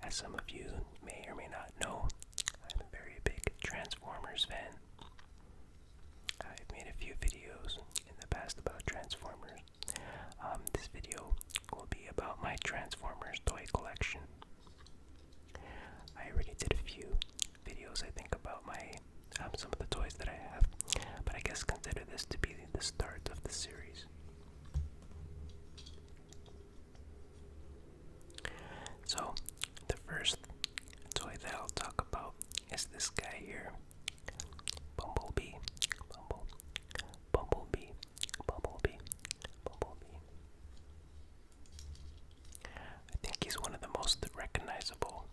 As some of you may or may not know, I'm a very big Transformers fan. I've made a few videos in the past about Transformers. This video will be about my Transformers toy collection. I already did a few videos, I think, about my some of the toys that I have, but I guess consider this to be the start of the series. So, the first toy that I'll talk about is this guy here, Bumblebee. Bumblebee. I think he's one of the most recognizable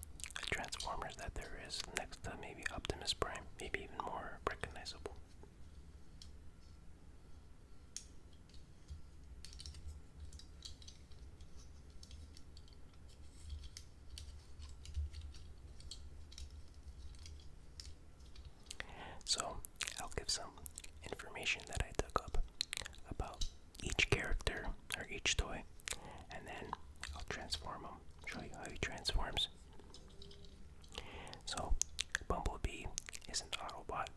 Transformers that there is, next to maybe Optimus Prime, maybe even more recognizable. So, I'll give some information that I dug up about each character or each toy, and then I'll transform him, show you how he transforms. So, Bumblebee is an Autobot.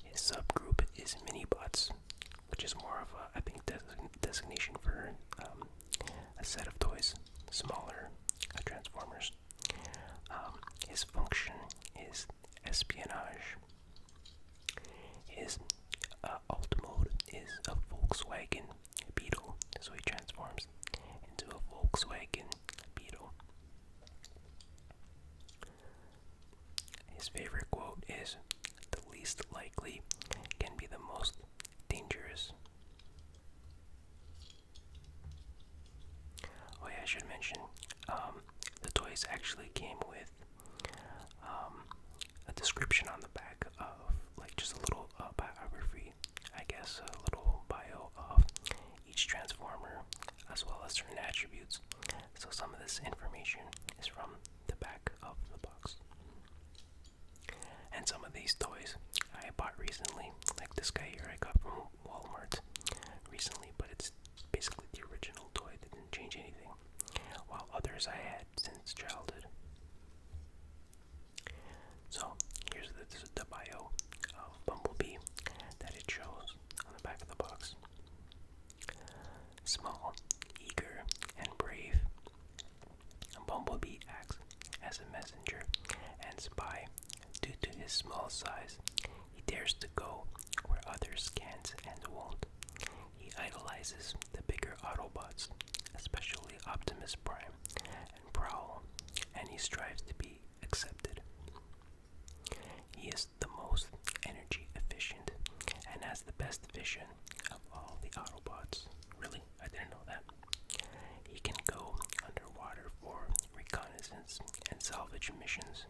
His subgroup is Minibots, which is more of a, I think, designation for a set of toys, smaller Transformers. His function is espionage. His alt mode is a Volkswagen Beetle, so he transforms into a Volkswagen Beetle. His favorite quote is, "The least likely can be the most dangerous." Oh yeah, I should mention, the toys actually came with a description on the back of, like, just a little biography, I guess, a little bio of each Transformer, as well as certain attributes. So some of this information is from the back of the box. And some of these toys I bought recently, like this guy here I got from Walmart recently, but it's basically the original toy that didn't change anything, while others I had since childhood. So here's the bio of Bumblebee that it shows on the back of the box. Small, eager, and brave, Bumblebee acts as a messenger and spy. Due to his small size, he dares to go where others can't and won't. He idolizes the bigger Autobots, especially Optimus Prime and Brawn, and he strives to be accepted. He is the most energy efficient and has the best vision of all the Autobots. Really? I didn't know that. He can go underwater for reconnaissance and salvage missions.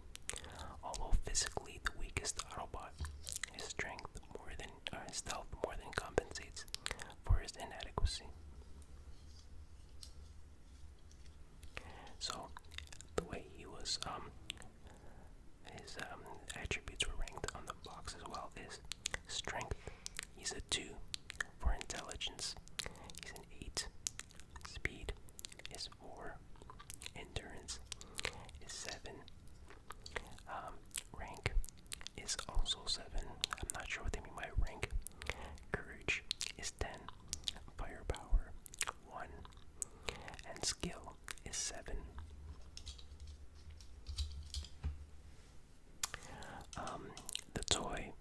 Although physically the weakest Autobot, his stealth more than compensates for his inadequacy. So, the way he was, his attributes were ranked on the box as well is strength. He's a 2 for intelligence. He's an 8. Speed is 4. Endurance is 7. Rank is also 7. I'm not sure what they mean by rank. Courage is 10. Firepower 1. And skill is 7. The toy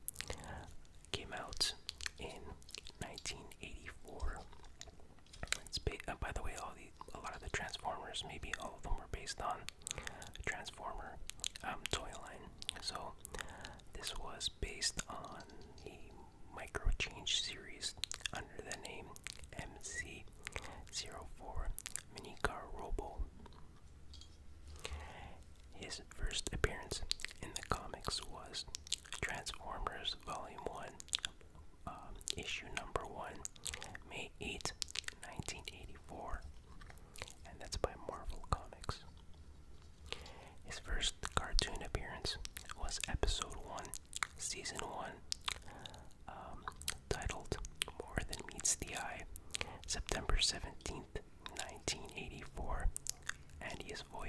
came out in 1984. By the way, a lot of the Transformers, maybe all of them, were based on a Transformer toy line. So this was based on the Micro Change series under the name MC04 Minicar Robo. His first appearance in the comics was Transformers Volume 1, issue number 1, May 8, 1984, and that's by Marvel Comics. His first cartoon appearance was Episode 1, Season 1, titled More Than Meets the Eye, September 17th, 1984,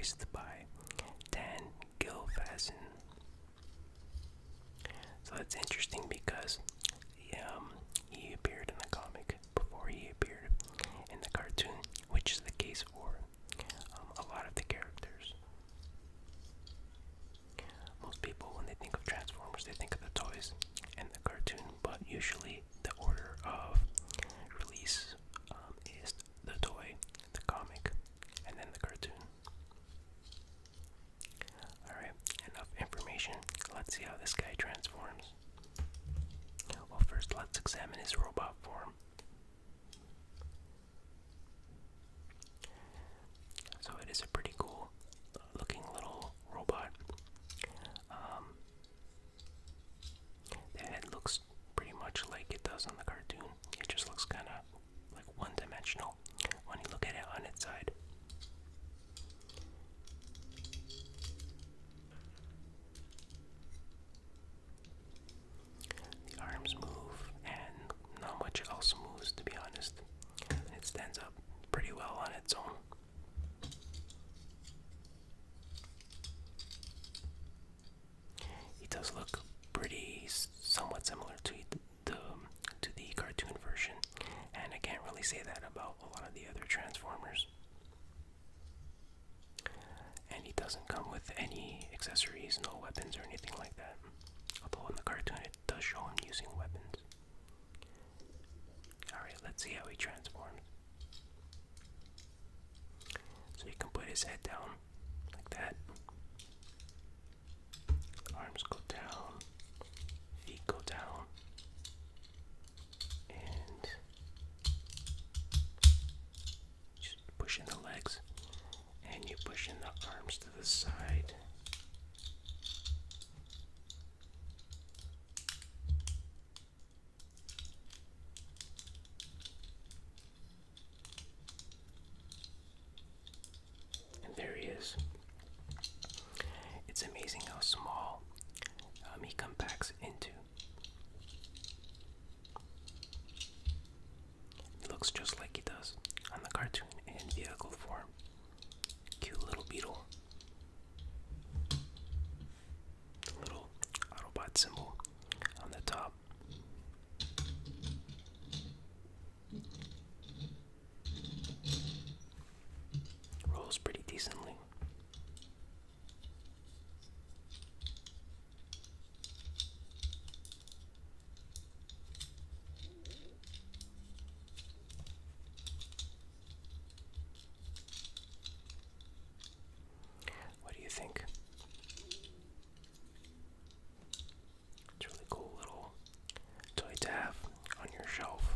voiced by Dan Gilfazin. So that's interesting because he appeared in the comic before he appeared in the cartoon, which is the case for a lot of the characters. Most people, when they think of Transformers, they think of the toys and the cartoon, but usually the order of release is the toy, the comic, and then the cartoon. Alright, enough information. Let's see how this guy transforms. Well, first let's examine his robot form. So it is a pretty cool looking little robot. The head looks pretty much like it does on the cartoon. It just looks kind of like one-dimensional when you look at it on its side. The arms move and not much else moves, to be honest. It stands up pretty well on its own. He does look pretty somewhat similar to the cartoon version, and I can't really say that about a lot of the other Transformers. And he doesn't come with any accessories, no weapons or anything like that. Although in the cartoon it does show him using weapons. Alright, let's see how he transforms. So you can put his head down like that. Arms go down, feet go down, and just push in the legs, and you push in the arms to the side. And there he is. It's amazing how small he compacts into. It looks just like he does on the cartoon in vehicle form. Cute little beetle. The little Autobot symbol on the top. Rolls pretty decently. Think it's a really cool little toy to have on your shelf.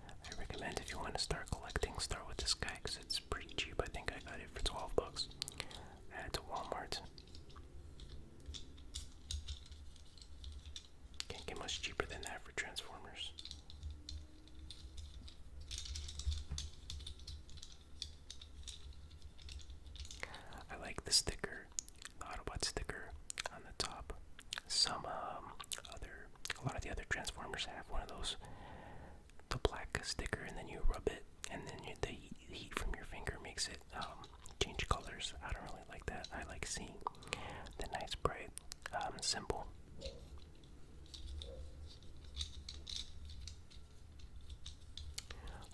I recommend if you want to start collecting, start with this guy because it's pretty cheap. I think I got it for $12. I had to Walmart. Can't get much cheaper than that for Transformers. I like the sticker, the Autobot sticker on the top. A lot of the other Transformers have one of those, the black sticker, and then you rub it, and then the heat from your finger makes it change colors. I don't really like that. I like seeing the nice bright symbol.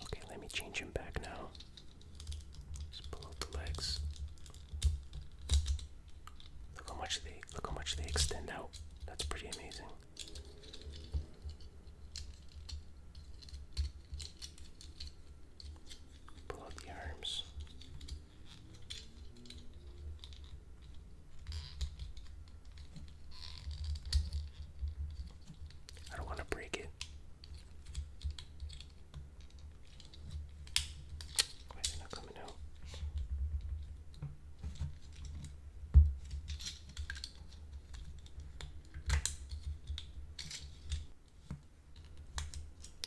Okay, let me change him back now. Just pull out the legs. Look how much they extend out. That's pretty amazing. Pull out the arms. I don't want to break it. Why is it not coming out?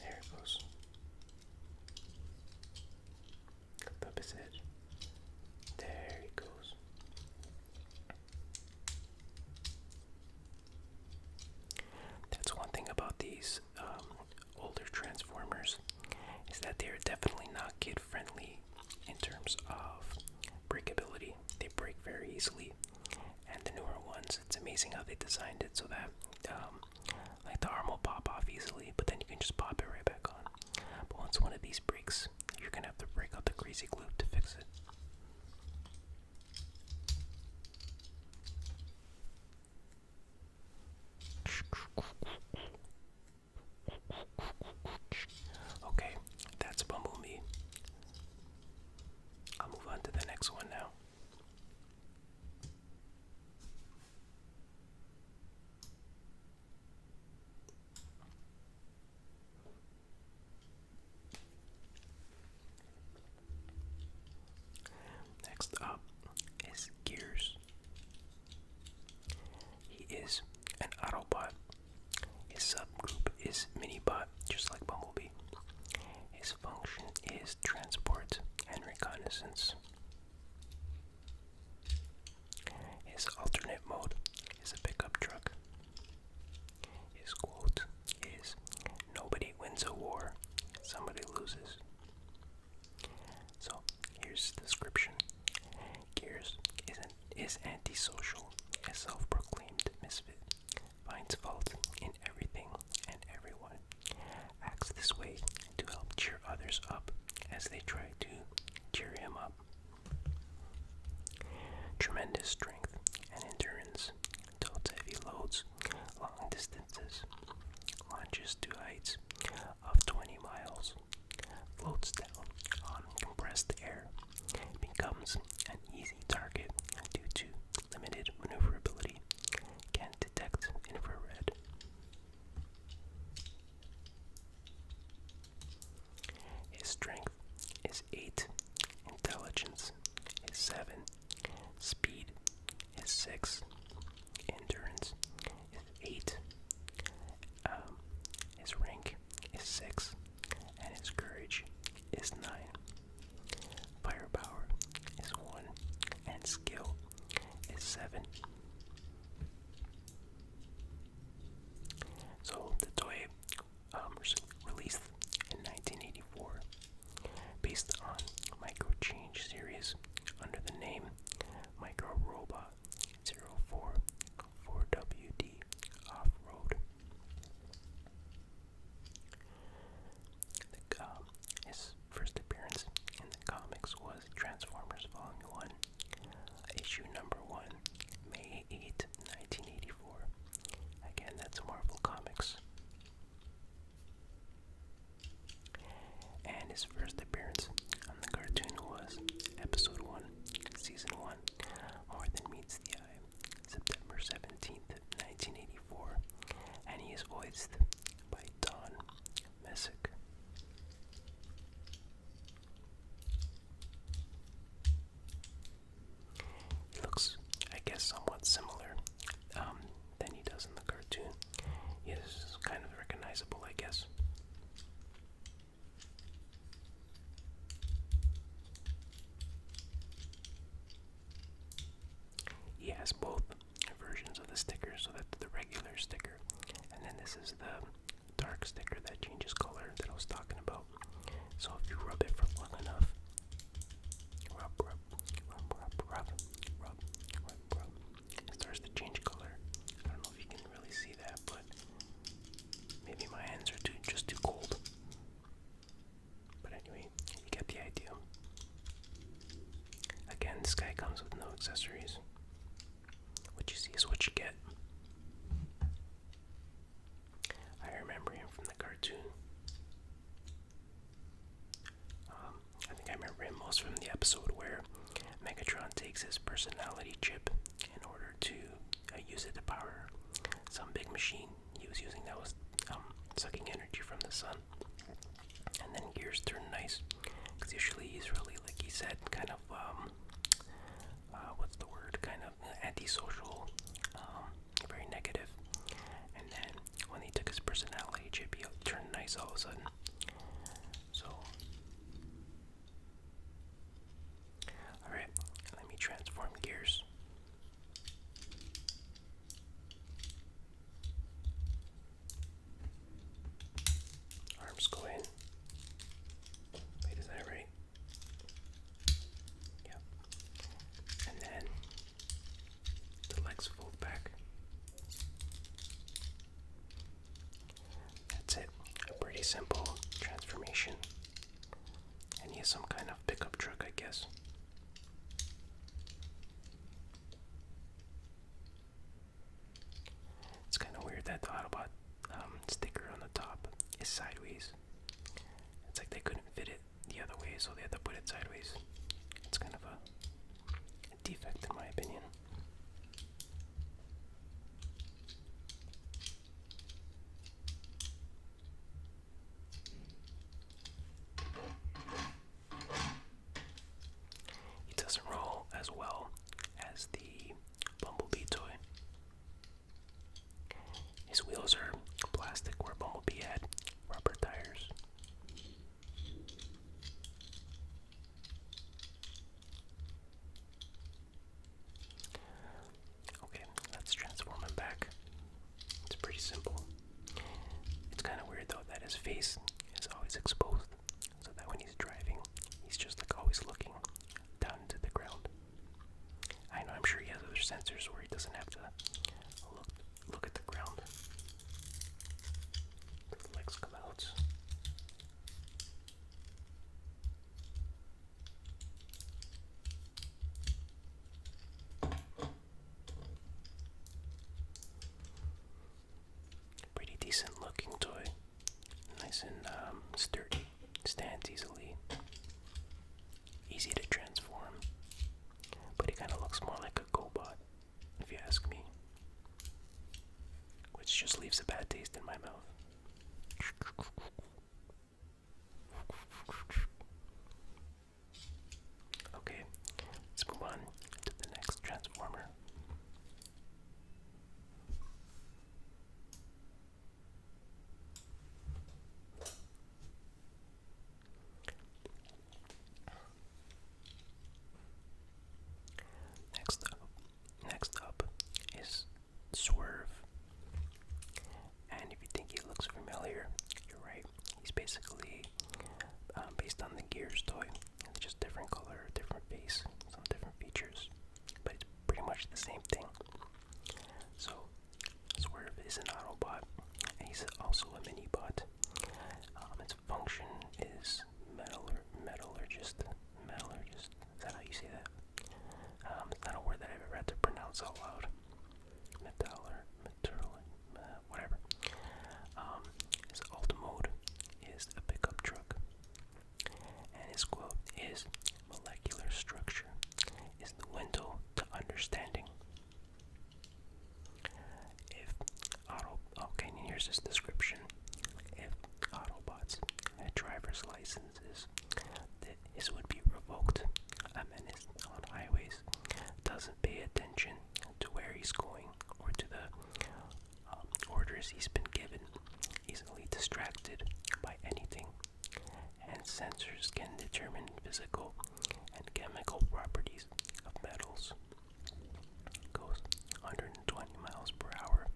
There it goes. Lift up his head. There he goes. That's one thing about these older Transformers, is that they're definitely not kid-friendly in terms of breakability. They break easily. And the newer ones, it's amazing how they designed it so that like the arm will pop off easily, but then you can just pop it right back on. But once one of these breaks, you're gonna have to break out the crazy glue to fix it. Okay, that's Bumblebee. I'll move on to the next one now. Next up is Gears. He is an Autobot. His subgroup is Minibot, just like Bumblebee. His function is transport and reconnaissance. His alternate mode is a pickup truck. His quote is, "Nobody wins a war, somebody loses." So here's the description. Gears is antisocial, a self-proclaimed misfit, finds fault in everything and everyone, acts this way to help cheer others up as they try to cheer him up. Tremendous strength and endurance, totes heavy loads long distances, launches to heights of 20 miles, floats down on compressed air, becomes an easy target due to limited maneuverability, can detect infrared. His strength is 8, intelligence is 7, speed is 6, endurance is 8, his rank is 6, and his courage is 9. Firepower is 1, and skill is 7. So the toy released in 1984, based on Micro Change series under the name Micro Robot 044WD Off-Road. His first appearance in the comics was Transformers Volume 1, issue number 1, May 8, 1984. Again, that's Marvel Comics. And his first appearance on the cartoon was Episode 1, Season 1, More Than Meets the Eye, September 17th, 1984, and he is voiced by Don Messick. He looks, I guess, somewhat similar than he does in the cartoon. He is kind of recognizable, I guess. He has both versions of the sticker, so that's the regular sticker, and then this is the dark sticker that changes color that I was talking about. So if you rub it for long enough, rub, it starts to change color. I don't know if you can really see that, but maybe my hands are just too cold. But anyway, you get the idea. Again, this guy comes with no accessories. What you see is what you get. I remember him from the cartoon. I think I remember him most from the episode where Megatron takes his personality chip in order to use it to power some big machine he was using that was sucking energy from the sun. And then Gears turned nice, because usually he's really, like he said, kind of what's the word, kind of antisocial, very negative. And then when he took his personality chip, he turned nice all of a sudden. So, alright, let me transform Gears. Arms go in. Wait, is that right? Yeah. simple transformation. And he has some kind of pickup truck, I guess. It's kind of weird that the Autobot sticker on the top is sideways. It's like they couldn't fit it the other way, so they had to put it sideways. It's kind of a defect in my opinion. It doesn't roll as well as the Bumblebee toy. His wheels are plastic where Bumblebee had rubber tires. Okay, let's transform him back. It's pretty simple. It's kind of weird though that his face is always exposed, so that when he's driving, he's just like always looking down into the ground. I know, I'm sure he has other sensors where he doesn't have to look at the ground. His legs come out. Pretty decent looking toy. Nice and sturdy. Stands easily. Easy to transform. But he kind of looks more like a GoBot, if you ask me. Which just leaves a bad taste in my mouth. Okay, let's move on to the next Transformer. Next up is Swerve. And if you think he looks familiar, you're right. He's basically based on the Gears toy. Just different color, different face, some different features. But it's pretty much the same thing. So, Swerve is an Autobot, and he's also a mini-bot. Its function is metallurgist. Is that how you say that? It's not a word that I've ever had to pronounce out loud. Whatever. His alt mode is a pickup truck. And his quote is, "Molecular structure is the window to understanding." And here's his description. If Autobots had driver's licenses, his would be revoked. A menace on highways, doesn't pay attention to where he's going or to the orders he's been given, easily distracted by anything, and sensors can determine physical and chemical properties of metals. Goes 120 miles per hour,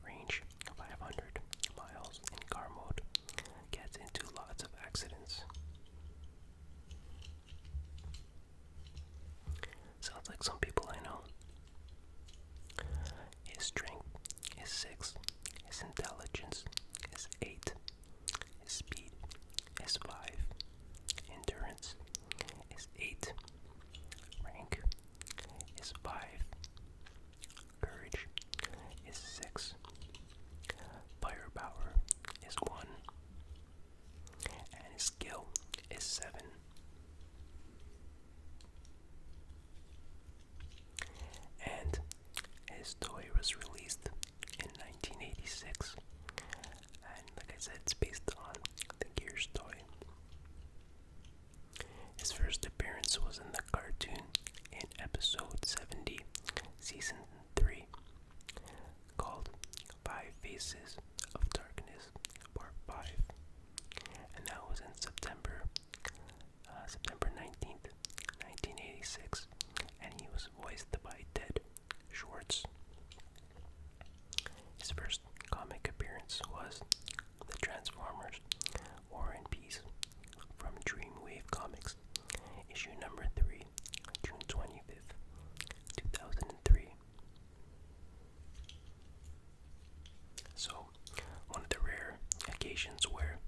range 500 miles in car mode, gets into lots of accidents. Sounds like some people I know. His strength is 6. His intelligence is 8. His speed is 5. Endurance is 8. Rank is 5. Courage is 6. Firepower is 1. And his skill is 7. And his toy was released in 1986, and like I said, it's based on the Gears toy. His first appearance was in the cartoon in episode 70, season 3, called 5 Faces of Darkness, part 5, and that was in September 19th, 1986, and he was voiced by Ted Schwartz. His first comic appearance was The Transformers War and Peace from Dreamwave Comics, issue number 3, June 25th, 2003. So, one of the rare occasions where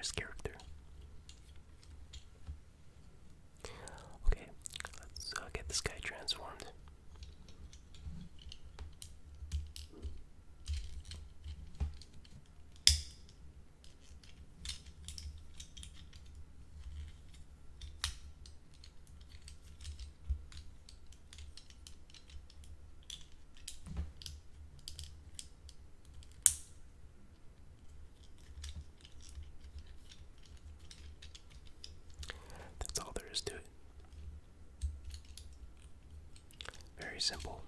his character. Okay, let's get this guy transformed. That's all there is to it. Very simple.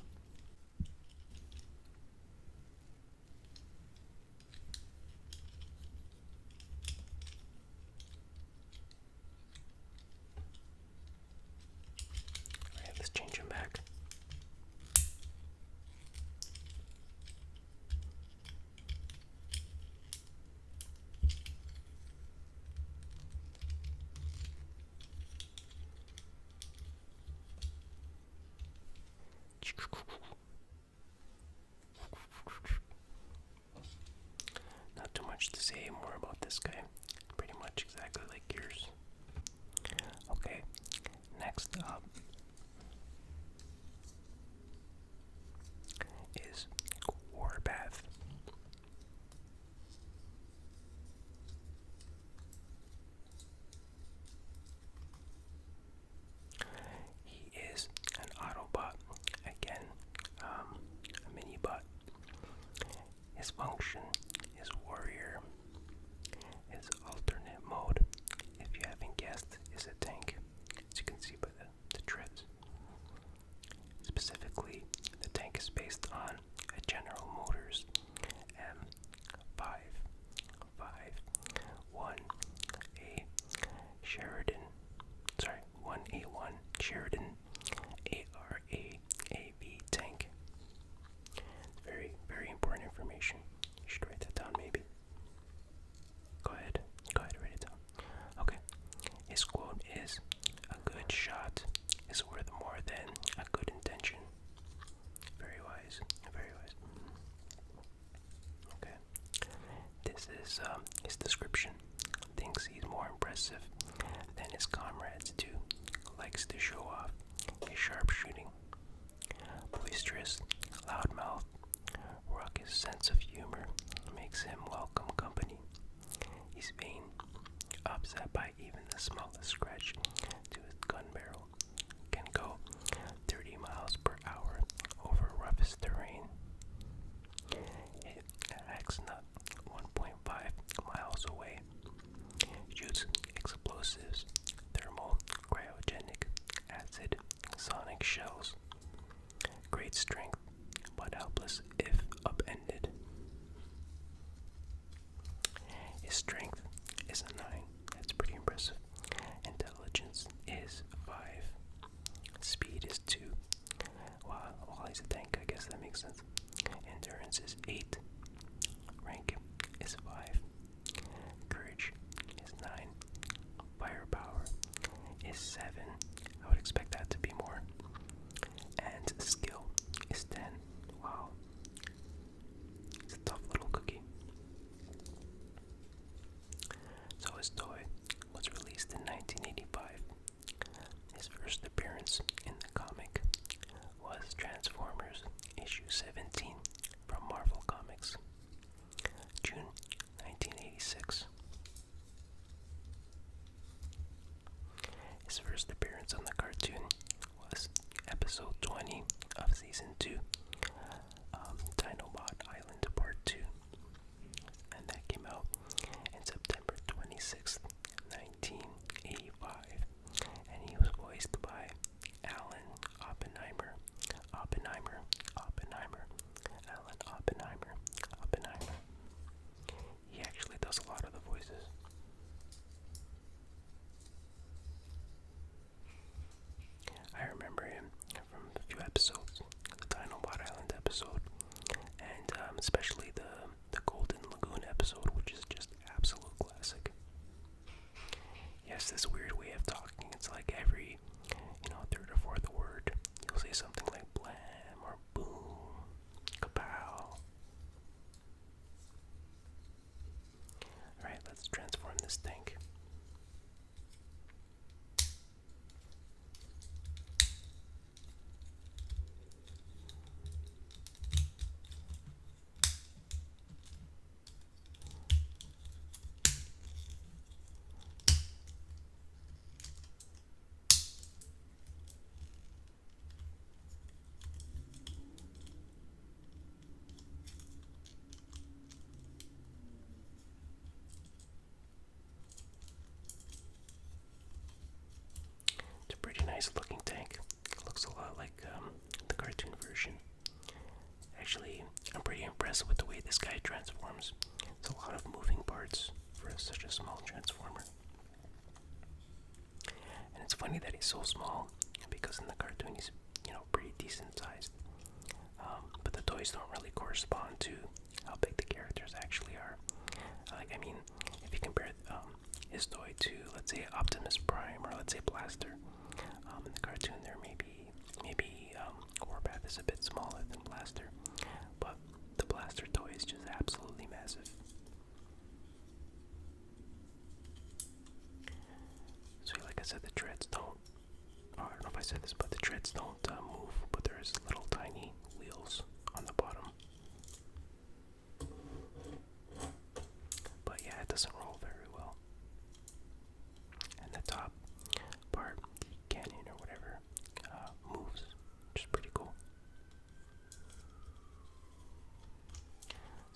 Alright, let's change him back. Not too much to say more about this guy. Pretty much exactly like yours. Okay, next up is Warpath. He is an Autobot. Again, a mini bot. His function is warrior. His alternate mode, if you haven't guessed, is a tank, as you can see by the treads. Specifically, the tank is based on a General Motors M551A Sheridan, 1A1 Sheridan ARA-AV tank. Very, very important information. You should write that down, maybe. Go ahead, write it down. Okay, his quote is, "A good shot is worth more than a good intention." Very wise, very wise. Okay, this is his description. Thinks he's more impressive than his comrades do. Likes to show off his sharp shooting. Boisterous, loudmouth, raucous sense of humor makes him welcome company. He's vain, upset by even the smallest scratch to his gun barrel. Can go 30 miles per hour over roughest terrain. Hit X-Nut 1.5 miles away. Shoots explosives, thermal, cryogenic, acid, sonic shells. Great strength, but helpless if upended. His strength is a 9. That's pretty impressive. Intelligence is 5. Speed is 2. While he's a tank, I guess that makes sense. Endurance is 8. Rank is 5. Courage is 9. Firepower is 7. I would expect that to be more. And skill is 10. Wow. It's a tough little cookie. So his toy was released in 1985. His first appearance in the comic was Transformers issue 17 from Marvel Comics, June 1986. His first appearance on the cartoon was episode 20 of season 2, Dinobot Island Part 2, and that came out in September 26th, 1985, and he was voiced by Alan Oppenheimer. Alan Oppenheimer. He actually does a lot of the voices. I remember him from a few episodes, the Dinobot Island episode, and especially the Golden Lagoon episode, which is just absolute classic. transforms. It's a lot of moving parts for such a small transformer. And it's funny that he's so small, because in the cartoon he's, pretty decent sized. But the toys don't really correspond to how big the characters actually are. If you compare his toy to, let's say, Optimus Prime, or let's say Blaster, in the cartoon there maybe Warpath is a bit smaller than Blaster, but the Blaster toy is just absolutely massive. So like I said, the treads don't, I don't know if I said this, but the treads don't move, but there's little tiny wheels on the bottom. But yeah, it doesn't roll very well. And the top part, the cannon or whatever, moves, which is pretty cool.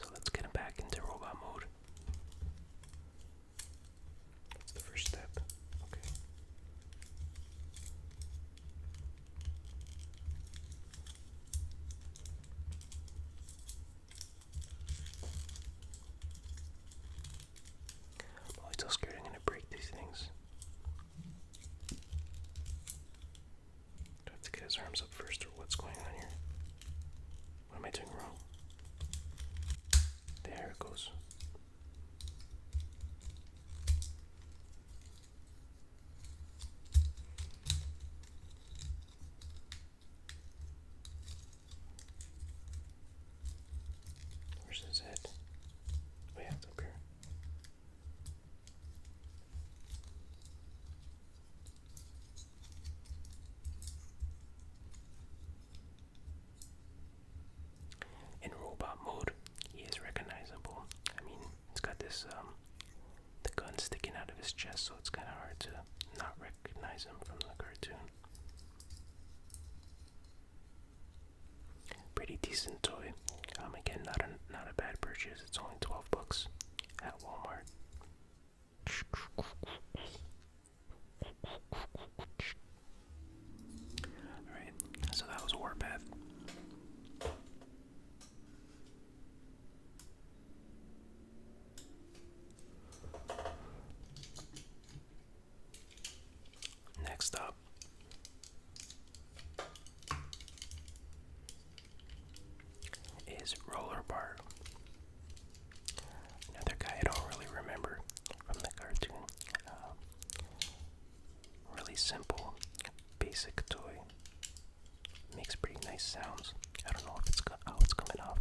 So let's get him back into robot mode. That's the first step. Okay. I'm always so scared I'm gonna break these things. Do I have to get his arms up first, or what's going on here? What am I doing wrong? There it goes. Where's his head? Oh yeah, it's up here. In robot mode, he is recognizable. It's got this, the gun sticking out of his chest, so it's kind of hard to not recognize him from the cartoon. Pretty decent toy. Again, not a bad purchase. It's only $12 at Walmart. Alright, so that was Warpath. Next up is Rollbar. Another guy I don't really remember from the cartoon. Really simple, basic toy. Makes pretty nice sounds. I don't know if it's how it's coming off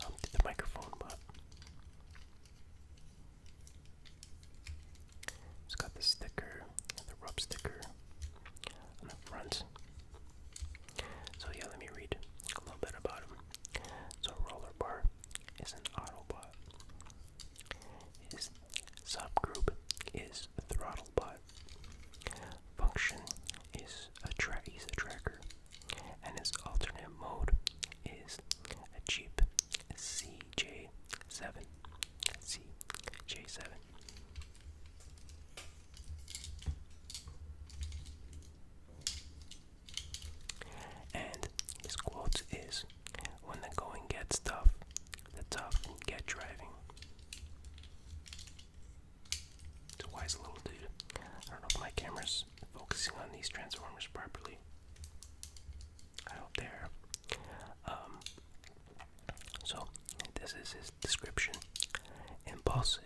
through the microphone, but it's got the sticker, the rub sticker on the front. So yeah, let me read a little bit about him. So Rollbar is an Autobot. His subgroup is Throttlebot. Function is he's a tracker, and his alternate mode is a Jeep CJ7. CJ7. And his quote is, "When the going gets tough, the tough get driving." It's a wise little dude. I don't know if my camera's focusing on these transformers properly. I hope they are. So this is his description. Impulsive,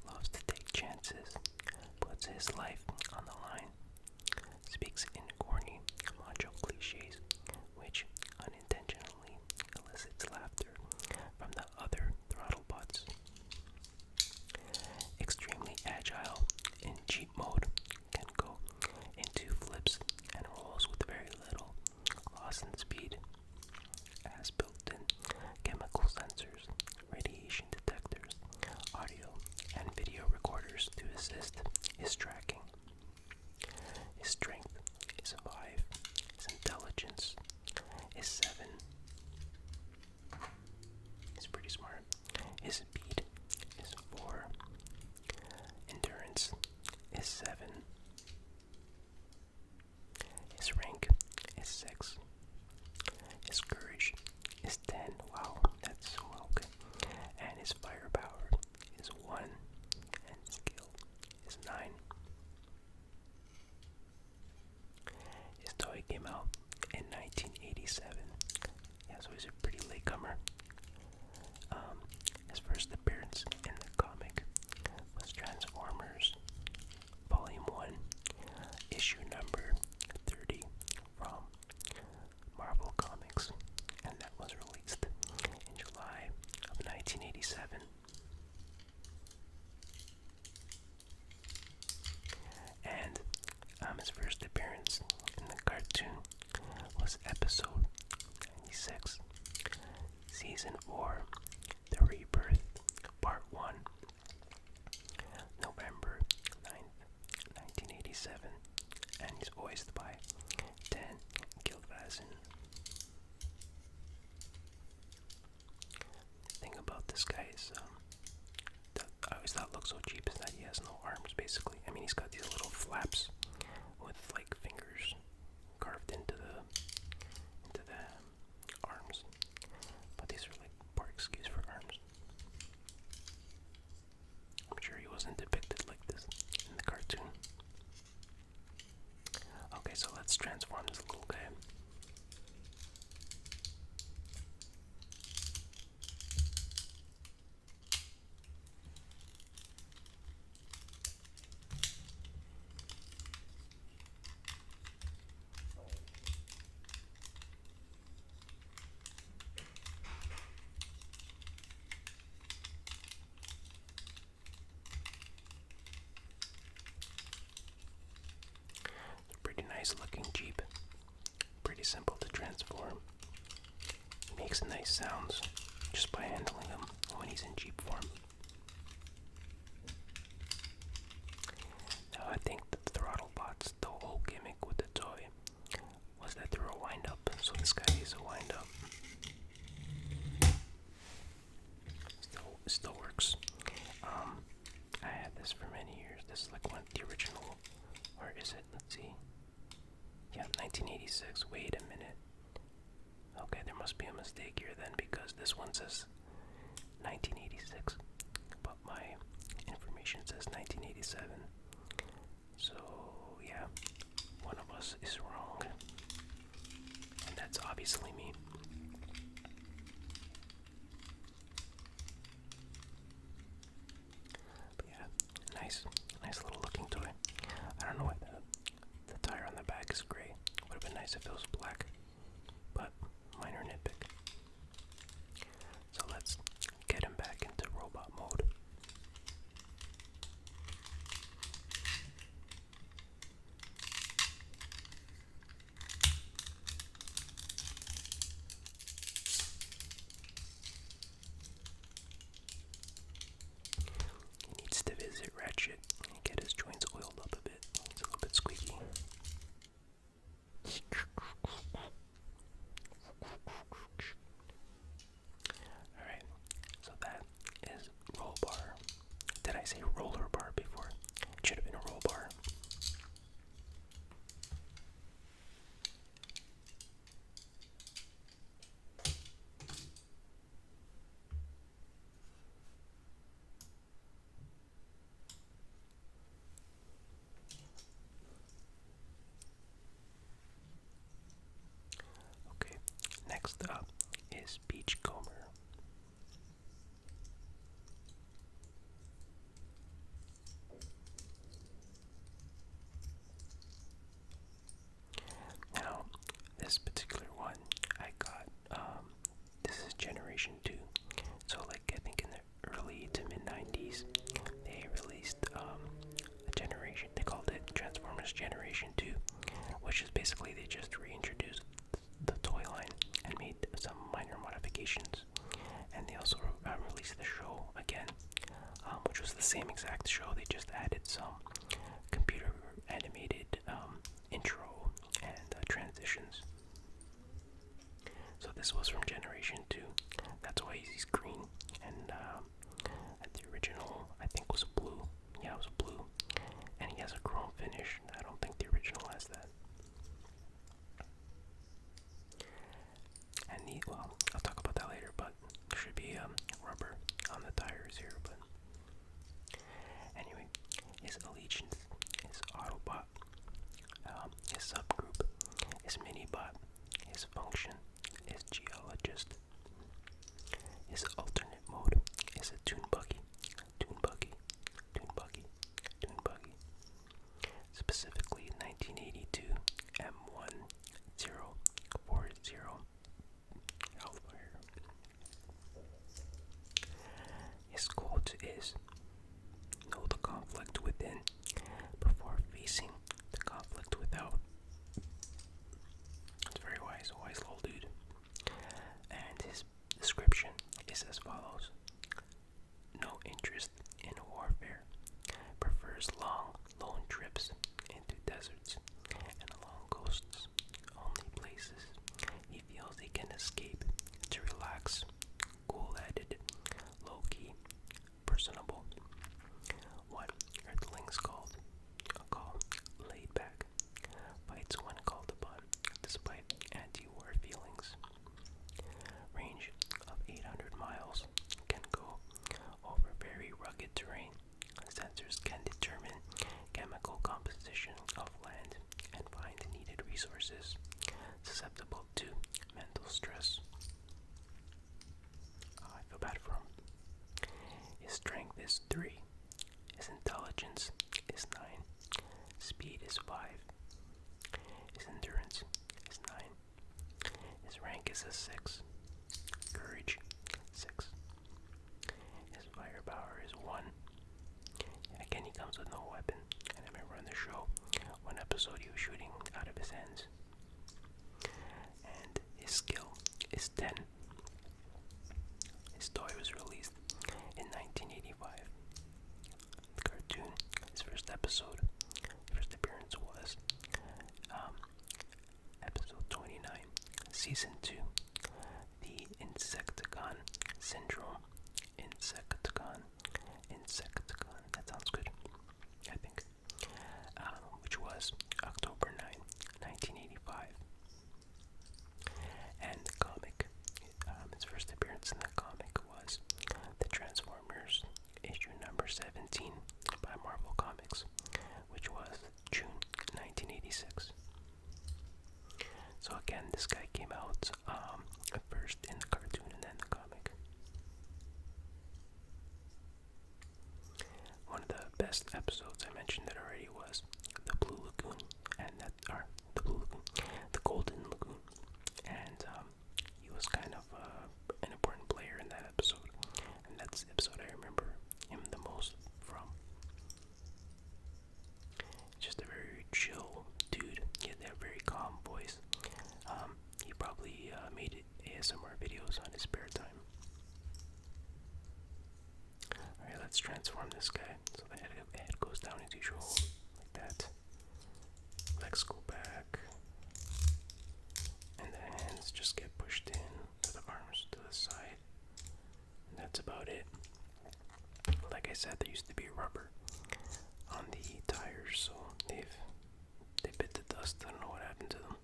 loves to take chances, puts his life on the line, speaks in corny, macho cliches, which unintentionally elicits laughter from the other Throttlebots. Extremely agile in Jeep mode, can go into flips and rolls with very little loss in speed. Has built-in chemical sensors, radiation detectors, audio and video recorders to assist his tracking. His strength is 5, his intelligence is 7. He's pretty smart. His speed is 4. Endurance is 7. His rank is 6. His courage is 10. Wow, that's well good. And His first appearance in the cartoon was episode 96, season 4, The Rebirth, part 1, November 9th, 1987, and he's voiced by Dan Galvatron. The thing about this guy is, that I always thought looked so cheap is that he has no arms, basically. I mean, he's got these little flaps with like fingers carved into the arms, but these are like part excuse for arms. I'm sure he wasn't depicted like this in the cartoon. Okay, so let's transform this little guy. Pretty nice looking Jeep. Pretty simple to transform. He makes nice sounds just by handling him when he's in Jeep form. Now I think that the throttle bots, the whole gimmick with the toy was that they were a wind up, so this guy is a wind up. Still works. I had this for many years. This is like one of the original, or is it? Let's see. Yeah, 1986. Wait a minute. Okay, there must be a mistake here then, because this one says 1986, but my information says 1987. So, yeah, one of us is wrong. And that's obviously me. But yeah, nice little looking toy. I don't know why the tire on the back is gray. Would have been nice if it was black, but minor nitpick. So let's get him back into robot mode. He needs to visit Ratchet and get his joints oiled up a bit. It's a little bit squeaky. Alright, so that is Rollbar. Did I say roller bar before? It should have been a Rollbar. Okay, next up is Beachcomber. Now, this particular one I got, this is Generation 2. So like I think in the early to mid 90s, they released a generation, they called it Transformers Generation 2, which is basically they just reintroduced the toy line and made some minor modifications. And they also released the show again, which was the same exact show. They just added some computer animated intro and transitions. So this was from Generation 2. That's why he's green. And the original, I think, was blue. Yeah, it was blue. And he has a chrome finish. I don't think the original has that. And well, I'll talk about that later, but there should be rubber on the tires here. But anyway, trips into deserts and along coasts, only places he feels he can escape to relax, cool-headed, low-key, personable. What Earthlings call laid back, fights when called upon, despite anti-war feelings. Range of 800 miles, can go over very rugged terrain. Sensors can determine chemical composition of land and find needed resources. Susceptible to mental stress. I feel bad for him. His strength is 3. His intelligence is 9. Speed is 5. His endurance is 9. His rank is a 6. Courage, 6. His firepower is 1. And again, he comes with no weapon. And I remember on the show, one episode he was shooting out of his hands. And his skill is 10. His toy was released in 1985. The cartoon, his first appearance was episode 29, season 2, the Insecticon Syndrome. Insecticon, that sounds good, I think, which was October 9, 1985. And the comic, his first appearance in the comic was the Transformers issue number 17 by Marvel Comics, which was June 1986. So again, this guy came out first in the cartoon and then the comic. One of the best episodes, I mentioned it already, was the Blue Lagoon, and the Golden Lagoon, and he was kind of an important player in that episode, and that's the episode I remember him the most from. Just a very chill dude. He had that very calm voice. He probably made ASMR videos on his spare time. Alright, let's transform this guy. So the head goes down as usual, like that. Legs go back. And the hands just get pushed in, with the arms to the side. And that's about it. Like I said, there used to be rubber on the tires, so they bit the dust. I don't know what happened to them.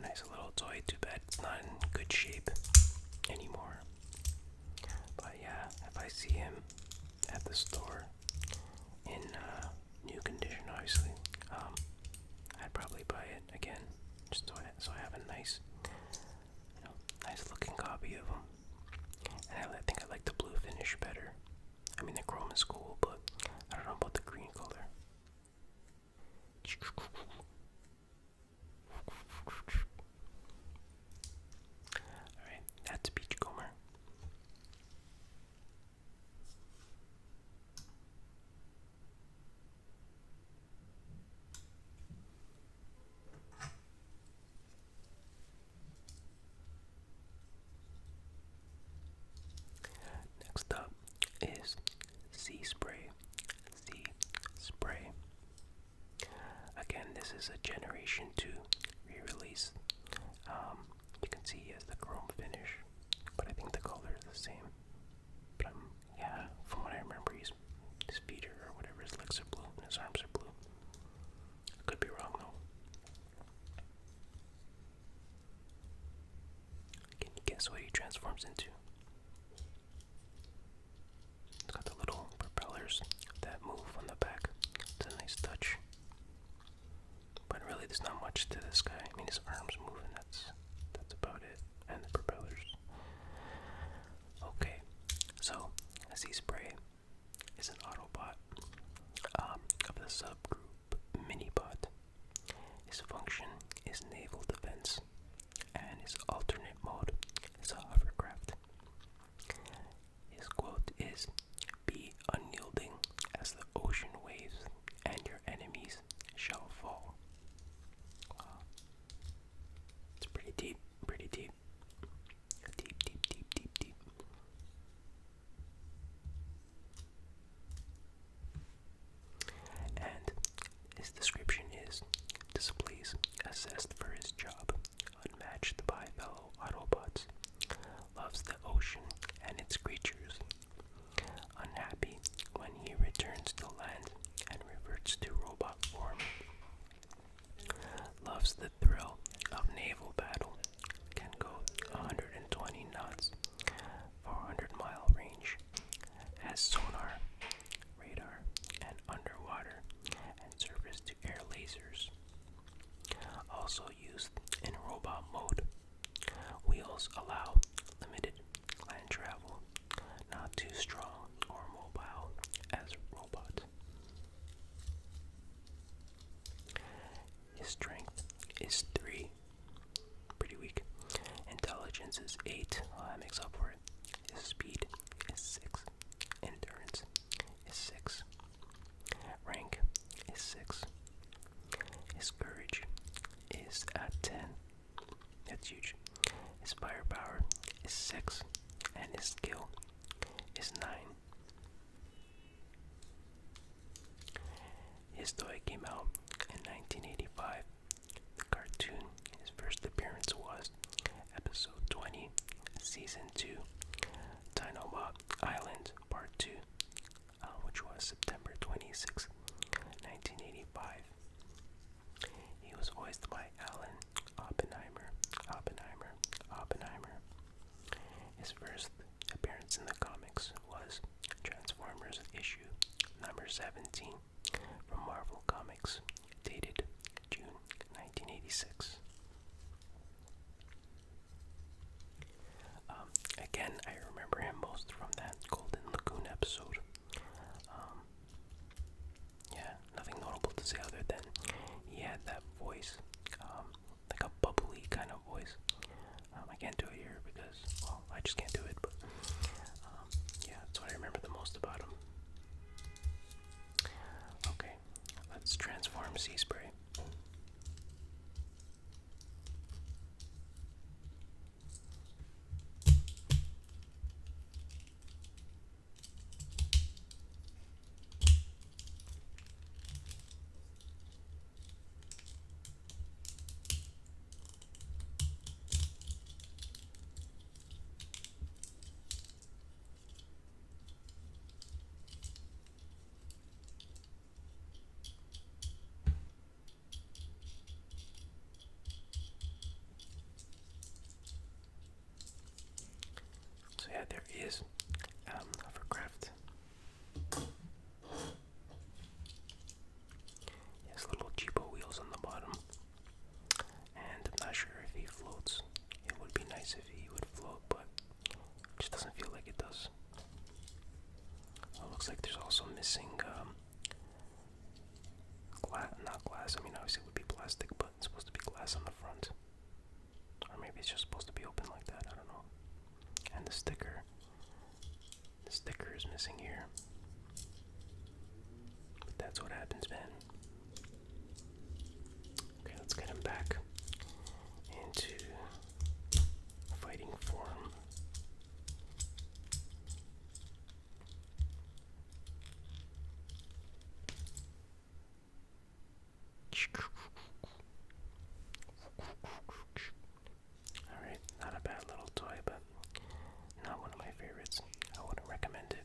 Nice little toy, too bad it's not in good shape anymore. But yeah, if I see him at the store in new condition, obviously, I'd probably buy it again, just so I have a nice, nice looking copy of him. And I think I like the blue finish better. I mean, the chrome is cool, but I don't know about the green color. Alright, that's Beachcomber. Next up is Seaspray. Seaspray. Again, this is a Generation 2 re-release. You can see he has the chrome finish, but I think the color is the same. But yeah, from what I remember, his feet or whatever, his legs are blue and his arms are blue. I could be wrong though. Can you guess what he transforms into? It's got the little propellers that move on the back. It's a nice touch. But really, there's not much to this guy. I mean, his arms move, and that's about it. And the propellers. Okay, so Seaspray is an Autobot of the subgroup Minibot. His function is naval defense, and his alternate mode is a hovercraft. not too strong or mobile as a robot. His strength is 3, pretty weak. Intelligence is 8, that makes up for it. His speed is 6. Endurance is 6. Rank is 6. His courage is at 10. That's huge. His firepower is 6. And his skill is 9. His toy came out in 1985. The cartoon, his first appearance was episode 20, season 2, Dynamite Island Part 2, which was September 26, 1985. He was voiced by Alan Oppenheimer. His first appearance in the comics was Transformers issue number 17 from Marvel Comics, dated June 1986. Again, I remember him most from that Golden Lagoon episode. Yeah, nothing notable to say other than he had that voice, like a bubbly kind of voice. I can't do it here because, well, I just can't do it, but yeah, that's what I remember the most about him. Okay, let's transform Seaspray. So yeah, there is hovercraft. He has little cheapo wheels on the bottom, and I'm not sure if he floats. It would be nice if he would float, but it just doesn't feel like it does. Looks like there's also missing not glass. I mean, obviously it would be plastic, but it's supposed to be glass on the front, or maybe it's just supposed to be open like that. I don't know. And the sticker is missing here. But that's what happens, man. Okay, let's get him back into fighting form. Alright, not a bad little toy, but not one of my favorites. I wouldn't recommend it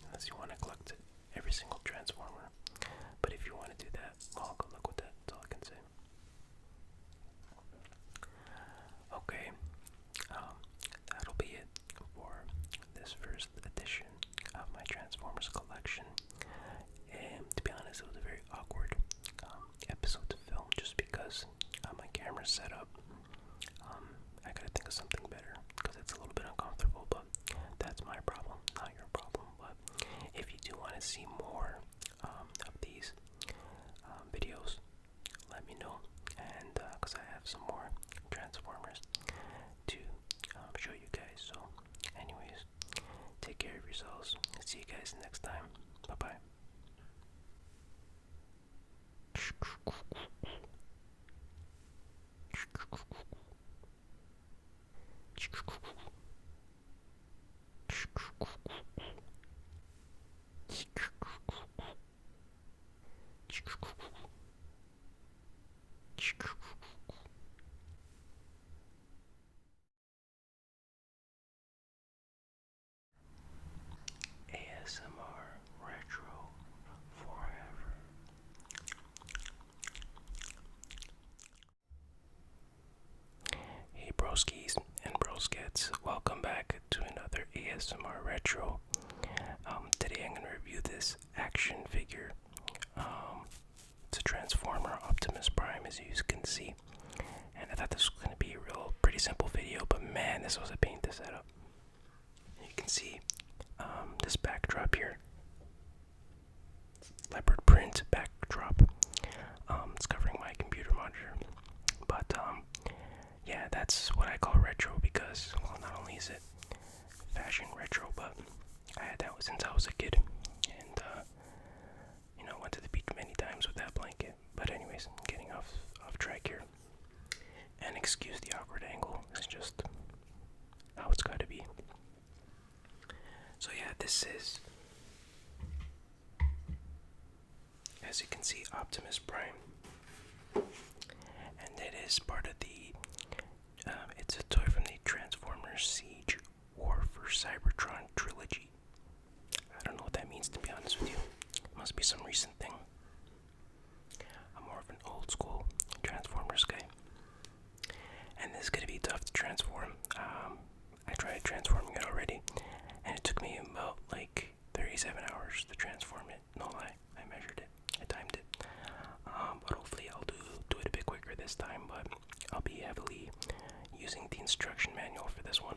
unless you want to collect every single Transformer. But if you want to do that, well, good luck with that. That's all I can say. Okay, that'll be it for this first edition of my Transformers collection. And to be honest, it was a very awkward episode to film just because my camera's set up. I gotta think of something better because it's a little bit uncomfortable, but that's my problem, not your problem. But if you do want to see more of these videos, let me know, and because I have some more Transformers to show you guys. So anyways, take care of yourselves. See you guys next time. Bye bye. ASMR Retro Forever. Hey broskies and broskets, welcome back to another ASMR Retro. Today I'm going to review this action figure. It's a Transformer Optimus Prime, as you can see. And I thought this was going to be a pretty simple video, but man, this was a pain to set up. You can see this backdrop here. Leopard print backdrop. It's covering my computer monitor. But yeah, that's what I call retro because, well, not only is it fashion retro, but I had that since I was a kid, and went to the beach many times with that blanket. But anyways, I'm getting off track here, and excuse the awkward angle. It's just how it's got to be. So yeah, this is, as you can see, Optimus Prime, and it is part of the. It's a toy from the Transformers Siege War for Cybertron trilogy. I don't know what that means, to be honest with you. It must be some recent thing. I'm more of an old school Transformers guy, and this is gonna be tough to transform. I tried transforming it already, and it took me about like 37 hours to transform it. No lie, I measured it, I timed it. But hopefully I'll do it a bit quicker this time. But I'll be heavily using the instruction manual for this one.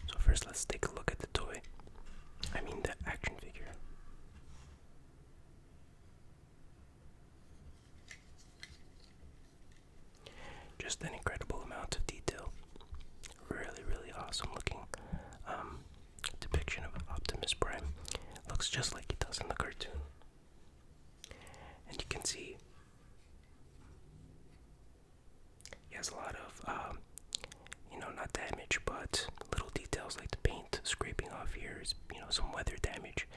So first, let's take a look at the toy. I mean the action figure. Just an incredible amount of detail. Really, really awesome looking depiction of Optimus Prime. Looks just like he does in the cartoon. And you can see he has a lot of, not damage, but little details like the paint scraping off here is, some weather damage.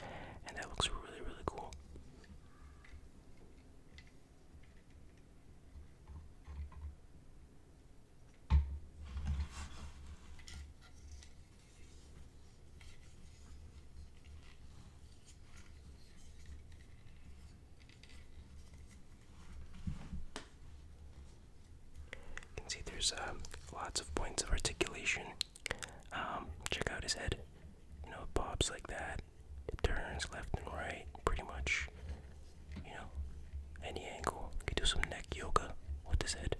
And that looks really, really cool. See, there's lots of points of articulation. Check out his head. It bobs like that. It turns left and right, pretty much. Any angle. You could do some neck yoga with his head.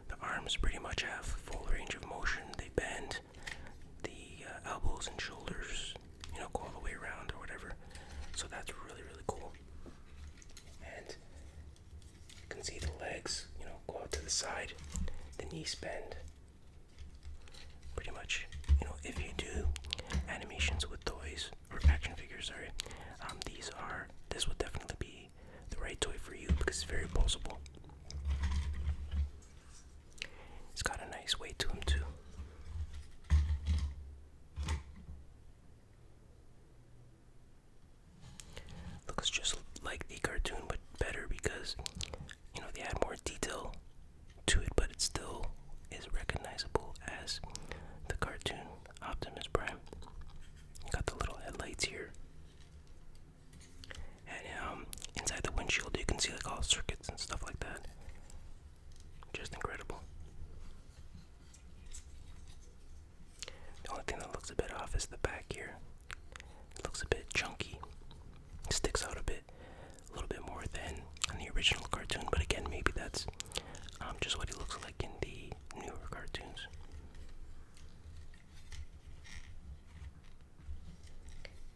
The arms pretty much have full range of motion. They bend. The elbows and shoulders, go all the way around or whatever. So that's really, really cool. And you can see the legs, go out to the side. The knees bend. Pretty much, if you do animations with toys, or action figures, sorry, this would definitely be the right toy for you because it's very posable. It's got a nice weight to him too. Looks just like the cartoon, but better because, they add more detail to it, but it still is recognizable as the cartoon Optimus Prime. You got the little headlights here. And inside the windshield you can see like all circuits and stuff like that. Just incredible. The only thing that looks a bit off is the back here. It looks a bit chunky. It sticks out a little bit more than on the original cartoon, but again, maybe that's just what he looks like in the newer cartoons.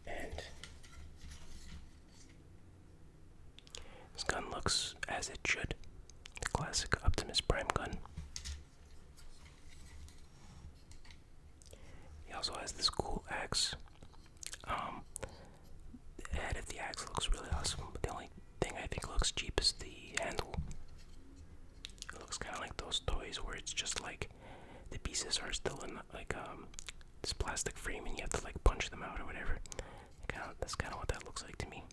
And this gun looks as it should. The classic Optimus Prime gun. He also has this cool axe. The head of the axe looks really awesome, but the only thing I think looks cheap is the handle. It looks kind of like those toys where it's just like the pieces are still in like this plastic frame and you have to like punch them out or whatever. That's kind of what that looks like to me.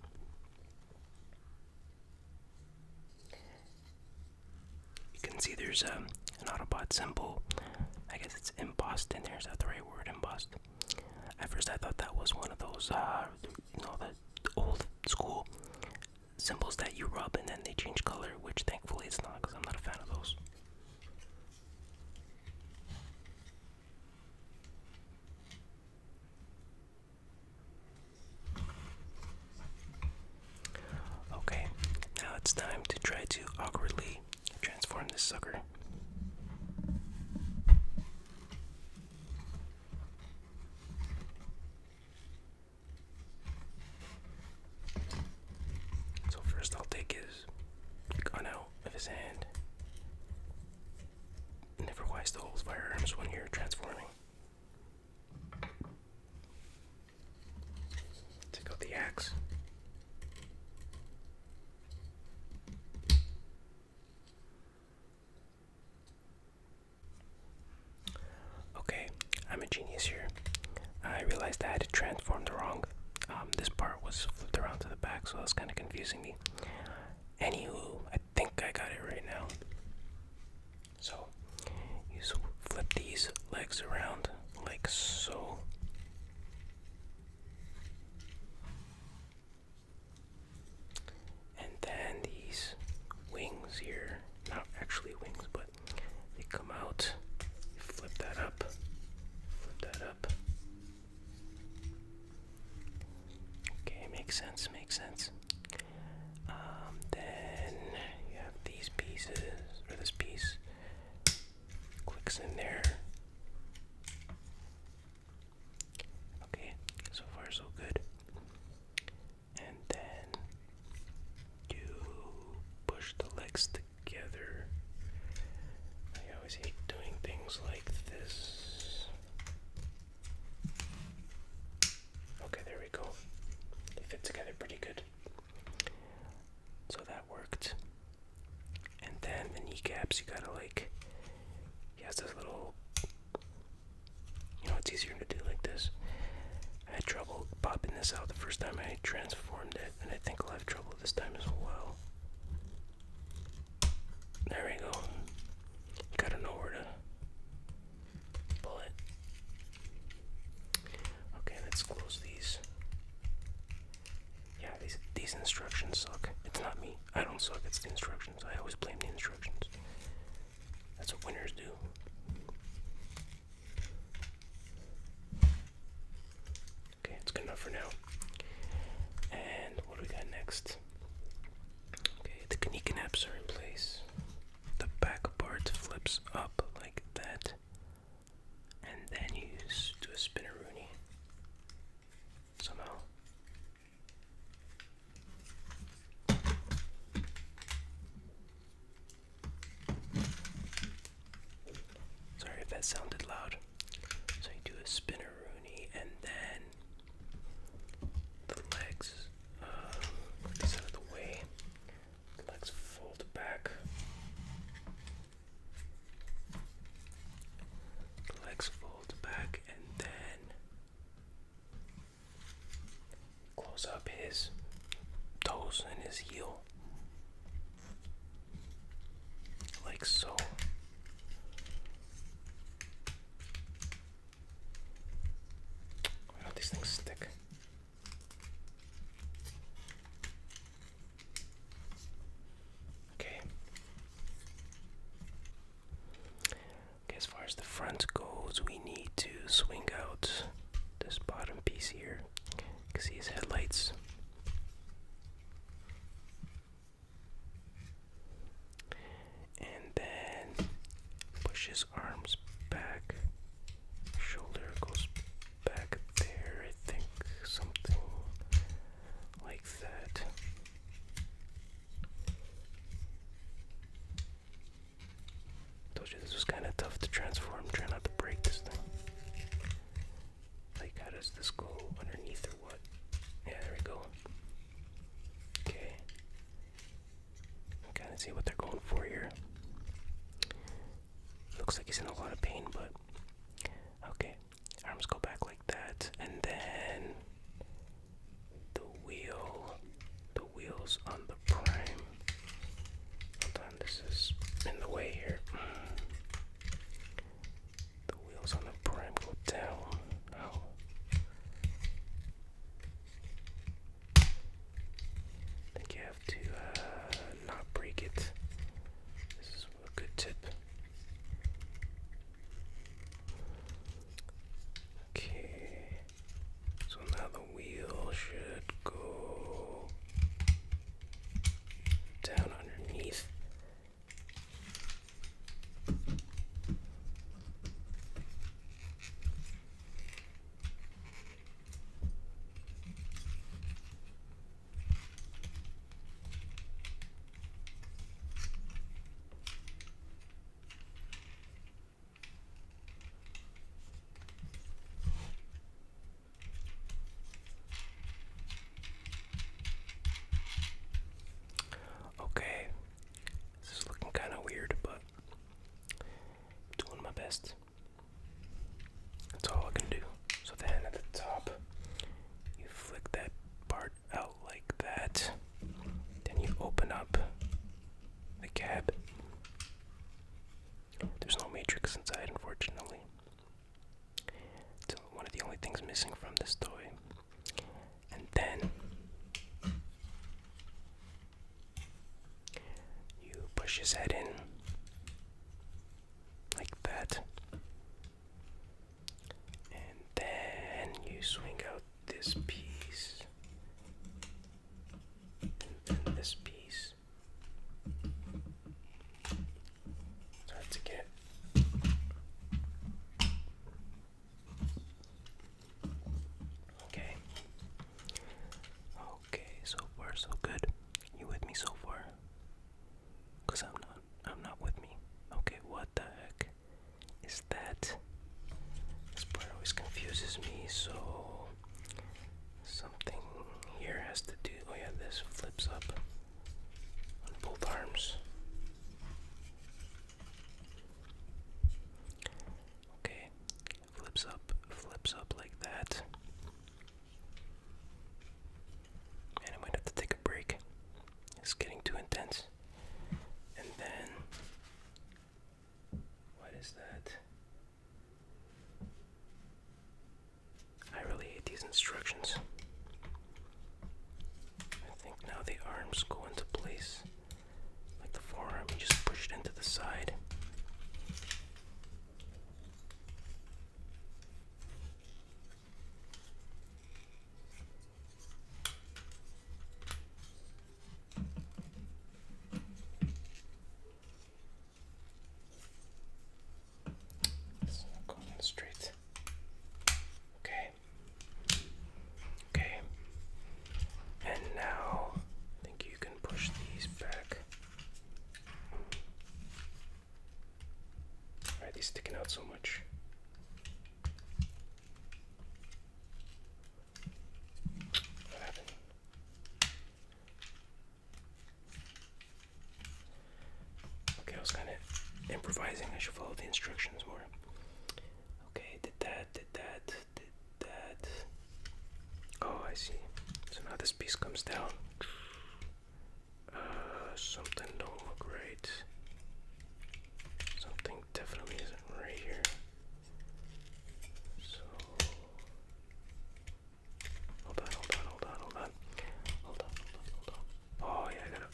You can see there's an Autobot symbol. I guess it's embossed in there. Is that the right word, embossed? At first I thought that was one of those, the old school symbols that you rub and then they change color, which thankfully it's not because I'm not a fan of those. Okay, it's time to try to awkwardly transform this sucker. So first I'll take his gun out of his hand. Never wise to hold firearms when you're transforming. Take out the axe. Okay, I'm a genius here. I realized I had it transformed wrong. This part was flipped around to the back, so that's kind of confusing me. Anywho, I think I got it right now. So, you flip these legs around like so. And then these wings here, not actually wings, but they come out. You flip that up. Flip that up. Okay, makes sense, makes sense. Then you have these pieces, or this piece clicks in there. Okay, so far so good. And then you push the legs together. I always hate doing things like this. Okay, there we go. They fit together pretty good. So that worked. And then the kneecaps, you gotta he has this little, it's easier to do like this. I had trouble popping this out the first time I transformed it, and I think I'll have trouble this time as well. There we go. You gotta know where to pull it. Okay, let's close these. Yeah, these instructions suck. It's not me. I don't suck, it's the instructions. I always blame the instructions. That's what winners do. Okay, it's good enough for now. And what do we got next? Okay, the kneecaps are in place. The back part flips up like that. And then you do a spinneroonie. Somehow. Sorry if that sounded loud. So you do a spinneroonie, and then the legs, put these out of the way. The legs fold back. The legs fold back, and then close up his toes and his heel. Like so. How these things stick. Okay. Okay, as far as the front goes, we need to swing out this bottom piece here. You can see his headlights. And then push his arms back. Shoulder goes back there, I think. Something like that. Told you this was kind of tough to transform. Try not to break this thing. Like, how does this go underneath or what? Yeah, there we go. Okay. Kind of see what they're going for here. Looks like he's in a lot of pain, but okay. Arms go back like that, and then the wheels on the prime. Hold on, this is in the way here. The wheels on the prime go down. Oh. I think you have to not break it. This is a good tip. Okay, so now the wheel should go best. That's all I can do. So then at the top, you flick that part out like that. Then you open up the cab. There's no matrix inside, unfortunately. It's one of the only things missing from this toy. And then you push his head in like that. And then you swing out this piece. And then this piece. It's hard to get. Okay. Okay, so far so good. You with me so far? 'Cause I'm not with me. Okay, what the heck is that? This part always confuses me, so something here has to do. Oh yeah, this flips up on both arms. Okay, flips up like that. And I might have to take a break. It's getting too intense. And then, what is that? I really hate these instructions. I think now the arms go into place. Like the forearm, you just push it into the side. It's not going straight. Okay. Okay. And now, I think you can push these back. Why are these sticking out so much? What happened? Okay, I was kind of improvising. I should follow the instructions more. Okay, did that. Oh, I see. So now this piece comes down. Something don't look right. Something definitely isn't right here. So, hold on. Oh yeah, I gotta.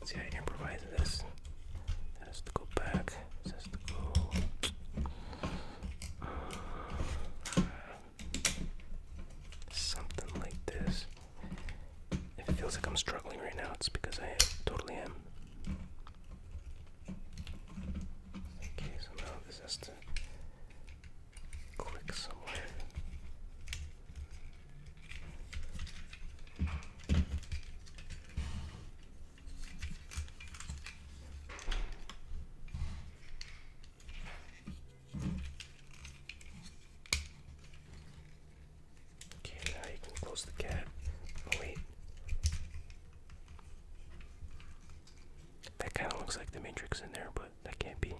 See, I improvise this. It has to go back. This has to go. Something like this. If it feels like I'm struggling right now, it's because I totally am. Okay, so now this has to click somewhere. Okay, now you can close the cab. Oh wait. That kind of looks like the matrix in there, but that can't be.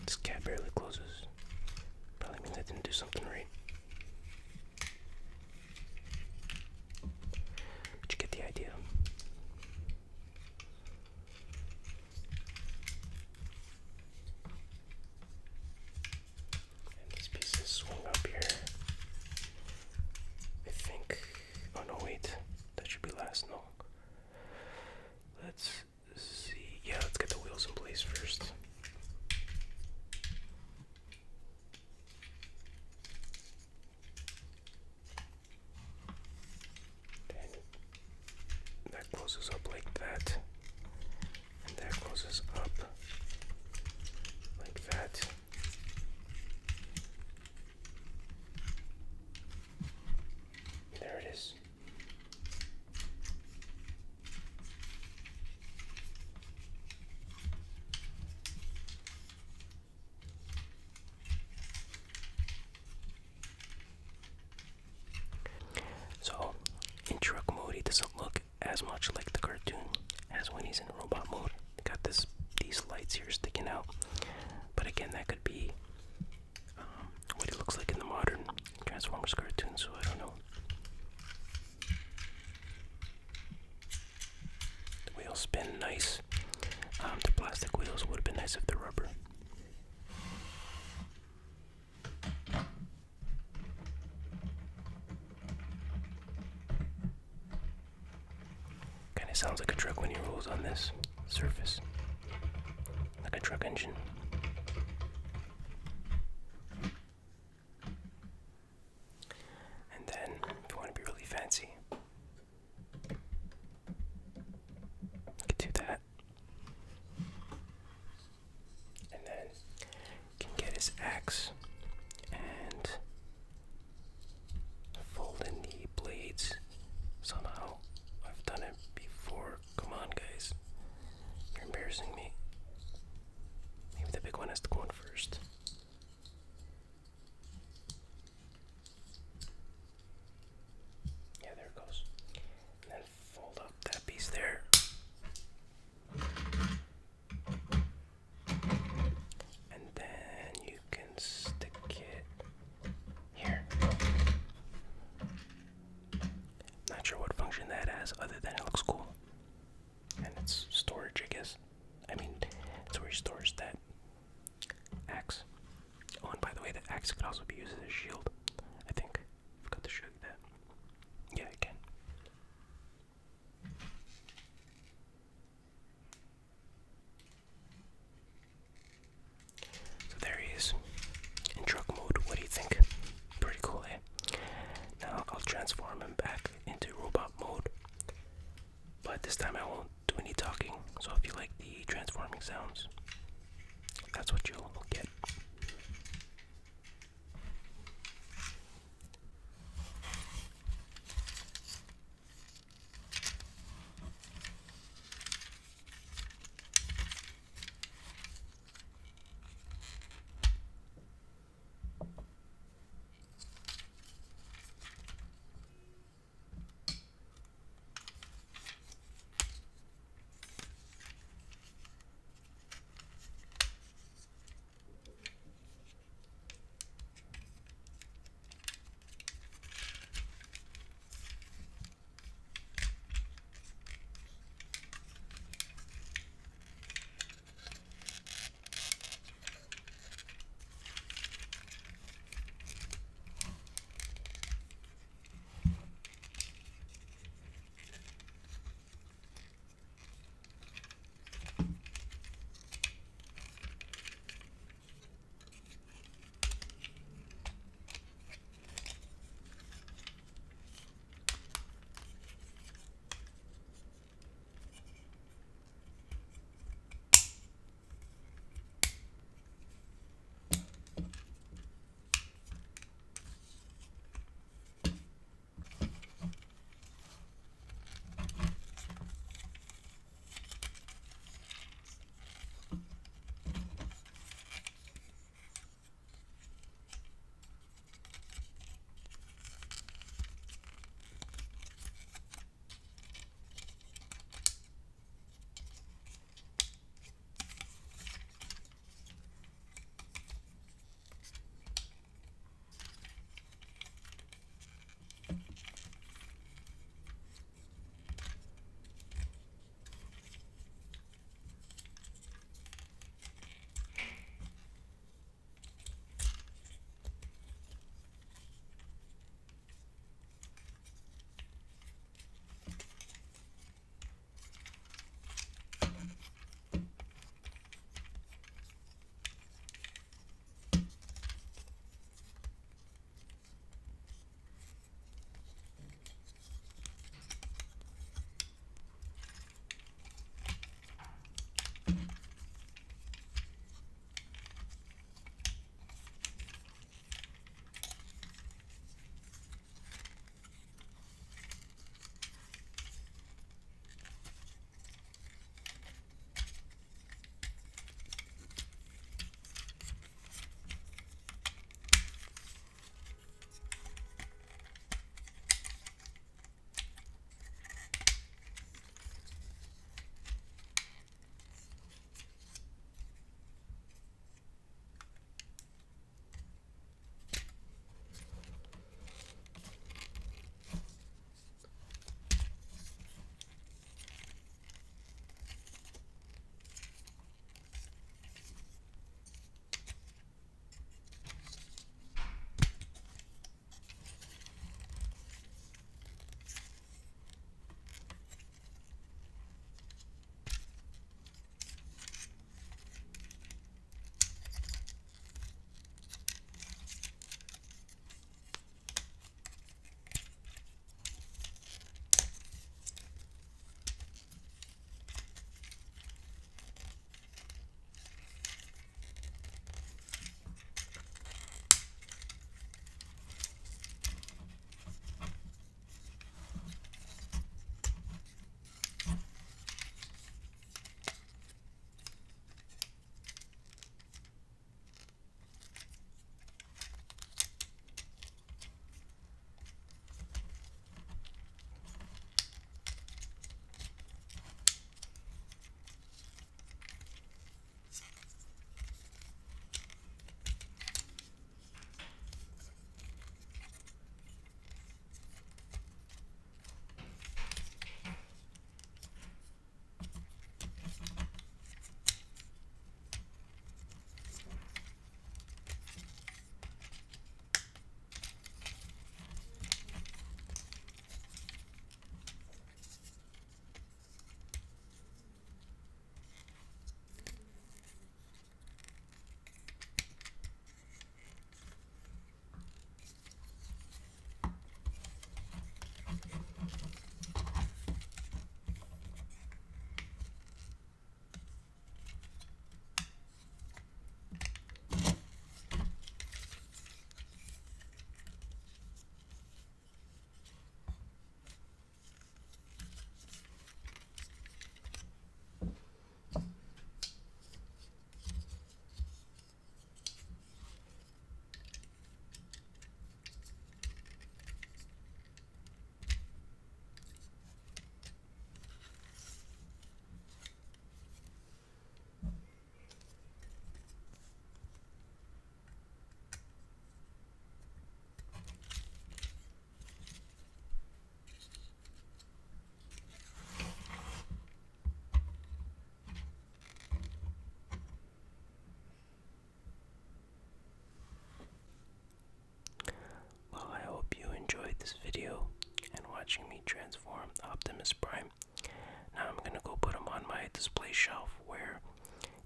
This cab barely closes. Probably means I didn't do something right. But you get the idea. And these pieces swung up here. I think. Oh no, wait. That should be last. No. Let's see. Yeah, let's get the wheels in place first. sounds like a truck when he rolls on this surface. Like a truck engine. And then, if you want to be really fancy, you could do that. And then you can get his axe and fold in the blades somehow. I've done it before. Come on, guys. You're embarrassing me. Maybe the big one has to go in first. Yeah, there it goes. And then fold up that piece there. And then you can stick it here. Not sure what function that has other than it looks cool. And it's storage, I guess. I mean, it's where he stores that axe. Oh, and by the way, the axe could also be used as a shield, I think. I forgot to show you that. Yeah, I can. So there he is. In truck mode. What do you think? Pretty cool, eh? Now I'll transform him back into robot mode. But this time I won't do any talking. So if you like the transforming sounds, that's what you'll get. transform Optimus Prime. Now I'm gonna go put him on my display shelf where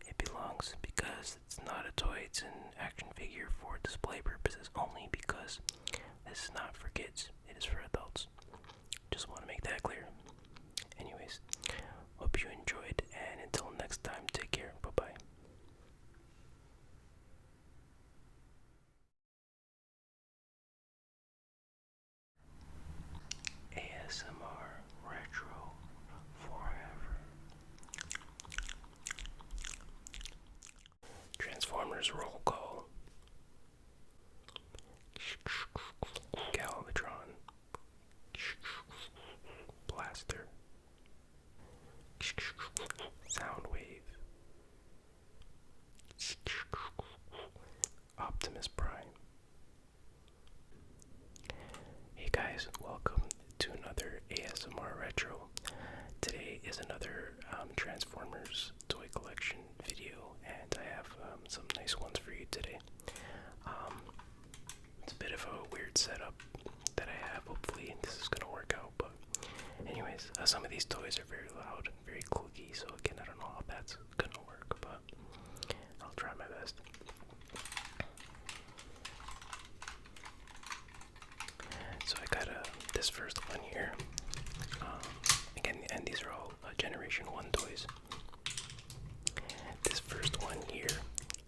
it belongs, because it's not a toy, it's an action figure for display purposes only, because this is not for kids, it is for adults. Just want to make that clear. Anyways, hope you enjoyed, and until next time, take care. Bye-bye. ASMR Retro Forever. Transformers roll call. Galvatron. Blaster. Soundwave. Optimus Prime. Hey guys, welcome to another ASMR Retro. Today is another Transformers toy collection video, and I have some nice ones for you today. It's a bit of a weird setup that I have. Hopefully this is gonna work out, but anyways, some of these toys are very loud, very clicky, so again, I don't know how that's gonna work, but I'll try my best. So I got this first one here. Again, and these are all Generation 1 toys. This first one here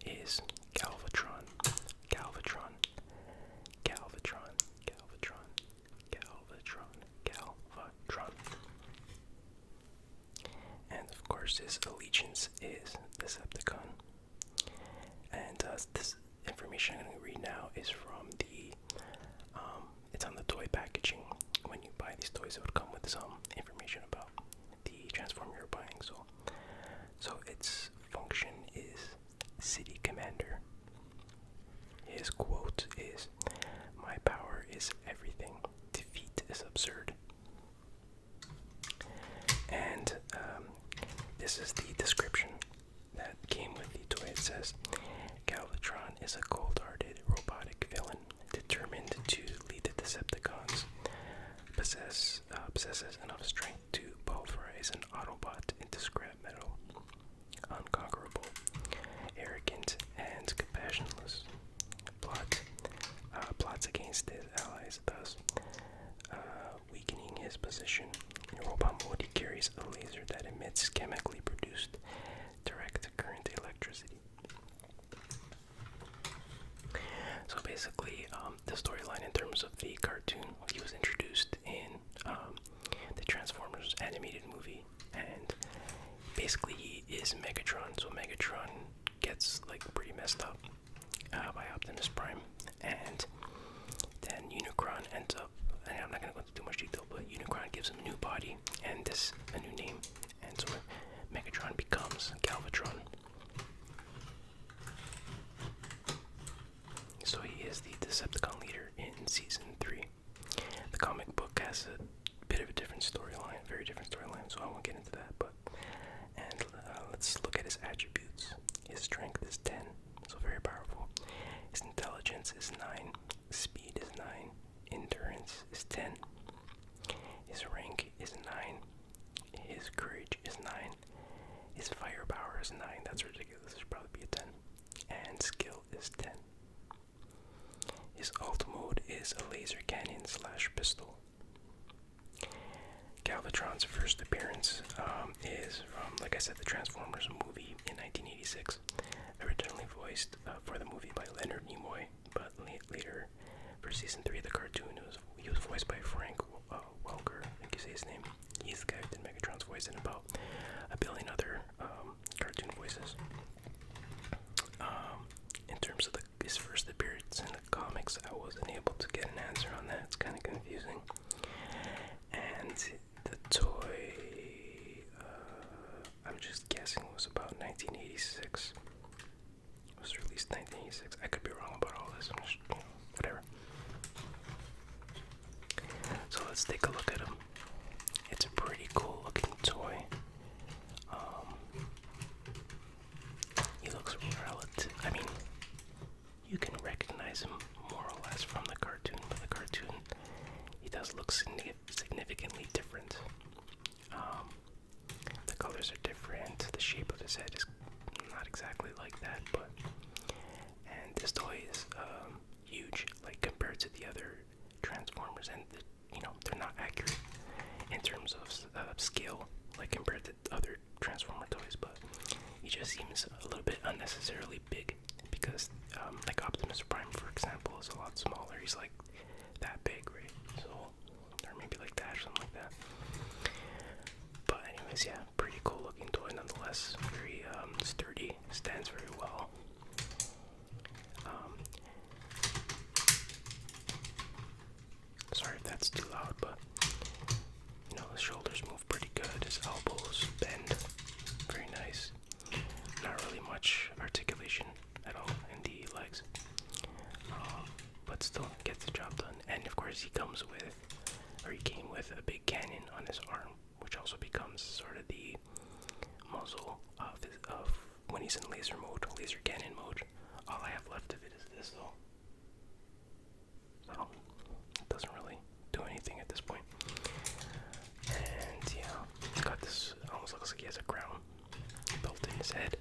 is Galvatron. Galvatron. Galvatron. Galvatron. Galvatron. Galvatron. And of course his allegiance is Decepticon. And this information I'm going to read now is from the it's on the toy packaging. When you buy these toys, it would come with some information about the Transformer you're buying. So its function is City Commander. His quote is, "My power is everything. Defeat is absurd." And this is the description that came with the toy. It says, Galvatron is a cold-hearted robotic villain determined to lead the Decepticons. Possesses enough strength to pulverize an Autobot into scrap metal. Unconquerable, arrogant, and compassionless. Plots against his allies, thus weakening his position. In robot mode, he carries a laser that emits chemically produced direct current electricity. So basically, the storyline in terms of the cartoon, he was introduced in the Transformers animated movie, and basically he is Megatron. So Megatron gets like pretty messed up by Optimus Prime, and then Unicron ends up, and I'm not going to go into too much detail, but Unicron gives him a new body and a new name, and so Megatron becomes Galvatron. So he is the Decepticon leader in Season 3. The comic book has a bit of a different storyline, very different storyline, so I won't get into that, and let's look at his attributes. His strength is 10, so very powerful. His intelligence is 9, speed is 9, endurance is 10. His rank is 9, his courage is 9, his firepower is 9, that's ridiculous, it should probably be a 10, and skill is 10. His ult mode is a laser cannon / pistol. Galvatron's first appearance is from, like I said, the Transformers movie in 1986. Originally voiced for the movie by Leonard Nimoy, but later for Season 3 of the cartoon, he was voiced by Frank Welker, I think you say his name. He's the guy who did Megatron's voice and about a billion other cartoon voices. In terms of his first appearance in the comics, I wasn't able to get an answer on that. It's kind of confusing. And the toy, I'm just guessing, was about 1986. It was released 1986. I could be wrong about all this. I'm just, whatever. So let's take a look at him. It's a pretty cool looking toy. He looks relative. I mean, you can recognize him more or less from the cartoon, but the cartoon, he does look significantly different Transformers, and they're not accurate in terms of scale, like compared to other Transformer toys. But he just seems a little bit unnecessarily big because, like Optimus Prime, for example, is a lot smaller. He's like that big, right? So, or maybe like that, or something like that. But anyways, yeah, pretty cool looking toy nonetheless. Very sturdy, stands very well. Sorry if that's too loud, but his shoulders move pretty good. His elbows bend very nice. Not really much articulation at all in the legs, but still gets the job done. And of course, he came with a big cannon on his arm, which also becomes sort of the muzzle of when he's in laser cannon mode. All I have left of it is this, though. So it doesn't really do anything at this point. And yeah, he's got this, almost looks like he has a crown built in his head.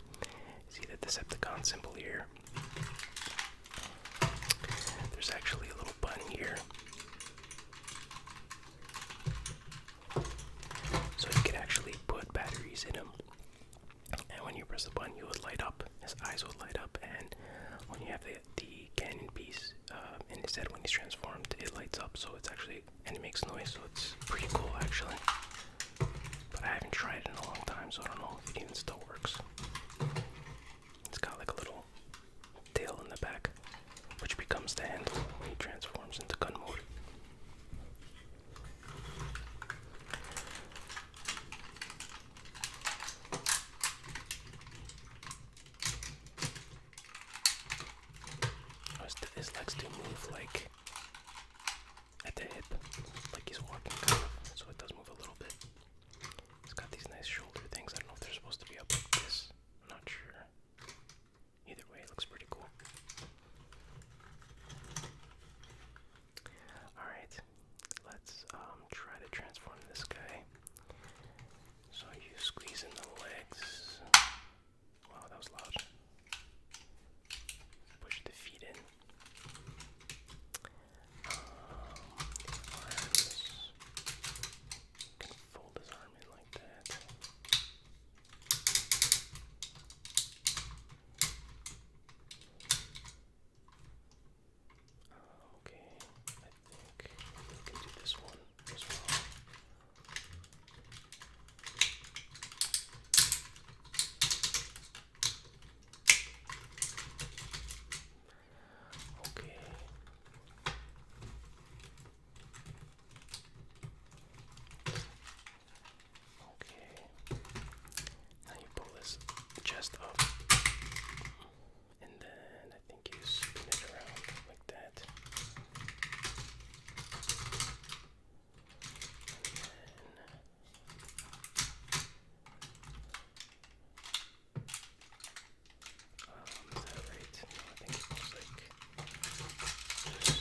See the Decepticon symbol here? There's actually a little button here, so you could actually put batteries in him. And when you press the button, he would light up. His eyes would light up, and when you have the cannon piece in his head when he's transformed, it lights up. So it's actually, and it makes noise. So it's pretty cool, actually. But I haven't tried it in a long time, so I don't know if it even still works. It's got like a little tail in the back, which becomes the handle when he transforms into gun mode. His legs do move like at the hip, like he's walking kind of, so it does move a little bit. He's got these nice shoulder things. I don't know if they're supposed to be up like this. I'm not sure. Either way, it looks pretty cool. Alright, let's try to transform this guy. So you squeeze in the legs. Wow, that was loud. Push the feet in. Arms. You can fold his arm in like that. Okay, I think we can do this one as well. Okay. Okay. Now you pull his chest up, and then I think you spin it around like that. And then, is that right? No, I think it looks like this.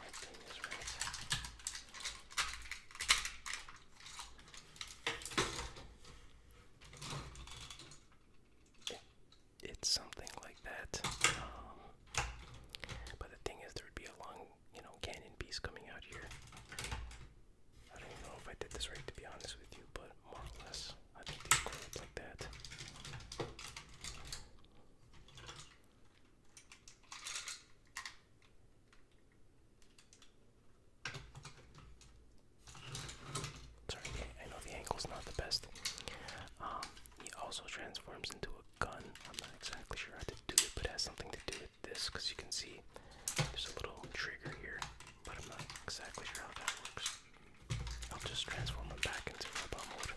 My thing is right. It's something like that. But the thing is, there would be a long, cannon piece coming out here. I don't even know if I did this right, to be honest with you, but more or less, I think these go up like that. Sorry, I know the angle's not the best. He also transforms into a gun. I'm not exactly sure how to do it, but it has something to do with this, because you can see there's a little trigger here, but I'm not exactly sure how that works. I'll just transform him back into robot mode.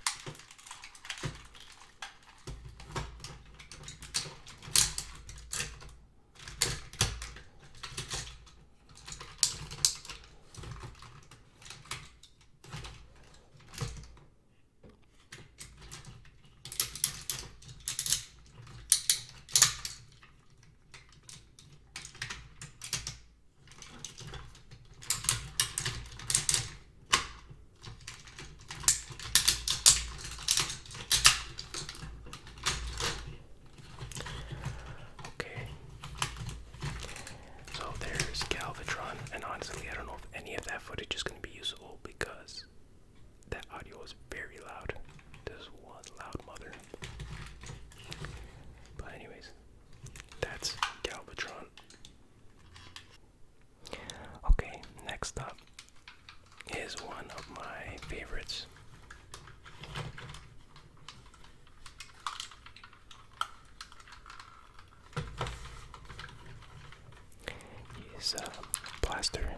blaster,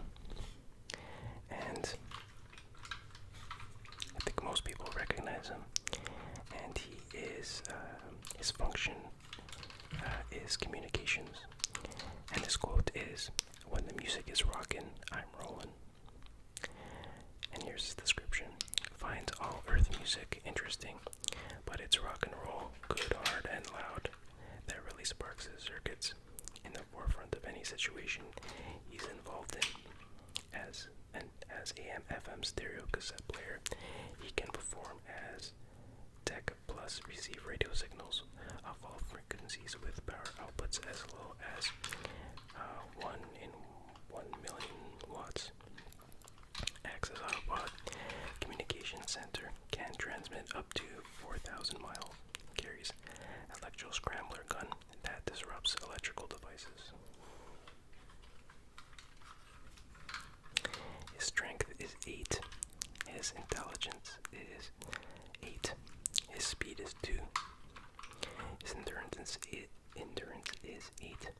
and I think most people recognize him. And he is his function is communications, and his quote is, "When the music is rockin', I'm rollin'." And here's his description: "Finds all Earth music interesting, but it's rock and roll, good, hard, and loud, that really sparks his circuits in the forefront of any situation he's involved in. As AM/FM stereo cassette player, he can perform as tech plus receive radio signals of all frequencies with power outputs as low as 1 in 1 million watts. Acts as Autobot Communication Center, can transmit up to 4,000 miles. Carries electro scrambler gun that disrupts electrical devices. His strength is 8. His intelligence is 8. His speed is 2. His endurance is 8.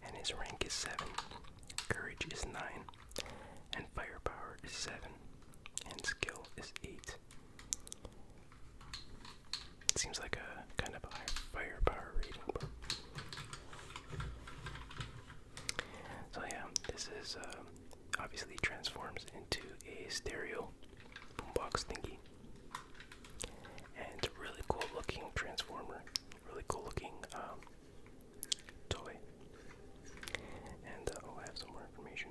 And his rank is 7. Courage is 9. And firepower is 7. And skill is 8. It seems like a kind of a high firepower rating, but so yeah, this is obviously transforms into a stereo boombox thingy, and a really cool looking transformer, really cool looking toy. And I have some more information.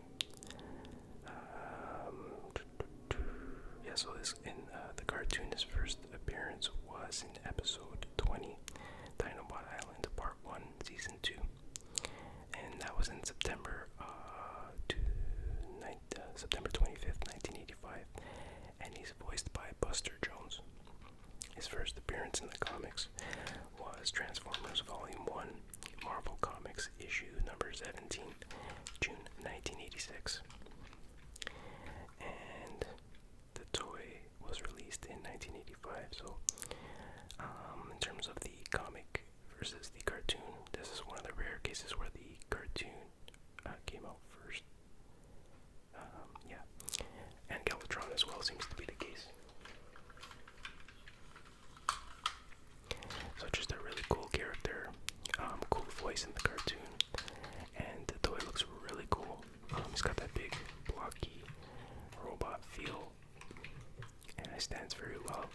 Yeah, so this in the cartoon, his first appearance was in episode 20, Dinobot Island, Part 1, Season 2. And that was in September 25th, 1985. And he's voiced by Buster Jones. His first appearance in the comics was Transformers Volume 1, Marvel Comics, issue number 17, June 1986. And the toy was released in 1985, so in terms of the comic versus the cartoon, this is one of the rare cases where the cartoon came out first. Yeah, and Galvatron as well seems to be the case. So just a really cool character, cool voice in the cartoon, and the toy looks really cool. He's got that big, blocky robot feel, and it stands very well.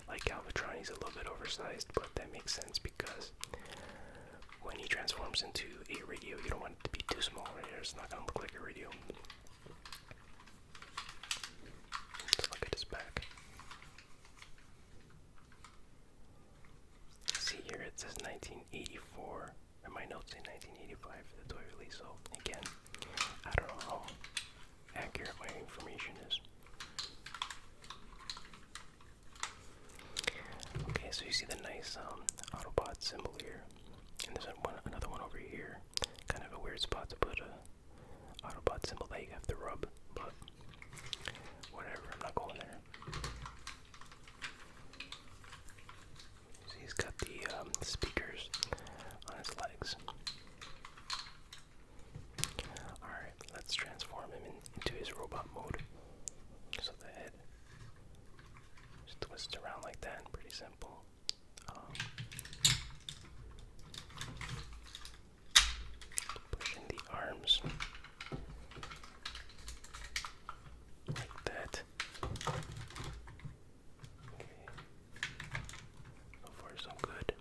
Like Galvatron, he's a little bit oversized, but that makes sense because when he transforms into a radio, you don't want it to be too small, right? It's not going to look like a radio. Let's look at his back. See here, it says 1984, and my notes say 1985 for the toy release, so again, I don't know how accurate my information is. Okay, so you see the nice Autobot symbol here, and there's another one over here. Kind of a weird spot to put a Autobot symbol that you have to rub, but whatever, I'm not going there. So he's got the speakers on his legs. Alright, let's transform him into his robot mode. So the head just twists around like that, pretty simple. Push in the arms like that. Okay, so far so good.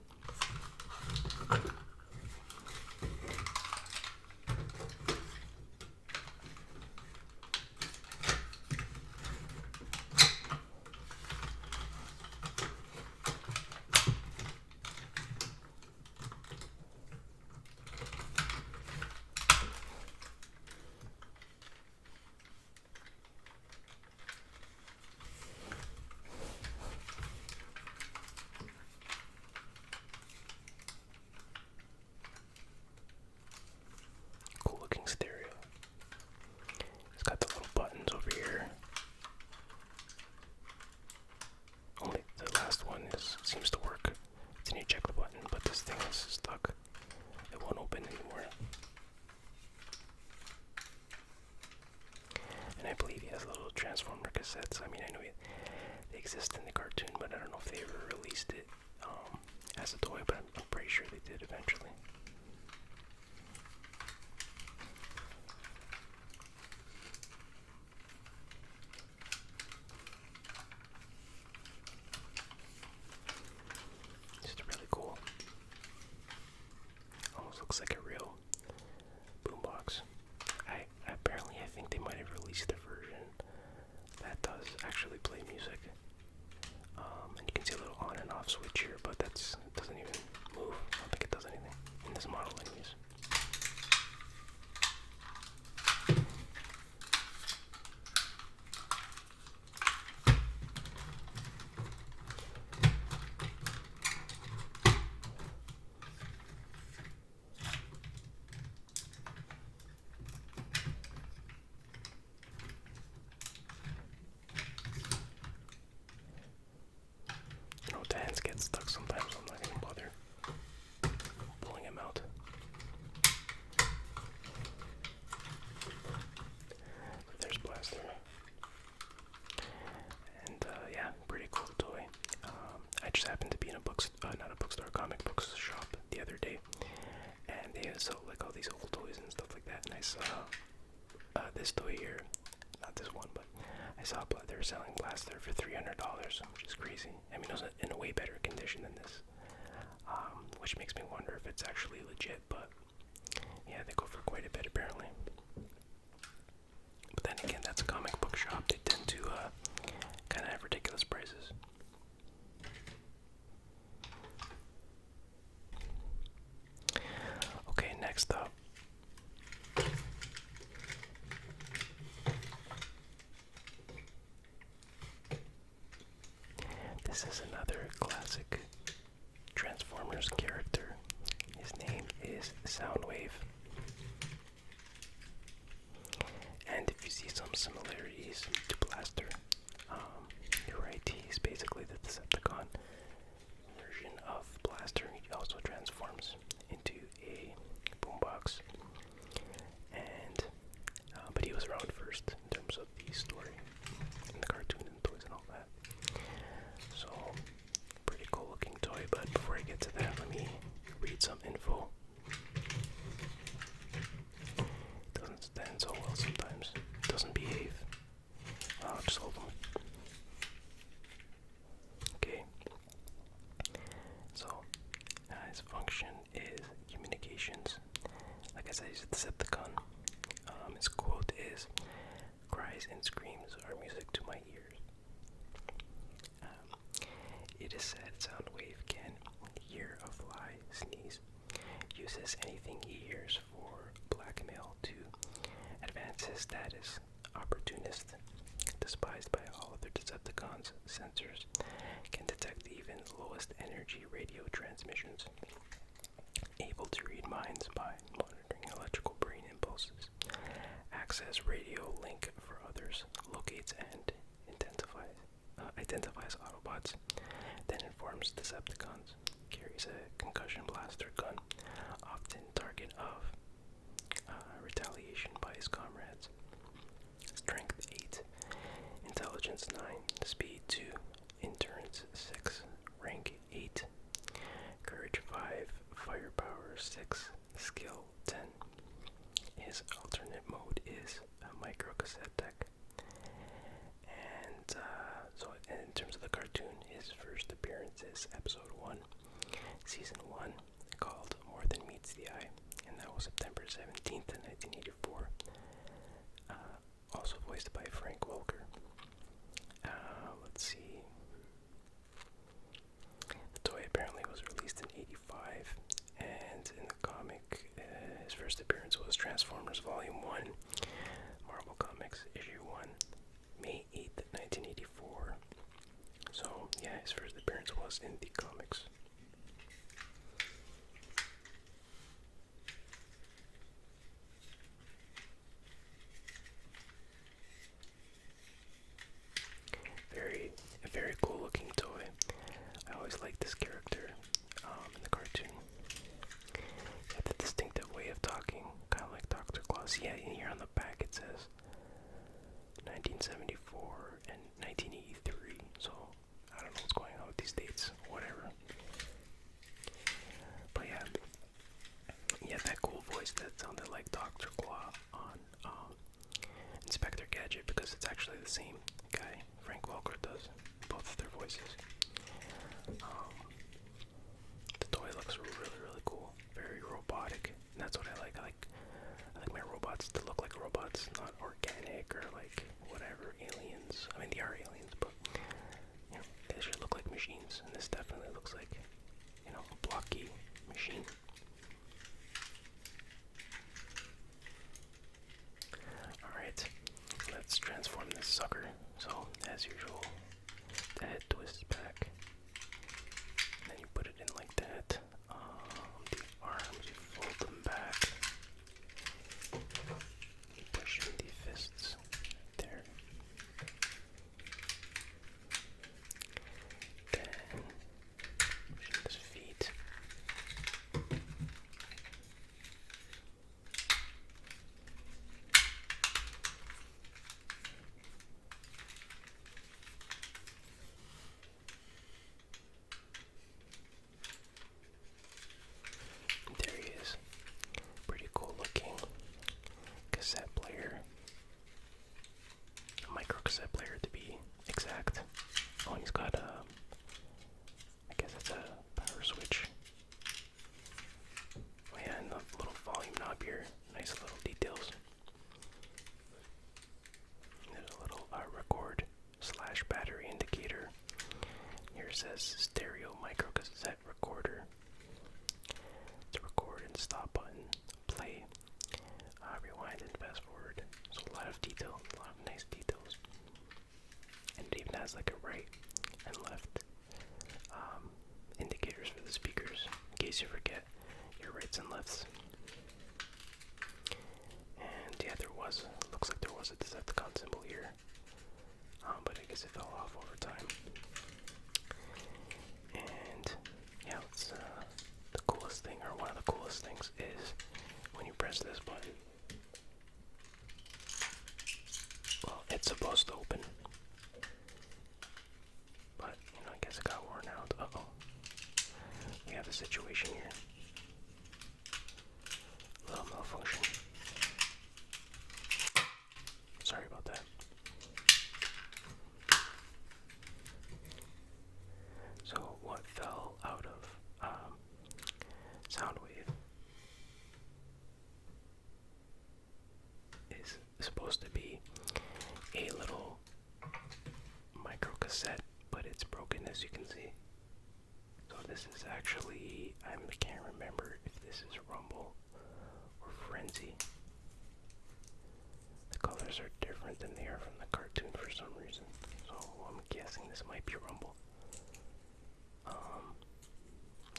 cassettes. I mean, I know they exist in the cartoon, but I don't know if they ever released it as a toy, but I'm pretty sure they did eventually. Just really cool. Almost looks like a real boombox. I think they might have released a version that does actually play music. And you can see a little on and off switch here, but it doesn't even move. I don't think it does anything in this model anyways. The hands get stuck sometimes, so I'm not even bother pulling him out. But there's Blaster. And yeah, pretty cool toy. I just happened to be in a not a bookstore, comic books shop the other day, and they sell like all these old toys and stuff like that. And I saw this toy here, not this one, but I saw they were selling Blaster for $300, which is crazy. I mean, it was in a way better condition than this, which makes me wonder if it's actually legit, but yeah, they go for quite a bit apparently. But then again, that's a comic book shop. They tend to kind of have ridiculous prices. Okay, next up. This is another classic Transformers character. His name is Soundwave. And if you see some similarities to Blaster, you're right, he's basically the Decepticon version of Blaster. He also transforms into a boombox. And, but he was around first in terms of the story, and the cartoon and toys and all that. So, pretty cool looking toy, but before I get to that, let me read some info. Doesn't stand so well sometimes. Doesn't behave. I'll just hold them. Okay. So, his function is communications. Like I said, he's a Decepticon. His quote is, "Cries and screams are music to my ears." It is said Soundwave can hear a fly sneeze, uses anything he hears for blackmail to advance his status, opportunist, despised by all other Decepticons, sensors, can detect even lowest energy radio transmissions, able to read minds by monitoring electrical brain impulses, access radio link for others, locates and identifies Autobots, then informs Decepticons, carries a concussion blaster gun, often target of retaliation by his comrades. Strength 8, Intelligence 9, Speed 2, Endurance 6, Rank 8, Courage 5, Firepower 6, Skill 10. His alternate mode is a micro cassette deck. And so in terms of the cartoon, his first appearance is episode 1, season 1, called More Than Meets the Eye, and that was September 17th, 1984. Also voiced by Frank Welker. Let's see. The toy apparently was released in 85, and in the comic, his first appearance was Transformers Volume 1, Marvel Comics, Issue 1, May 8th, 1984. So, yeah, his first appearance was in the comics. Very cool looking toy. I always liked this character in the cartoon. He had the distinctive way of talking, kind of like Dr. Claus. Yeah, and here on the back it says 1974 and as usual, the head twists back. And then you put it in like that. The arms, you fold them back. You push in the fists there. Then push in his feet. There he is. Pretty cool looking cassette player. A micro cassette player to be exact. Oh, and he's got I guess it's a power switch. Oh yeah, and the little volume knob here. Nice little details. There's a little record / battery indicator. Here it says stereo micro cassette recorder. To record and stop button, play, rewind and fast forward. So a lot of detail, a lot of nice details. And it even has like a right and left indicators for the speakers, in case you forget your rights and lefts. And yeah, looks like there was a Decepticon symbol here, but I guess it fell off over time. And yeah, it's the coolest thing, or one of the coolest things, is when you press this button. Well, it's supposed to open, but I guess it got worn out. Uh-oh. We have a situation here. Little malfunction. Sorry about that. So what fell out of Soundwave is supposed to be a little micro cassette, but it's broken, as you can see. So this is actually, I can't remember if this is Rumble or Frenzy. The colors are different than they are from the cartoon for some reason. So I'm guessing this might be Rumble.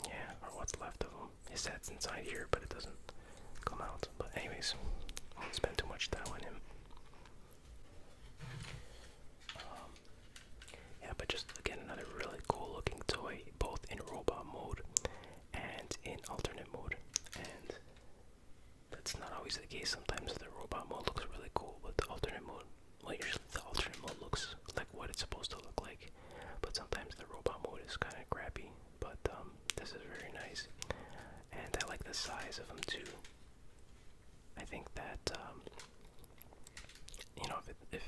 Yeah, or what's left of him. His head's inside here, but it doesn't come out. But anyways, I won't spend too much time on him. Yeah, but just again, another really cool looking toy, both in robot mode and in alternate mode. And that's not always the case. Sometimes the robot mode looks really cool, but the alternate mode, well, usually the alternate mode looks like what it's supposed to look like. But sometimes the robot mode is kind of crappy. But this is very nice, and I like the size of them too. I think that if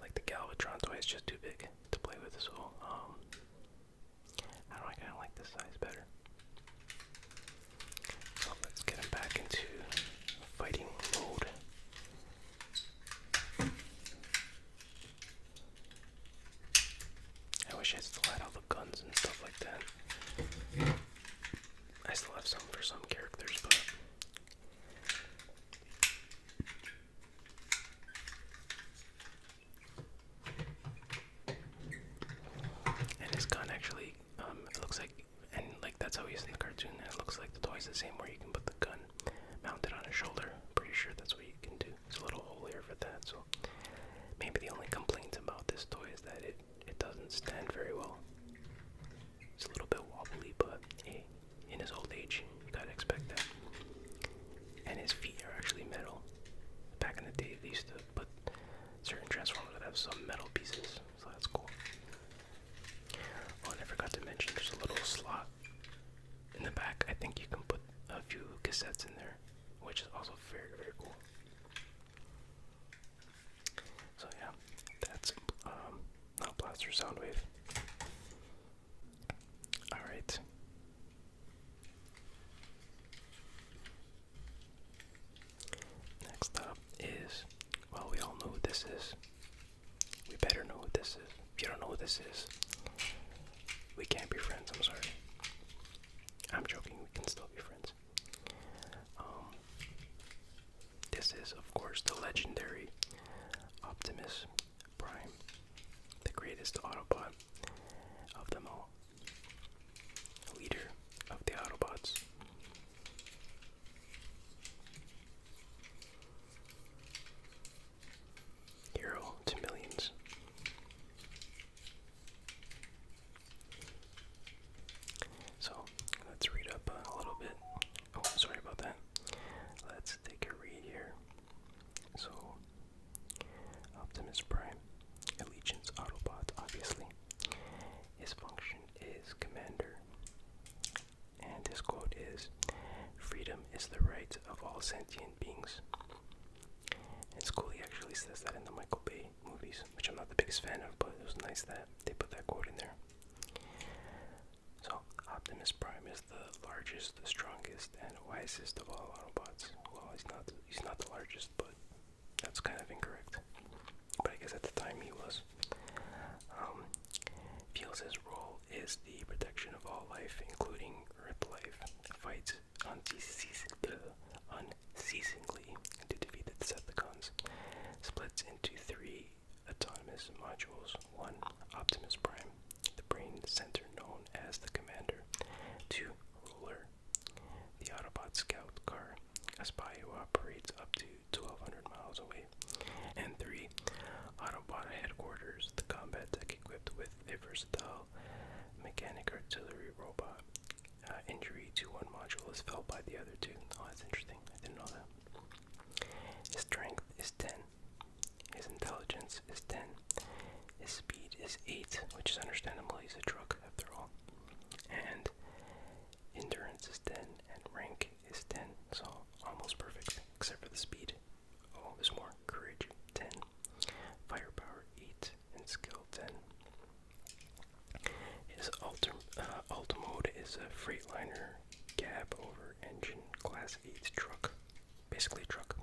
like the Galvatron toy is just too big to play with, so I don't know, I kind of like this size better. So let's get him back into fighting mode. I wish I still had all the guns and stuff like that. I still have some for some characters, but and his gun actually, it looks like, and like that's how he is in the cartoon, and it looks like the toy's the same, where you can put the gun mounted on his shoulder. Pretty sure that's what you can do. There's a little hole here for that, so maybe the only complaint about this toy is that it doesn't stand very well. It's a little bit wobbly, but hey, in his old age, you gotta expect that. And his feet are actually metal. Back in the day, they used to put certain Transformers that have some metal pieces, so that's cool. Oh, and I forgot to mention, there's a little slot in the back. I think you can put a few cassettes in there, which is also very, very cool. So yeah, that's not Blaster Soundwave. Alright. Next up is, well, we all know who this is. We better know who this is. If you don't know who this is, we can't be friends, I'm sorry. I'm joking, we can still be friends. This is, of course, the legendary Optimus Prime. strongest Autobot of them all. Leader of the Autobots. Hero to millions. So, let's read up a little bit. Oh, sorry about that. Let's take a read here. So, Optimus Prime, Allegiance Autobot, obviously. His function is Commander. And his quote is, "Freedom is the right of all sentient beings." It's cool he actually says that in the Michael Bay movies, which I'm not the biggest fan of, but it was nice that they put that quote in there. So, Optimus Prime is the largest, the strongest, and wisest of all Autobots. Well, he's not the largest, but that's kind of incorrect. But I guess at the time he was. Feels his role is the protection of all life, including Earth life. Fights unceasingly to defeat the Decepticons. Splits into 3 autonomous modules. 1. Optimus Prime, the brain center known as the Commander. 2. Ruler, the Autobot scout car, a spy who operates up to 1,200 miles away. And 3. Autobot headquarters, the combat tech equipped with a versatile mechanic artillery robot. Injury to one module is felt by the other 2. Oh, that's interesting. I didn't know that. His strength is 10. His intelligence is 10. His speed is 8, which is understandable. He's a truck after all. And endurance is 10, and rank is 10. So almost perfect, except for the speed. Oh, there's more. Courage 10. Firepower 8, and skill 10. His ultra mode is a Freightliner cab over engine class 8 truck, basically a truck.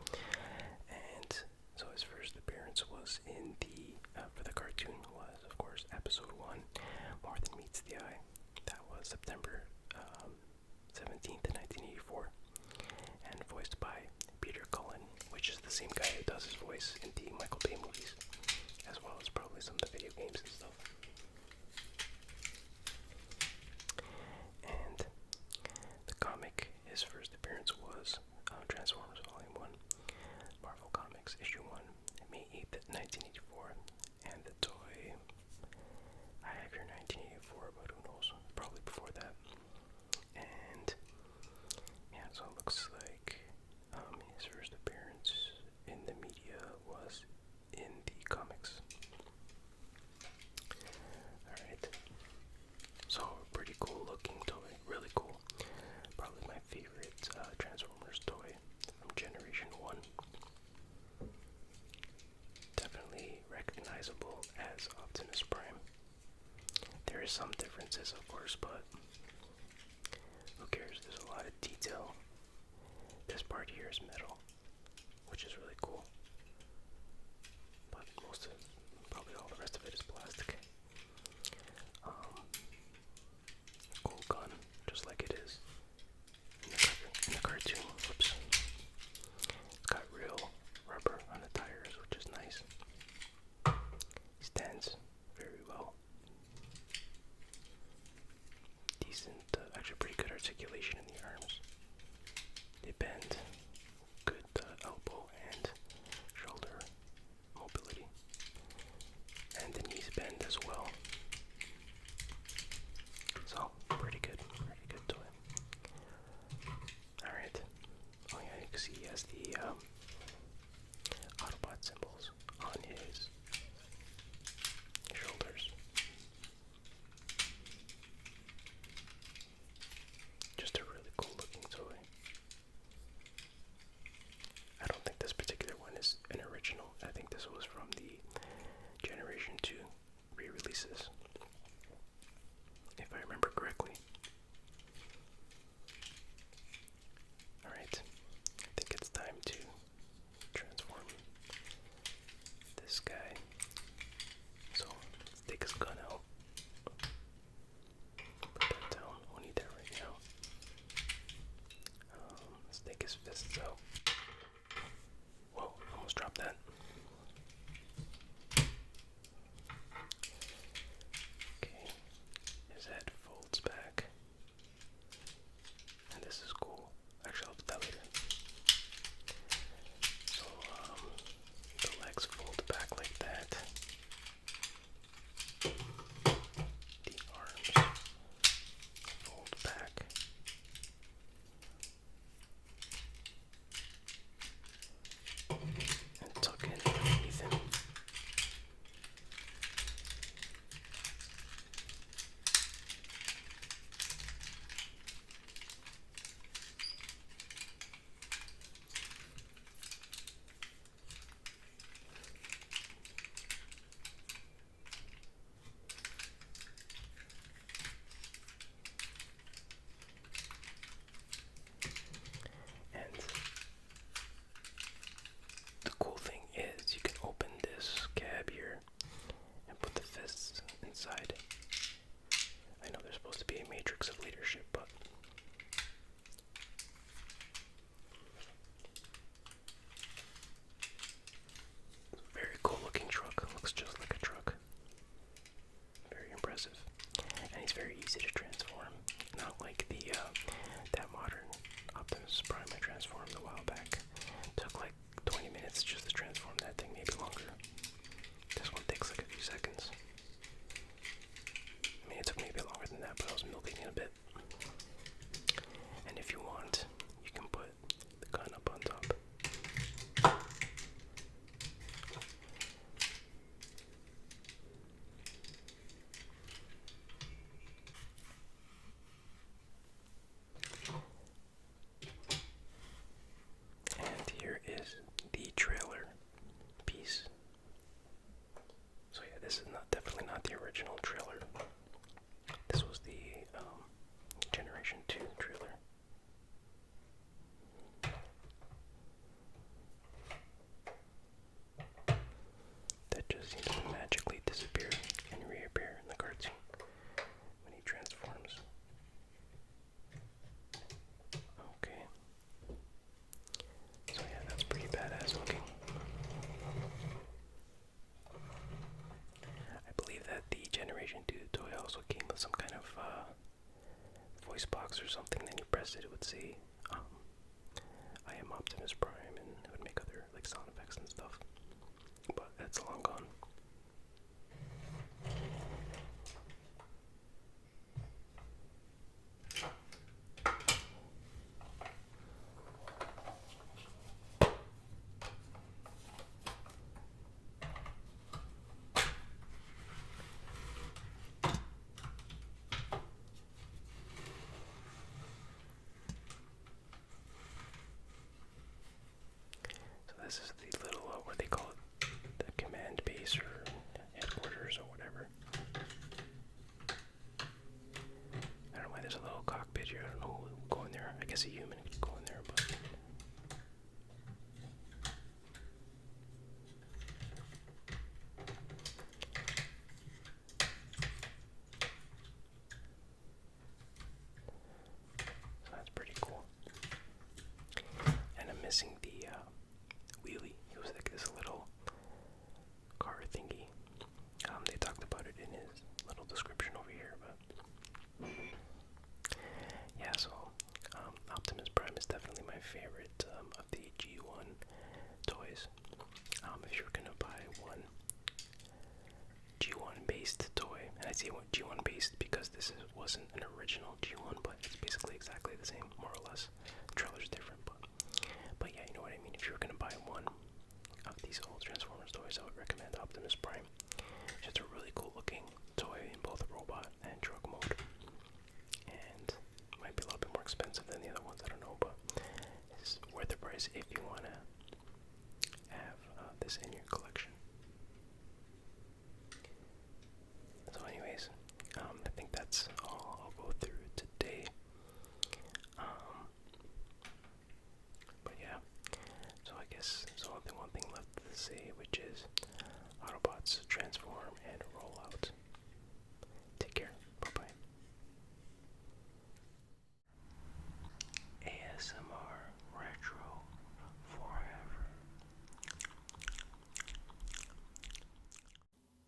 And so his first appearance was in the for the cartoon was of course episode 1, More Than Meets the Eye. That was September 17th, 1984, and voiced by Peter Cullen, which is the same guy who does his voice in the Michael Bay movies, as well as probably some of the video games and stuff. And the comic, his first appearance was Transformers Volume 1, Marvel Comics Issue 1, May 8th, 1984, and the toy, I have here 1984, but who knows, probably before that. And yeah, so it looks like his first appearance in the media was in the comics. Alright, so pretty cool looking toy, really cool. Probably my favorite Transformers toy from Generation 1. Definitely recognizable as Optimus Prime. There is some differences, of course, but who cares? There's a lot of detail. This part here is metal, which is really cool. But most of, probably all the rest of it is plastic. Cool gun, just like it is in the cartoon. Whoops. It's got real rubber on the tires, which is nice. Stands very well. Decent, actually pretty good articulation in the arms. They bend. Good elbow and shoulder mobility. And the knees bend as well. So, pretty good toy. Alright. Oh yeah, you can see he has the Autobot symbols on his shoulders. Just a really cool looking toy. I don't think this particular one is an original. I think this was from the Generation 2 re-releases. inside. I know there's supposed to be a matrix of leadership, but very cool looking truck. Looks just like a truck. Very impressive. And he's very easy to transform. Not like the that modern Optimus Prime I transformed a while back. Took like 20 minutes just to transform that thing, maybe longer. This one takes like a few seconds. I mean, it took me a bit longer than that, but I was milking it a bit. And if you want, you can put the gun up on top. And here is the trailer piece. So yeah, this is definitely not the original trailer. This was the Generation 2 trailer. That just seems to magically disappear and reappear in the cartoon when he transforms. Okay. So yeah, that's pretty badass looking. I believe that the Generation 2 toy also came with some kind of voice box or something. Then you press it, it would say, I am Optimus Prime, and it would make other like sound effects and stuff. But that's long gone. This is the little, what they call it, the command base or headquarters or whatever. I don't know why there's a little cockpit here. I don't know who would go in there. I guess a human could go in there, but... So that's pretty cool. And I'm missing the wheelie. It was like this little car thingy. They talked about it in his little description over here, but yeah, so Optimus Prime is definitely my favorite of the G1 toys. If you're gonna buy one G1 based toy, and I say G1 based because wasn't an original G1, but it's basically exactly the same, more or less. The trailer's different, but yeah, you know what I mean. If you're gonna buy one of these old Transformers toys, I would recommend Optimus Prime. It's just a really cool looking toy in both robot and truck mode, and might be a little bit more expensive than the other ones, I don't know, but it's worth the price if you want to have this in your collection. So anyways, I think that's all I'll go through today. But yeah, so I guess there's only one thing left to say, which is Autobots transform and roll out. Take care. Bye-bye. ASMR Retro Forever.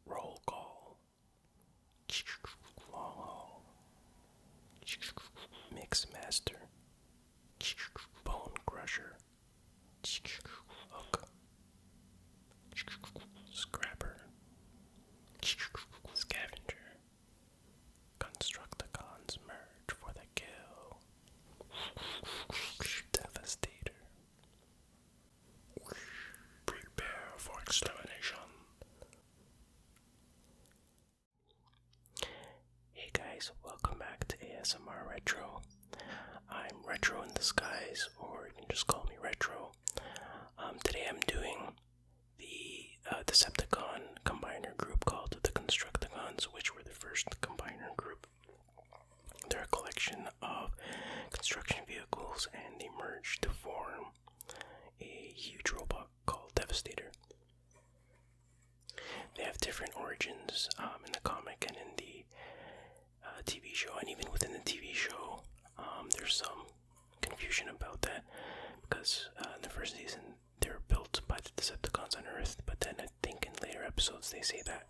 Roll call. Mix Master. Bone Crusher. Hook. Scrapper. Scavenger. Constructicons merge for the kill. Devastator. Prepare for extermination. Hey guys, welcome back to ASMR Retro. I'm Retro in Disguise, or you can just call me Retro. Today I'm doing the Decepticon combiner group called the Constructicons, which were the first combiner group. They're a collection of construction vehicles, and they merged to form a huge robot called Devastator. They have different origins in the comic and in speculation about that, because in the first season they were built by the Decepticons on Earth, but then I think in later episodes they say that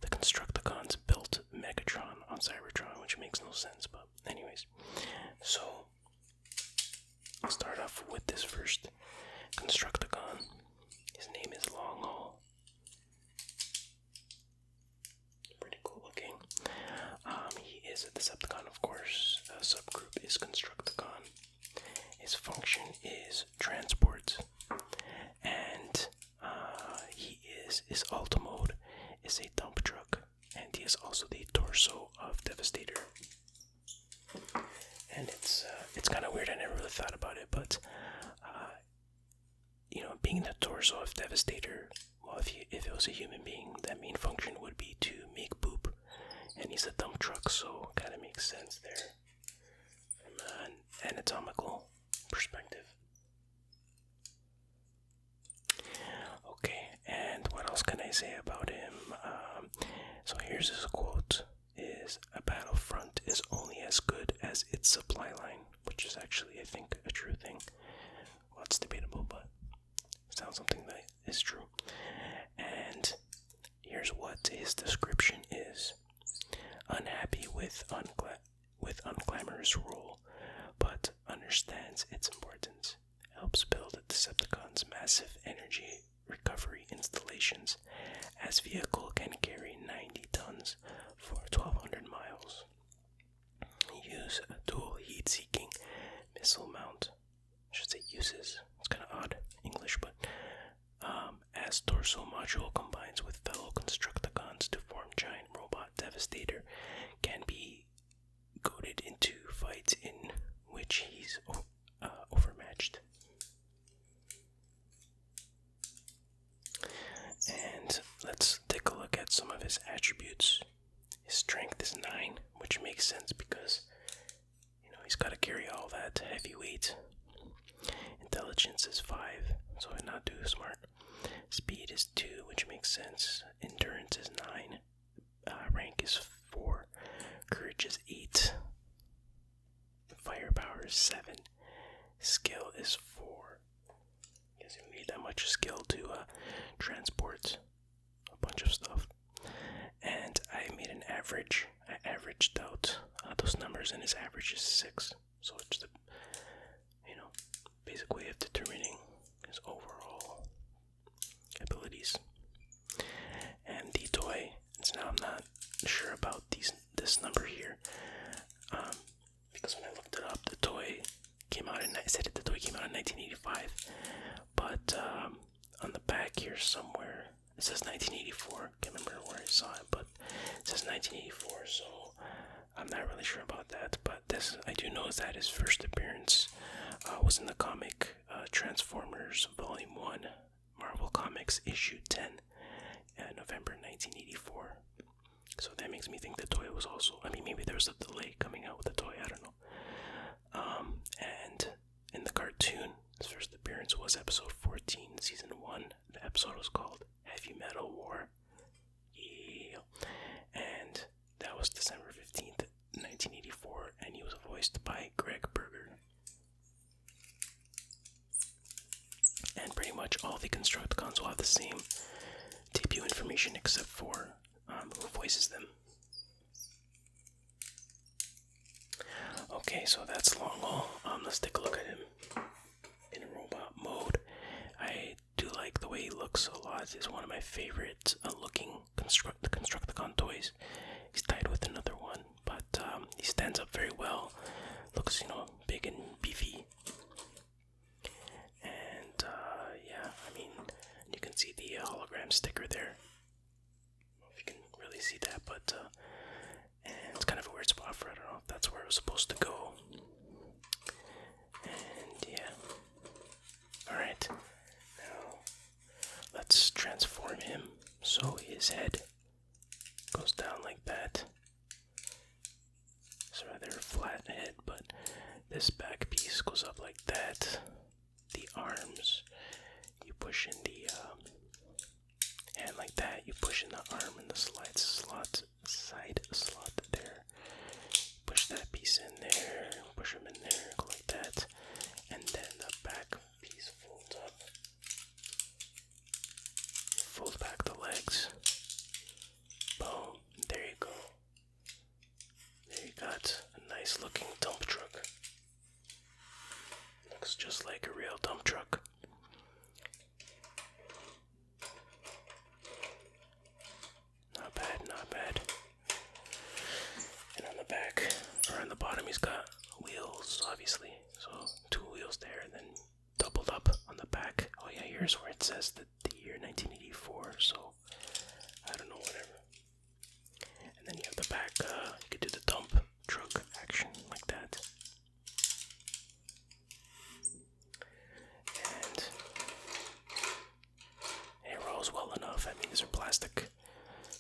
the Constructicons built Megatron on Cybertron, which makes no sense, but anyways. So, I'll start off with this first Constructicon. His name is Longhaul. Pretty cool looking. He is a Decepticon, of course. A subgroup is Constructicon. His function is transport, and his Ultra mode is a dump truck, and he is also the torso of Devastator. And it's kind of weird. I never really thought about it, but being the torso of Devastator, well, if it was a human being, that main function would be to make poop, and he's a dump truck, so kind of makes sense there from an anatomical perspective. Okay, and what else can I say about him? So here's his quote: "Is a battlefront is only as good as its supply line," which is actually, I think, a true thing. Well, it's debatable, but it sounds something that is true. And here's what his description is: "Unhappy with unglamorous role, but understands its importance. Helps build Decepticons' massive energy recovery installations, as vehicle can carry 90 tons for 1,200 miles. Use a dual heat-seeking missile mount." I should say uses. It's kind of odd English, but as torso module combines with fellow Constructicons to form giant robot Devastator, can be goaded into fights in which he's overmatched. And let's take a look at some of his attributes. His strength is 9, which makes sense because he's got to carry all that heavy weight. Intelligence is 5, so he's not too smart. Speed is 2, which makes sense. Endurance is 9. Rank is 4. Courage is 8. Firepower is 7. Skill is 4. Guess you need that much skill to transport a bunch of stuff. And I made an average. I averaged out those numbers, and his average is 6. So it's the basic way of determining his overall abilities. And the toy, now I'm not sure about this number here, because when I looked it up, the toy came out in 1985, but on the back here somewhere it says 1984. Can't remember where I saw it, but it says 1984, so I'm not really sure about that. But this I do know is that his first appearance was in the comic Transformers Volume 1, Marvel Comics Issue 10, November 1984. So that makes me think the toy was also, maybe there was a delay coming out with the toy, I don't know. And in the cartoon, his first appearance was episode 14, season 1. The episode was called Heavy Metal War. Yeah. And that was December 15th, 1984, and he was voiced by Greg Berger. And pretty much all the Constructicons will have the same debut information except for who voices them. Okay, so that's Longhaul. Let's take a look at him in robot mode. I do like the way he looks a lot. He's one of my favorite looking Constructicon toys. He's tied with another one, but he stands up very well. Looks, big and beefy. And you can see the hologram sticker there. I don't know if you can really see that, but and it's kind of a weird spot for it. I don't know if that's where it was supposed to go. And yeah. Alright. Now let's transform him so his head goes down like that. It's rather a flat head, but this back piece goes up like that. The arms, you push in the hand like that. You push in the arm in the side slot there. Push that piece in there. Push him in there. Go like that. the bottom he's got wheels, obviously. So 2 wheels there, and then doubled up on the back. Oh yeah, here's where it says the year 1984, so I don't know, whatever. And then you have the back, you could do the dump truck action like that. And it rolls well enough. I mean, these are plastic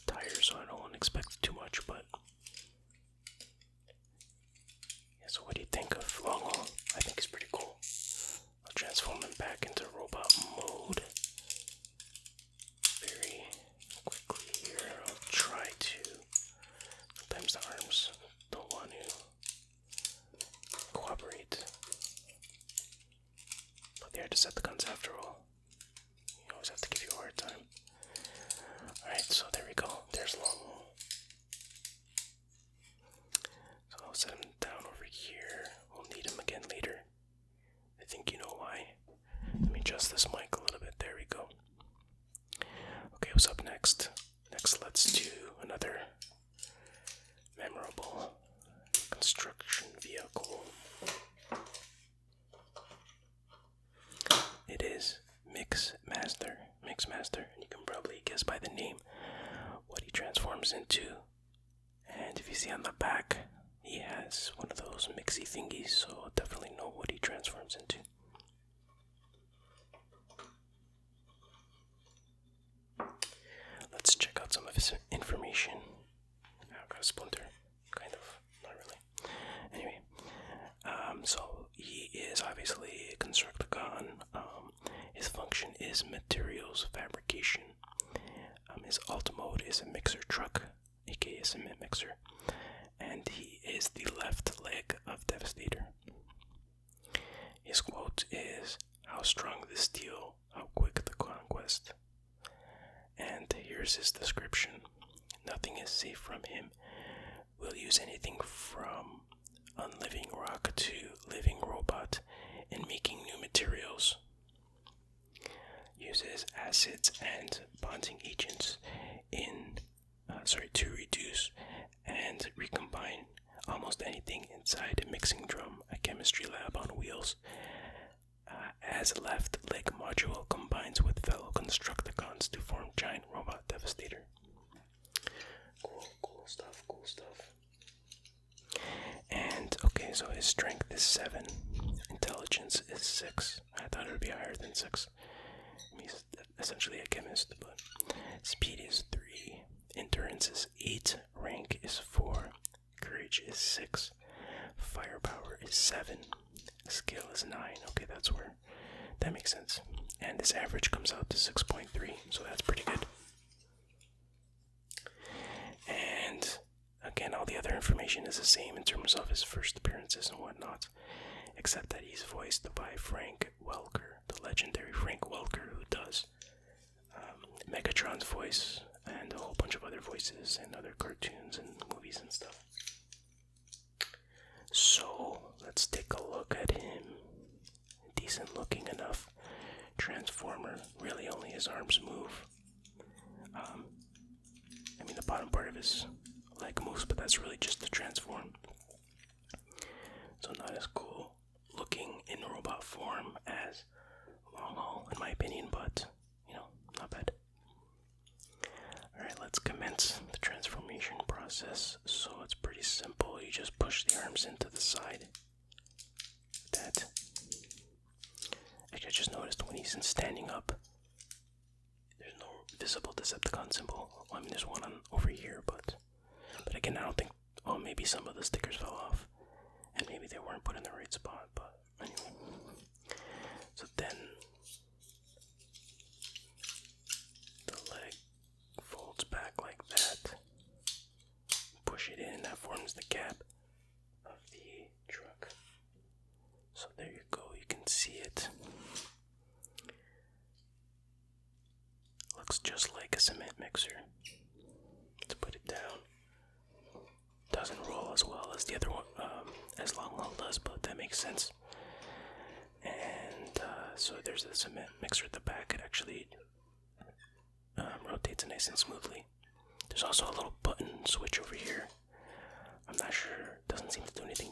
tires, so I don't expect too much, but yeah, so what do you think of Long Haul? I think it's pretty cool. I'll transform him back into robot mode very quickly here. I'll try to. Sometimes the arms don't want to cooperate, but they are Decepticons after all. You always have to give you a hard time. Alright, so there we go. There's Long Haul. So I'll set him down over here. We'll need him again later. I think you know why. Let me adjust this mic a little bit. There we go. Okay, what's up next? Next, let's do another memorable construction vehicle. It is Mixmaster, and you can probably guess by the name what he transforms into. And if you see on the back, he has one of those mixy thingies, so I'll definitely know what he transforms into. Let's check out some of his information. I've got a splinter, kind of, not really. Anyway, so he is obviously a Constructicon. His function is materials fabrication. His alt mode is a mixer truck, aka a cement mixer, and he is the left leg of Devastator. His quote is, "How strong the steel, how quick the conquest." And here's his description. Nothing is safe from him. Will use anything from unliving rock to living robot in making new materials. Uses acids and bonding agents to reduce and recombine almost anything inside a mixing drum, a chemistry lab on wheels. As left leg module combines with fellow Constructicons to form giant robot Devastator. Cool stuff. And okay, so his strength is 7, intelligence is 6. I thought it would be higher than 6. He's essentially a chemist, but speed is 3, endurance is 8, rank is 4, courage is 6, firepower is 7, skill is 9. Okay, that's where that makes sense. And his average comes out to 6.3, so that's pretty good. And again, all the other information is the same in terms of his first appearances and whatnot, except that he's voiced by Frank Welker, the legendary Frank Welker, who does Megatron's voice and a whole bunch of other voices and other cartoons and movies and stuff. So let's take a look at him. Decent looking enough transformer. Really only his arms move. I mean, the bottom part of his leg moves, but that's really just to transform. So not as cool looking in robot form as Long Haul, in my opinion, but, you know, not bad. Alright, let's commence the transformation process. So it's pretty simple. You just push the arms into the side. Like that. Actually, I just noticed when he's standing up, there's no visible Decepticon symbol. Well, I mean, there's one on over here, but again, I don't think. Oh, maybe some of the stickers fell off, and maybe they weren't put in the right spot. But anyway, so then the leg folds back like that. Push it in. That forms the cap of the truck. So there you go. You can see it. Looks just like a cement mixer. Let's put it down. Doesn't roll as well as the other one, as Long Haul does, but that makes sense. And so there's the cement mixer at the back. It actually rotates nice and smoothly. There's also a little button switch over here. I'm not sure. It doesn't seem to do anything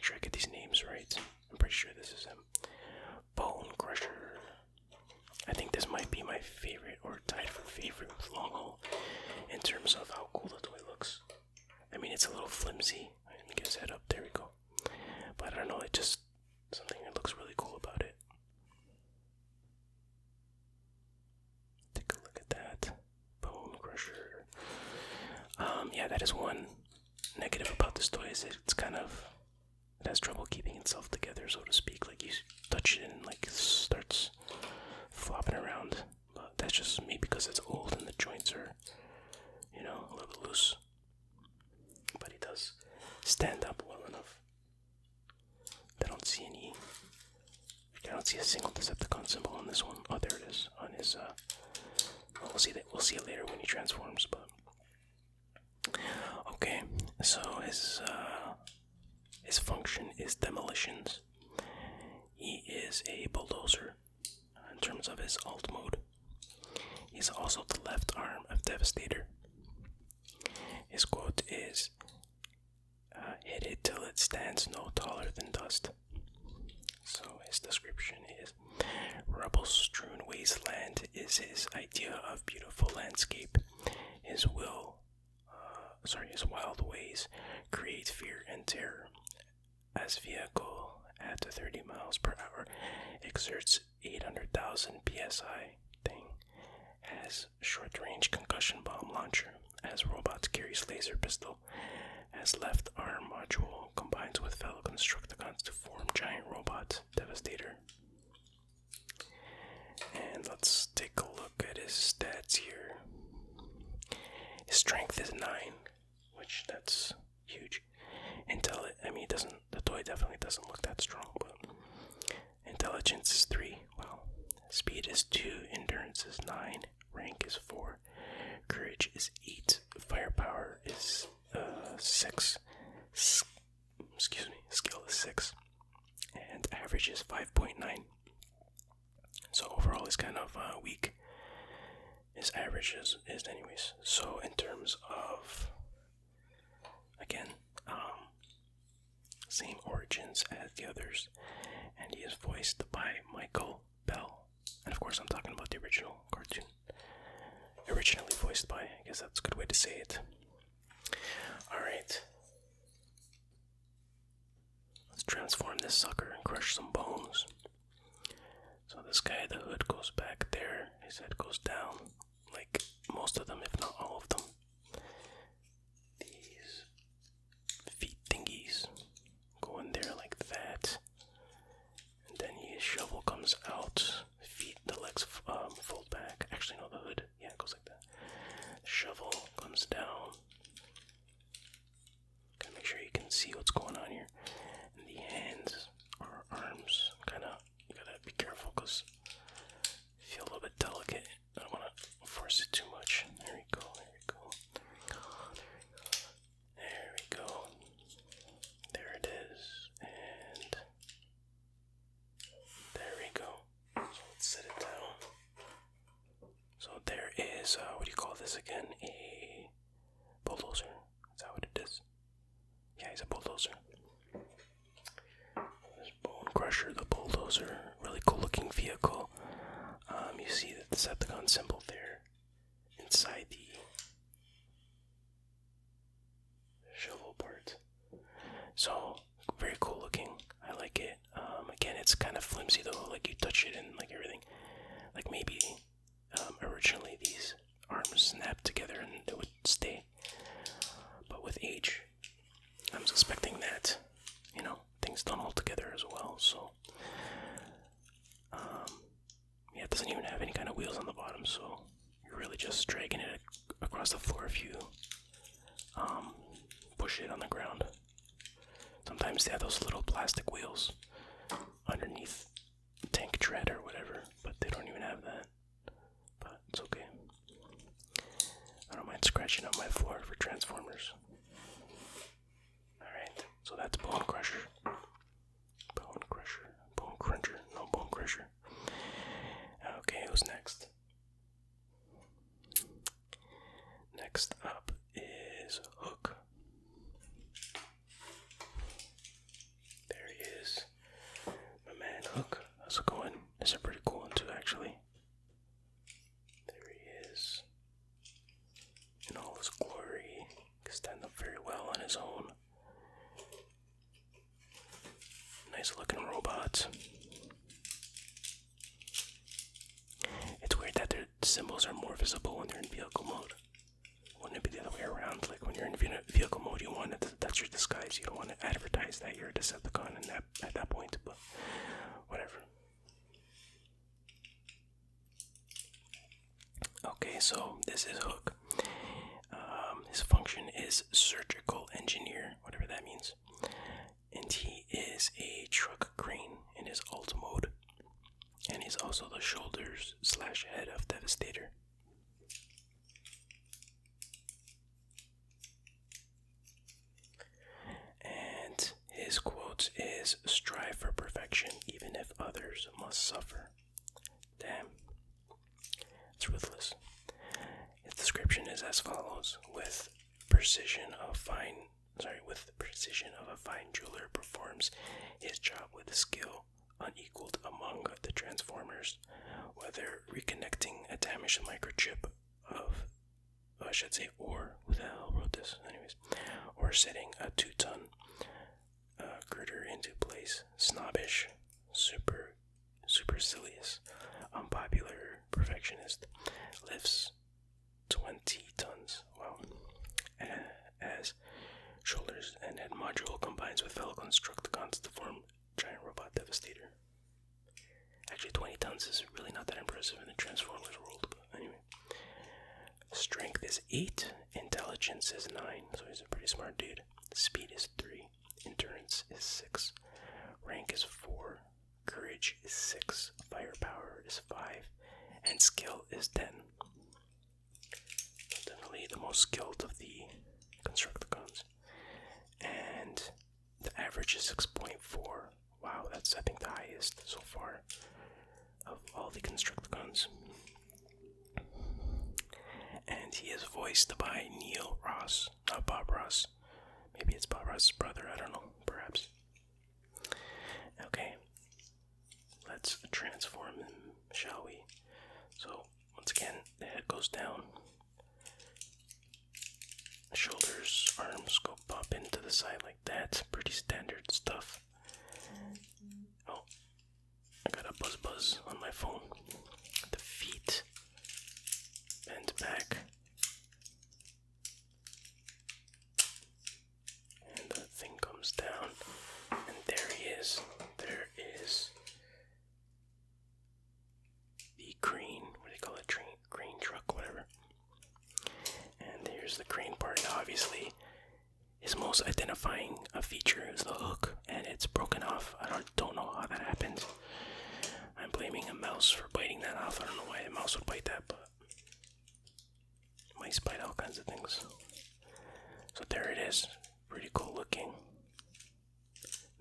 make sure I get these names right. I'm pretty sure this is him. Bone Crusher. I think this might be my favorite, or tied for favorite with Long Haul, in terms of how cool the toy looks. I mean, it's a little flimsy. Let me get his head up. There we go. But I don't know, it just something that looks really cool about it. Take a look at that. Bone Crusher. Yeah, that is one negative about this toy, is it's kind of, it has trouble keeping itself together, so to speak. Like, you touch it and like it starts flopping around. But that's just me because it's old and the joints are, you know, a little loose. But he does stand up well enough. I don't see a single Decepticon symbol on this one. Oh, there it is on his. We'll see that. We'll see it later when he transforms. But okay, so his function is demolitions. He is a bulldozer in terms of his alt mode. He's also the left arm of Devastator. His quote is, hit it till it stands no taller than dust. So his description is, rubble-strewn wasteland is his idea of beautiful landscape. His wild ways create fear and terror. As vehicle at 30 miles per hour exerts 800,000 psi. Thing has short-range concussion bomb launcher. As robots carries laser pistol. As left arm module combines with fellow Constructicons to form giant robot Devastator. And let's take a look at his stats here. His strength is 9, which that's huge. The toy definitely doesn't look that strong, but intelligence is 3. Wow. Speed is 2, endurance is 9, rank is 4, courage is 8, firepower is 6. Skill is 6, and average is 5.9. So overall, it's kind of weak. His average is anyways. So in terms of, again, same origins as the others, and he is voiced by Michael Bell. And of course, I'm talking about the original cartoon. Originally voiced by, I guess that's a good way to say it. Alright. Let's transform this sucker and crush some bones. So this guy, the hood goes back there, his head goes down, like most of them, if not all of them. These feet thingies go in there like that, and then his shovel comes out, the legs fold back. Actually, no, the hood, yeah, it goes like that. The shovel comes down. Gotta make sure you can see what's going on here. And the hands or arms, you gotta be careful because I feel a little bit delicate. I don't want to force it too much. There we go. There it is. And there we go. So let's set it down. So there is, what do you call this again? A bulldozer. Is that what it is? Yeah, he's a bulldozer. This Bone Crusher, the bulldozer, really cool looking vehicle. You see the Decepticon symbol there inside the shovel part. So very cool looking. I like it. Again, it's kind of flimsy though. Like you touch it and like everything. Like maybe originally these arms snapped together and it would stay. But with age, I'm suspecting that, things don't hold together as well. So, yeah, it doesn't even have any kind of wheels on the bottom. So you're really just dragging it across the floor if you push it on the ground. Sometimes they have those little plastic wheels underneath tank tread or whatever, but they don't even have that. But it's okay. I don't mind scratching up my floor for Transformers. Alright, so that's Bone Crusher. Bone Crusher. Okay, who's next? Next up is Hook. Nice looking robot. It's weird that their symbols are more visible when they're in vehicle mode. Wouldn't it be the other way around? Like when you're in vehicle mode, you want it, that's your disguise. You don't want to advertise that you're a Decepticon at that point, but whatever. Okay, so this is Hook. His function is Surgical Engineer, whatever that means. And he is a truck crane in his alt mode. And he's also the shoulders / head of Devastator. And his quote is, "Strive for perfection even if others must suffer." Damn. It's ruthless. His description is as follows: with precision of a fine jeweler performs his job with skill unequaled among the Transformers, whether reconnecting a damaged microchip who the hell wrote this? Anyways, or setting a 2-ton girder into place. Snobbish, supercilious, unpopular perfectionist, lifts 20 tons. Wow. As shoulders and head module combines with fellow Constructicons to form giant robot Devastator. Actually, 20 tons is really not that impressive in the Transformers world, but anyway. Strength is 8, intelligence is 9, so he's a pretty smart dude. Speed is 3, endurance is 6, rank is 4, courage is 6, firepower is 5, and skill is 10. Definitely the most skilled of the Constructicons. And the average is 6.4. Wow, that's I think the highest so far of all the Constructicons. And he is voiced by Neil Ross, not Bob Ross. Maybe it's Bob Ross's brother, I don't know, perhaps. Okay, let's transform him, shall we? So, once again, the head goes down. Shoulders, arms go pop into the side like that. Pretty standard stuff. Oh, I got a buzz on my phone. The feet bend back. And the thing comes down. And there he is. There is the crane. What do they call it? Crane truck, whatever. And there's the crane part. Now, obviously, his most identifying feature is the hook, and it's broken off. I don't know how that happened. I'm blaming a mouse for biting that off. I don't know why a mouse would bite that, but mice bite all kinds of things. So there it is. Pretty cool looking.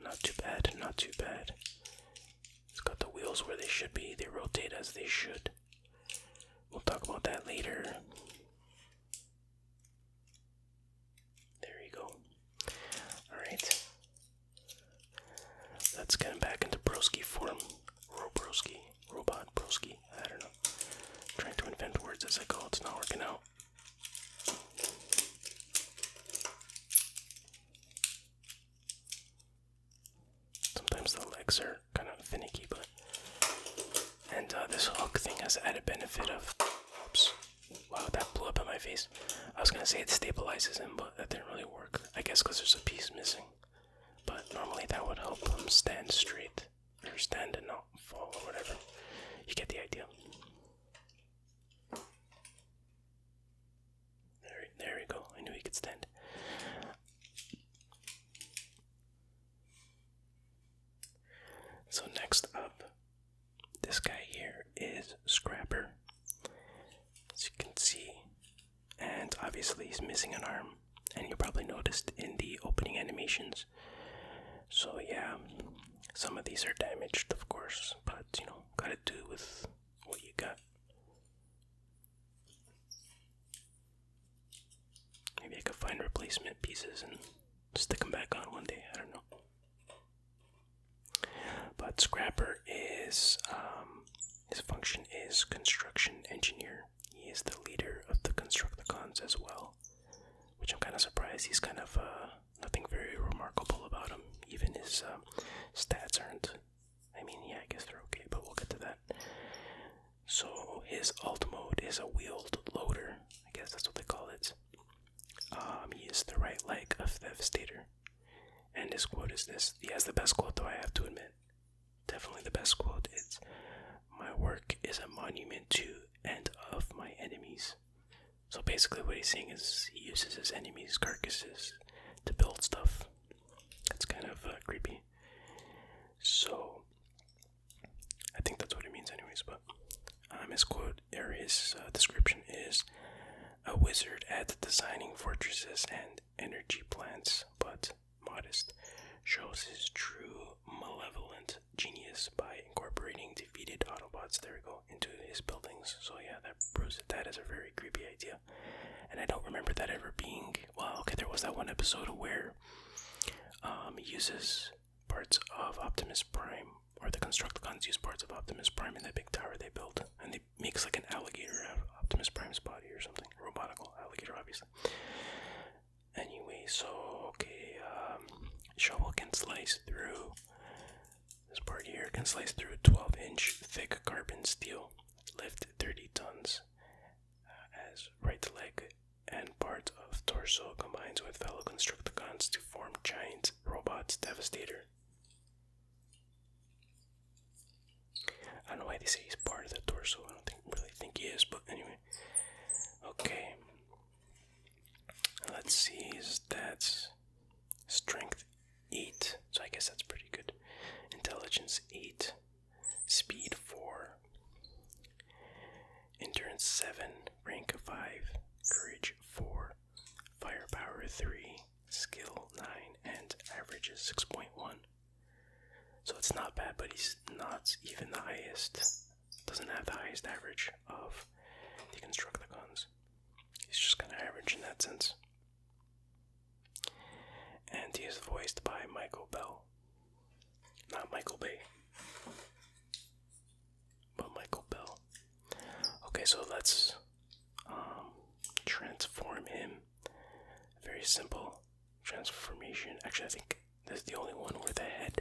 Not too bad, not too bad. It's got the wheels where they should be. They rotate as they should. We'll talk about that later. There you go. Alright. Let's get him back into broski form. Robot broski. I don't know. I'm trying to invent words as I go. It's not working out. Sometimes the legs are kind of finicky, but... And this hook thing has the added benefit of... Oops. Wow, that blew up in my face. I was gonna say it stabilizes him, but that didn't really work. I guess because there's a piece missing. But normally that would help him stand straight. Or stand and not fall or whatever. You get the idea. There we go. I knew he could stand. So next up, this guy here is Scrapper. As you can see. And obviously he's missing an arm. And you probably noticed in the opening animations. So yeah, some of these are damaged, of course. But, you know, gotta do with what you got. Maybe I could find replacement pieces and stick them back on one day. I don't know. But Scrapper is, his function is Construction Engineer. He is the leader of the Constructicons as well. Which I'm kind of surprised. He's kind of, nothing very remarkable about him. Even his stats he has the best quote, though, I have to admit. Definitely the best quote. It's, "My work is a monument to and of my enemies." So basically what he's saying is he uses his enemies' carcasses to build stuff. It's kind of creepy. So I think that's what it means anyways, but his quote, or his description is, "A wizard at designing fortresses and energy plants, but modest, shows his true malevolent genius by incorporating defeated Autobots," there we go, "into his buildings." So yeah, that proves that that is a very creepy idea. And I don't remember that ever being, well, okay, there was that one episode where he uses parts of Optimus Prime, or the Constructicons use parts of Optimus Prime in that big tower they built, and they makes like an alligator out of Optimus Prime's body or something. A robotical alligator, obviously. Anyway, so, okay, shovel can slice through, this part here can slice through 12-inch thick carbon steel, lift 30 tons, as right leg and part of torso combines with fellow Constructicons to form giant robots Devastator. I don't know why they say he's part of the torso. I don't really think he is, but anyway. Okay. Let's see his stats. Strength 8, so I guess that's pretty good. Intelligence 8. Speed 4. Endurance 7. Rank 5. Courage 4. Firepower 3. Skill 9. And average is 6.1. So it's not bad, but he's not even the highest. Doesn't have the highest average of the Constructicons. He's just kind of average in that sense. And he is voiced by Michael Bell. Not Michael Bay, but Michael Bell. Okay, so let's transform him. Very simple transformation. Actually, I think this is the only one where the head,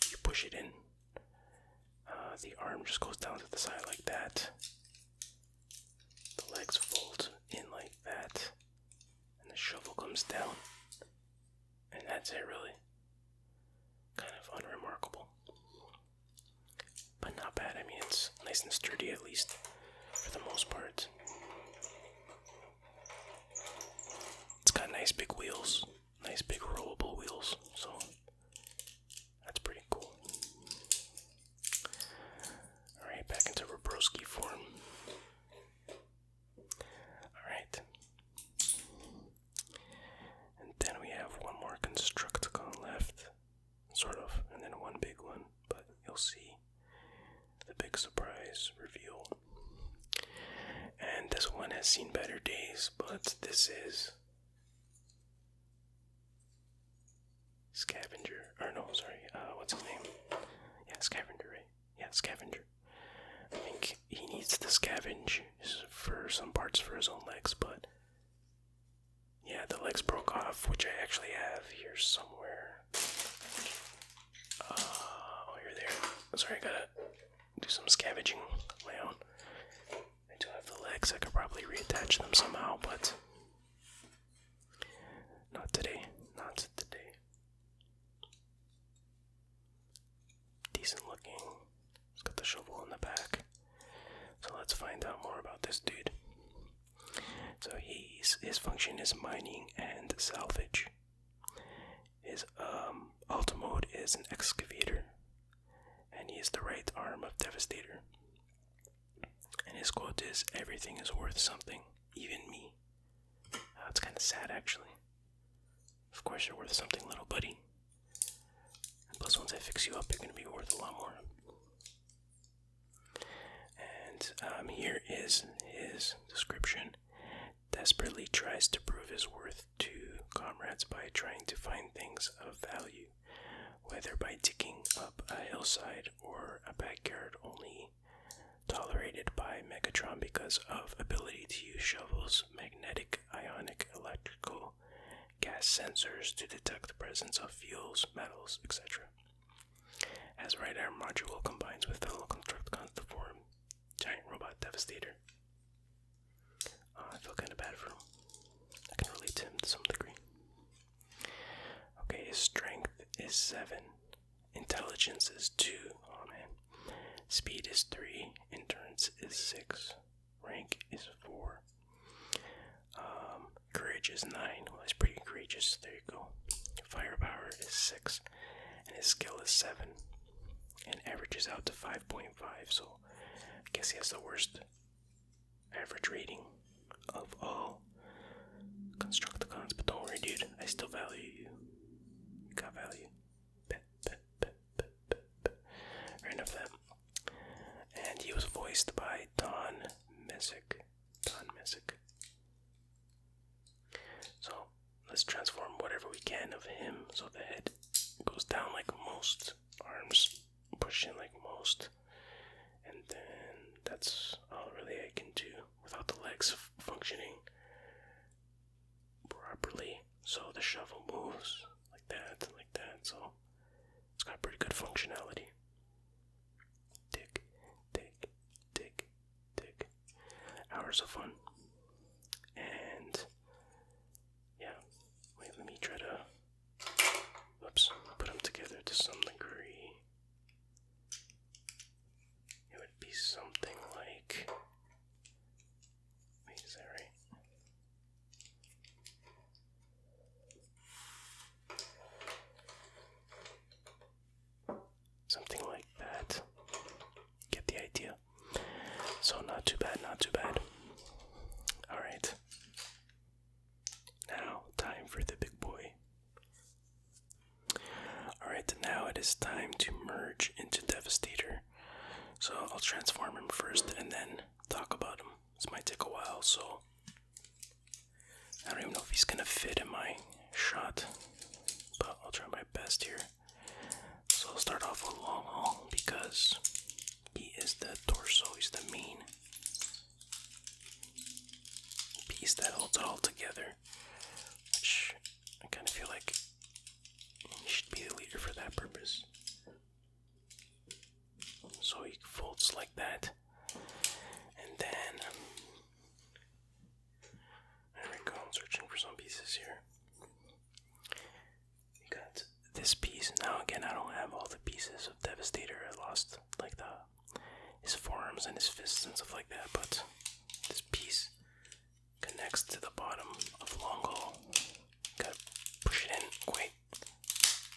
you push it in. The arm just goes down to the side like that. The legs fold in like that. And the shovel comes down. And that's it, really. Kind of unremarkable. But not bad. I mean, it's nice and sturdy, at least, for the most part. It's got nice big wheels. Nice big rollable wheels. So, that's pretty cool. Alright, back into Robroski form. Alright. And then we have one more Constructicon left. Sort of. And then one big one. But you'll see the big surprise reveal. And this one has seen better days, but this is Scavenger. Or no, sorry. What's his name? Yeah, Scavenger, right? Yeah, Scavenger. I think he needs to scavenge for some parts for his own legs, but yeah, the legs broke off, which I actually have here somewhere. Oh, you're there. Sorry, I gotta do some scavenging of my own. I do have the legs. I could probably reattach them somehow, but not today. Not today. Decent looking. It's got the shovel in the back. So let's find out more about this dude. So his function is mining and salvage. His auto mode is an excavator, and he is the right arm of Devastator. And his quote is, "Everything is worth something, even me." It's kind of sad, actually. Of course you're worth something, little buddy. And plus, once I fix you up, you're going to be worth a lot more. And here is his description. Desperately tries to prove his worth to comrades by trying to find things of value, whether by digging up a hillside or a backyard, only tolerated by Megatron because of ability to use shovels, magnetic, ionic, electrical, gas sensors to detect the presence of fuels, metals, etc. As right arm module combines with fellow Constructicons to form giant robot Devastator. I feel kind of bad for him. I can relate to him to some degree. Okay, his strength is 7. Intelligence is 2. Oh man. Speed is 3. Endurance is 6. Rank is 4. Courage is 9. Well, he's pretty courageous. There you go. Firepower is 6. And his skill is 7. And averages out to 5.5. So I guess he has the worst average rating of all Constructicons. But don't worry, dude. I still value you. You got value. Right, enough of that. And he was voiced by Don Messick. So let's transform whatever we can of him so the head goes down like most, arms push in like most, and then that's all really I can do without the legs functioning properly. So the shovel moves like that, so it's got pretty good functionality. Tick, tick, tick, tick. Hours of fun. And yeah, wait, let me try to put them together to some degree. It would be something like, wait, is that right? Something like that. Get the idea. So not too bad, not too bad. Alright. Now, time for the big boy. Alright, now it is time to merge into Devastator. So I'll transform him first and then talk about him. This might take a while, so I don't even know if he's gonna fit in my shot, but I'll try my best here. So I'll start off with Long Haul because he is the torso, he's the main piece that holds it all together, which I kind of feel like he should be the leader for that purpose. So he folds like that, and then there we go. I'm searching for some pieces here. We got this piece. Now again, I don't have all the pieces of Devastator. I lost like his forearms and his fists and stuff like that, but this piece connects to the bottom of Long Haul. Gotta push it in quite.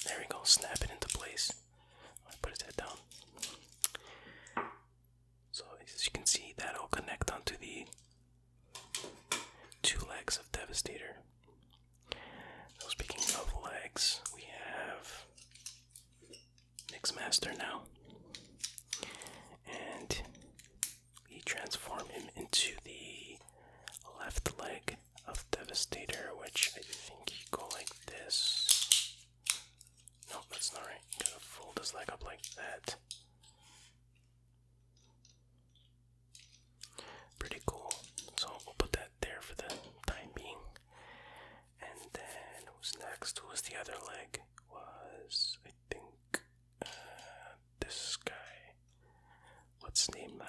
There we go. Snap it into place. I put his head down. So as you can see, that'll connect onto the 2 legs of Devastator. So speaking of legs, we have Mixmaster now. And we transform him into the left leg of Devastator, which I think you go like this. No, that's not right. You gotta fold his leg up like that. Pretty cool. So we'll put that there for the time being. And then who's next? Who was the other leg? Was, I think, this guy. What's his name?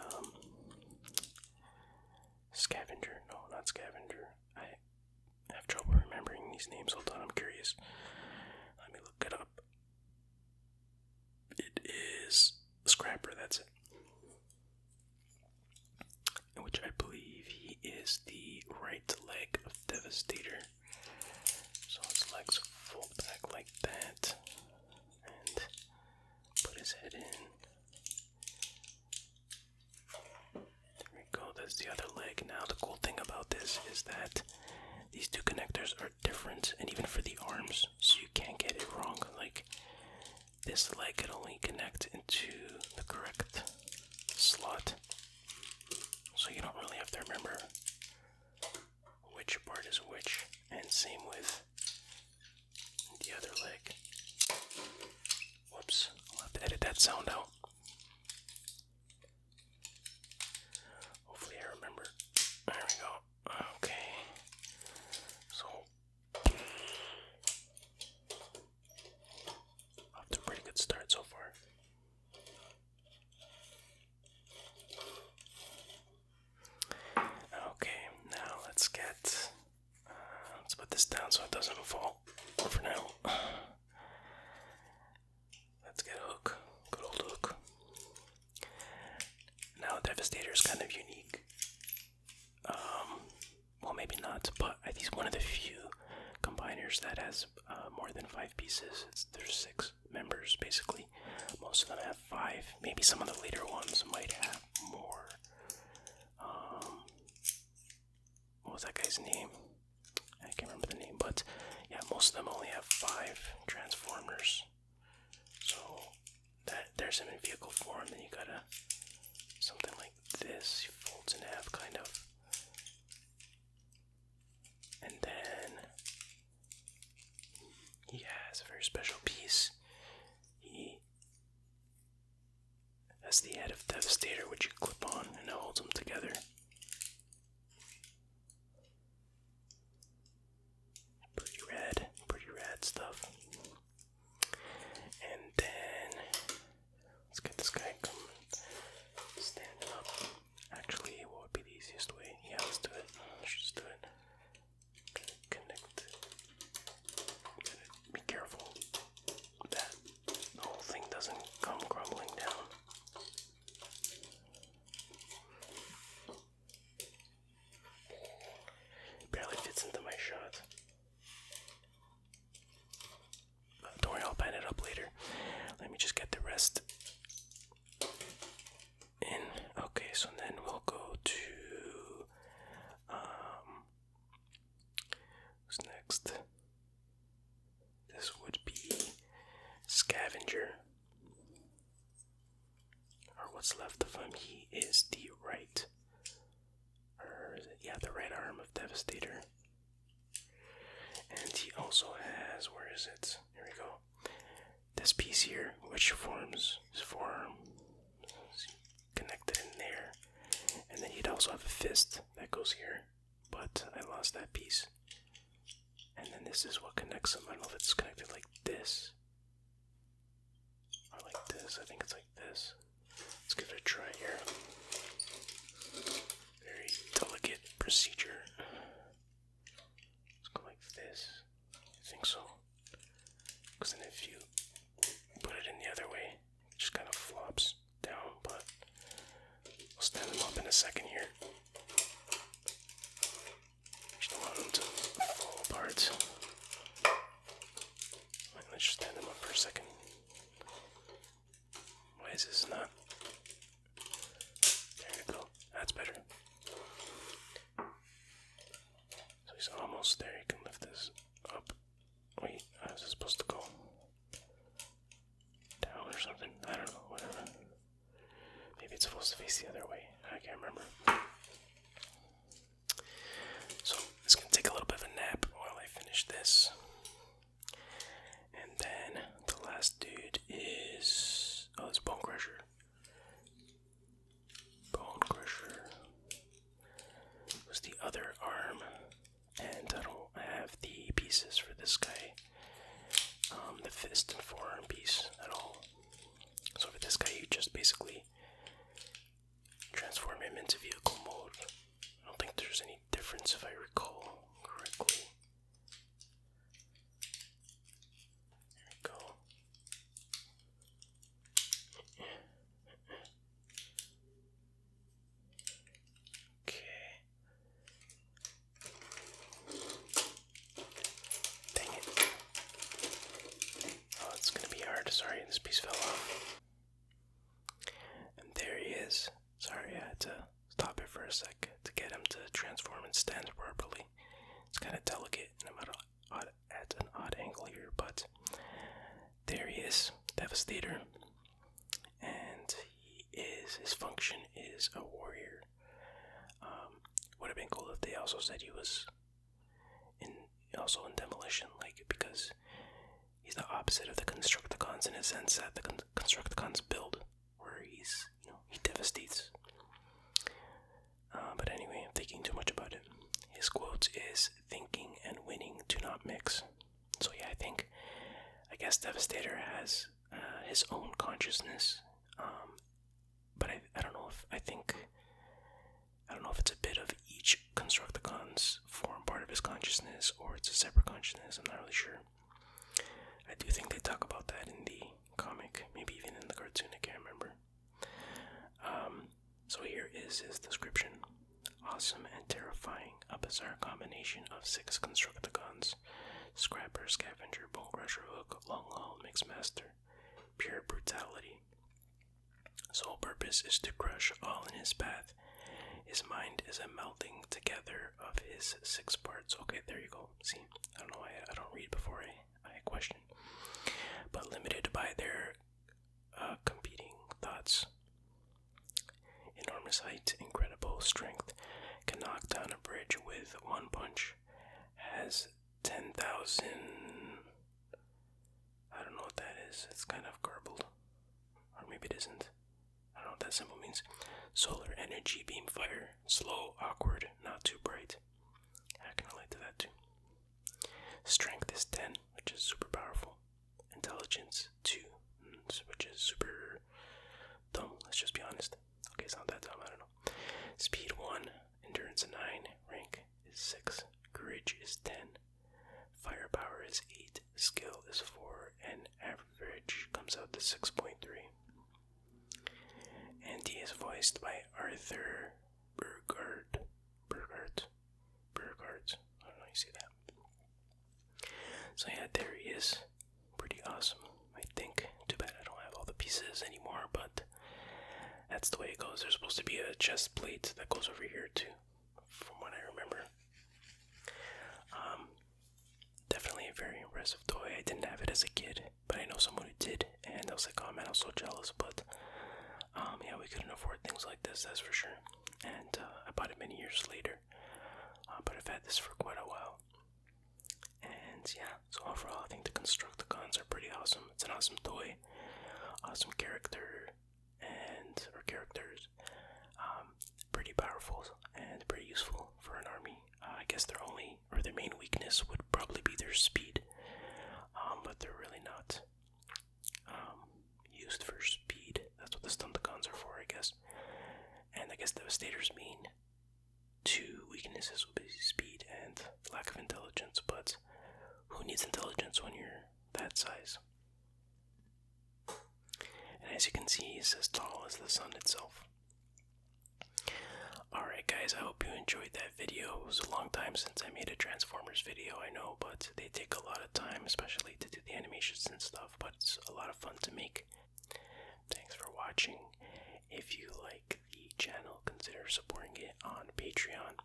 Scavenger. No, not Scavenger. I have trouble remembering these names. Hold on, I'm curious. Let me look it up. It is Scrapper, that's it. Which I believe he is the right leg of Devastator. So his legs fold back like that. And put his head in. There we go, that's the other leg. Now the cool thing about this is that these 2 connectors are different, and even for the arms, so you can't get it wrong. Like, this leg could only connect into the correct slot. So you don't really have to remember which part is which, and same with the other leg. Whoops, I'll have to edit that sound out. Hopefully I remember. There we go. Okay. So off to a pretty good start so far. Okay, now let's put this down so it doesn't fall for now. Let's get Hook. Good old Hook. Now Devastator is kind of unique. Well, maybe not, but he's one of the few combiners that has more than 5 pieces. There's 6 members, basically. Most of them have 5. Maybe some of the later ones might have more. What was that guy's name? I can't remember the name, but yeah, most of them only have 5 Transformers. So there's him in vehicle form. Then you gotta something like this. He folds in half, kind of. And then he has a very special piece. He has the head of Devastator, which you clip on, and it holds them together. Pretty rad stuff. And then let's get this guy coming, standing up. Actually, what would be the easiest way? Yeah, let's do it. Let's just do it. Connect. Be careful that the whole thing doesn't come crumbling down. Barely fits into my shot. But don't worry, I'll band it up later. Let me just get the rest in. Okay, so then we'll go to who's next? This would be Scavenger. Or what's left of him. He is the right. Or is it? Yeah, the right arm of Devastator. And he also has, where is it? Here we go. This piece here, which forms his forearm. Connected in there. And then he'd also have a fist that goes here. But I lost that piece. And then this is what connects him. I don't know if it's connected like this. Or like this. I think it's like this. Let's give it a try here. Very delicate procedure. Let's go like this. I think so. Because then if you put it in the other way, it just kind of flops down. But we'll stand them up in a second here. Just don't want them to fall apart. Right, let's just stand them up for a second. Why is this not? There you go. That's better. So he's almost there. You can lift this up. Wait, how's it supposed to go? Down or something? I don't know. Whatever. Maybe it's supposed to face the other way. I can't remember. So it's gonna take a little bit of a nap while I finish this. And then the last dude is it's Bone Crusher. Bone Crusher was the other arm, and I don't have the pieces for this guy. The fist and forearm piece at all. So for this guy, you just basically transform him into vehicle mode. I don't think there's any difference if I recall correctly. There we go. Okay. Dang it. Oh, it's gonna be hard. Sorry, this piece fell off. And there he is. Sorry, I had to stop it for a sec to get him to transform and stand properly. It's kind of delicate, and I'm at an odd angle here, but there he is, Devastator. And his function is a warrior. Would have been cool if they also said he was also in demolition, like, because he's the opposite of the Constructicons in a sense that the Constructicons build, where he devastates. But anyway, I'm thinking too much about it. His quote is, "Thinking and winning do not mix." So yeah, I guess Devastator has his own consciousness. But I don't know if it's a bit of each Constructicons form part of his consciousness, or it's a separate consciousness. I'm not really sure. I do think they talk about that in the comic. bizarre combination of 6 Constructicons: Scrapper, Scavenger, Bone Crusher, Hook, Long Haul, Mixmaster. Pure brutality. Sole purpose is to crush all in his path. His mind is a melting together of his 6 parts. Okay, there you go. See, I don't know why I don't read before I question. But limited by their competing thoughts. Enormous height, incredible strength, can knock down a bridge with one punch. Has 10,000... I don't know what that is. It's kind of garbled. Or maybe it isn't. I don't know what that symbol means. Solar energy beam fire. Slow, awkward, not too bright. I can relate to that too. Strength is 10, which is super powerful. Intelligence 2, which is super dumb. Let's just be honest. Okay, it's not that dumb, I don't know. Speed 1, endurance 9, rank is 6, courage is 10, firepower is 8, skill is 4, and average comes out to 6.3. And he is voiced by Arthur Burgard. I don't know, you see that. So yeah, there he is. Pretty awesome, I think. Too bad I don't have all the pieces anymore, but that's the way it goes. There's supposed to be a chest plate that goes over here too, from what I remember. Definitely a very impressive toy. I didn't have it as a kid, but I know someone who did, and I was like, oh man, I was so jealous. But yeah, we couldn't afford things like this, that's for sure. And I bought it many years later, but I've had this for quite a while. And yeah, so overall, I think the Constructicons are pretty awesome. It's an awesome toy, awesome character, or characters, pretty powerful and pretty useful for an army. I guess their main weakness would probably be their speed, but they're really not used for speed. That's what the Stunticons are for, I guess. And I guess Devastator's main 2 weaknesses would be speed and lack of intelligence, but who needs intelligence when you're that size? And as you can see, he's as tall as the sun itself. Alright guys, I hope you enjoyed that video. It was a long time since I made a Transformers video, I know, but they take a lot of time, especially to do the animations and stuff, but it's a lot of fun to make. Thanks for watching. If you like the channel, consider supporting it on Patreon,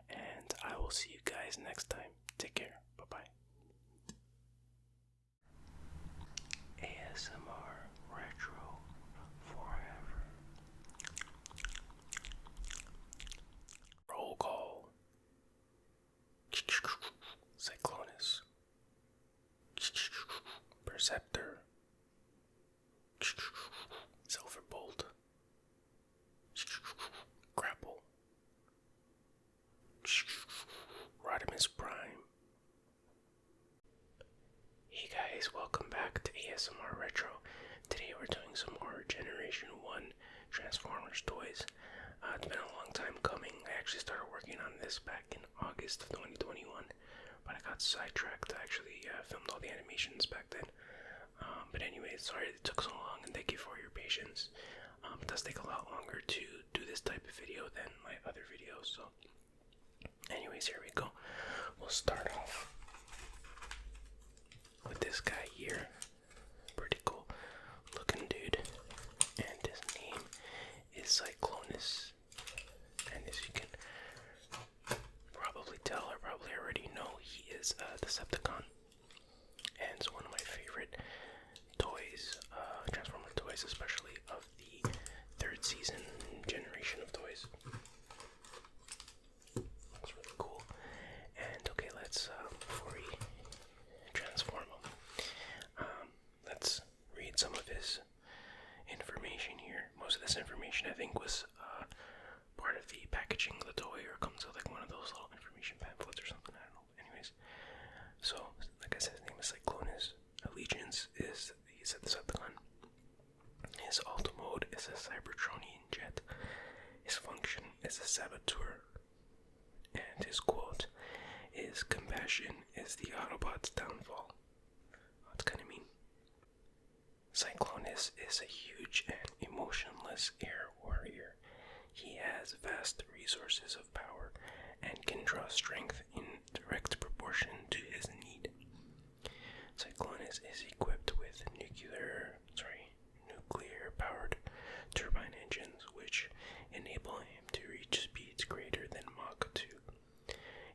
and I will see you guys next time. Take care. Bye-bye. ASMR Retro forever. Roll call. Cyclonus. Perceptor. Silverbolt. Grapple. Rodimus Prime. Hey guys, welcome back to ASMR Retro. Today we're doing some more Generation 1 Transformers toys. It's been a long time coming. I actually started working on this back in August of 2021, but I got sidetracked. I actually filmed all the animations back then. But anyway, sorry it took so long, and thank you for your patience. It does take a lot longer to do this type of video than my other videos, so anyways, here we go. We'll start off with this guy here. Pretty cool looking dude, and his name is Cyclonus, and as you can probably tell, or probably already know, he is a Decepticon, and it's one of my favorite toys, Transformer toys, especially of the 3rd season generation of toys. That's really cool. And okay, let's before we transform him, let's read some of his information here. Most of this information, I think, was part of the packaging of the toy, or comes with like one of those little information pamphlets or something. I don't know. Anyways, so like I said, his name is Cyclonus. Allegiance is he's a Decepticon. His alt mode is a Cybertronian jet. His function is a saboteur. And his quote is, "Compassion is the Autobot's downfall." That's kind of mean. Cyclonus is a huge and emotionless air warrior. He has vast resources of power and can draw strength in direct proportion to his need. Cyclonus is equipped with nuclear-powered turbine engines, which enable him to reach speeds greater than Mach 2.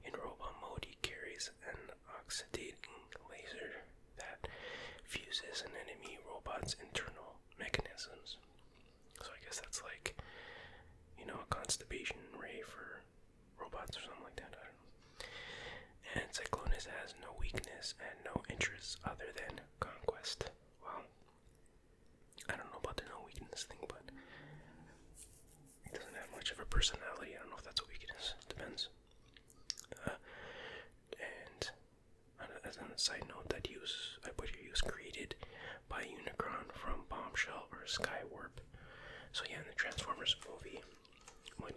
In robot mode, he carries an oxidating laser that fuses an enemy robot's internal mechanisms. So I guess that's like, a constipation ray for robots or something like that. I don't know. And Cyclonus has no weakness and no interests other than conquest. Well, I don't know about the no weakness thing, but he doesn't have much of a personality. I don't know if that's a weakness. Depends. And as a side note, I put here he was created by Unicron from Bombshell or Skywarp. So yeah, in the Transformers movie, when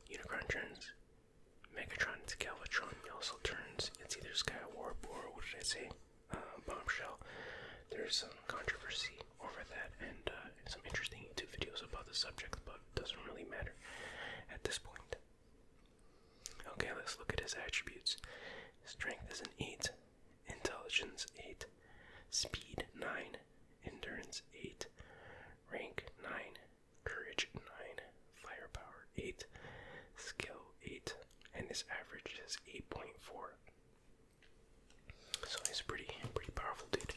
Unicron turns Megatron into Galvatron, he also turns, it's either Skywarp or, Bombshell. There's some controversy over that, and some interesting YouTube videos about the subject, but it doesn't really matter at this point. Okay, let's look at his attributes. Strength is an 8, Intelligence 8, Speed 9, Endurance 8, Rank 9, Courage 9, Firepower 8, Skill 8, and his average is 8.4. So he's a pretty powerful dude.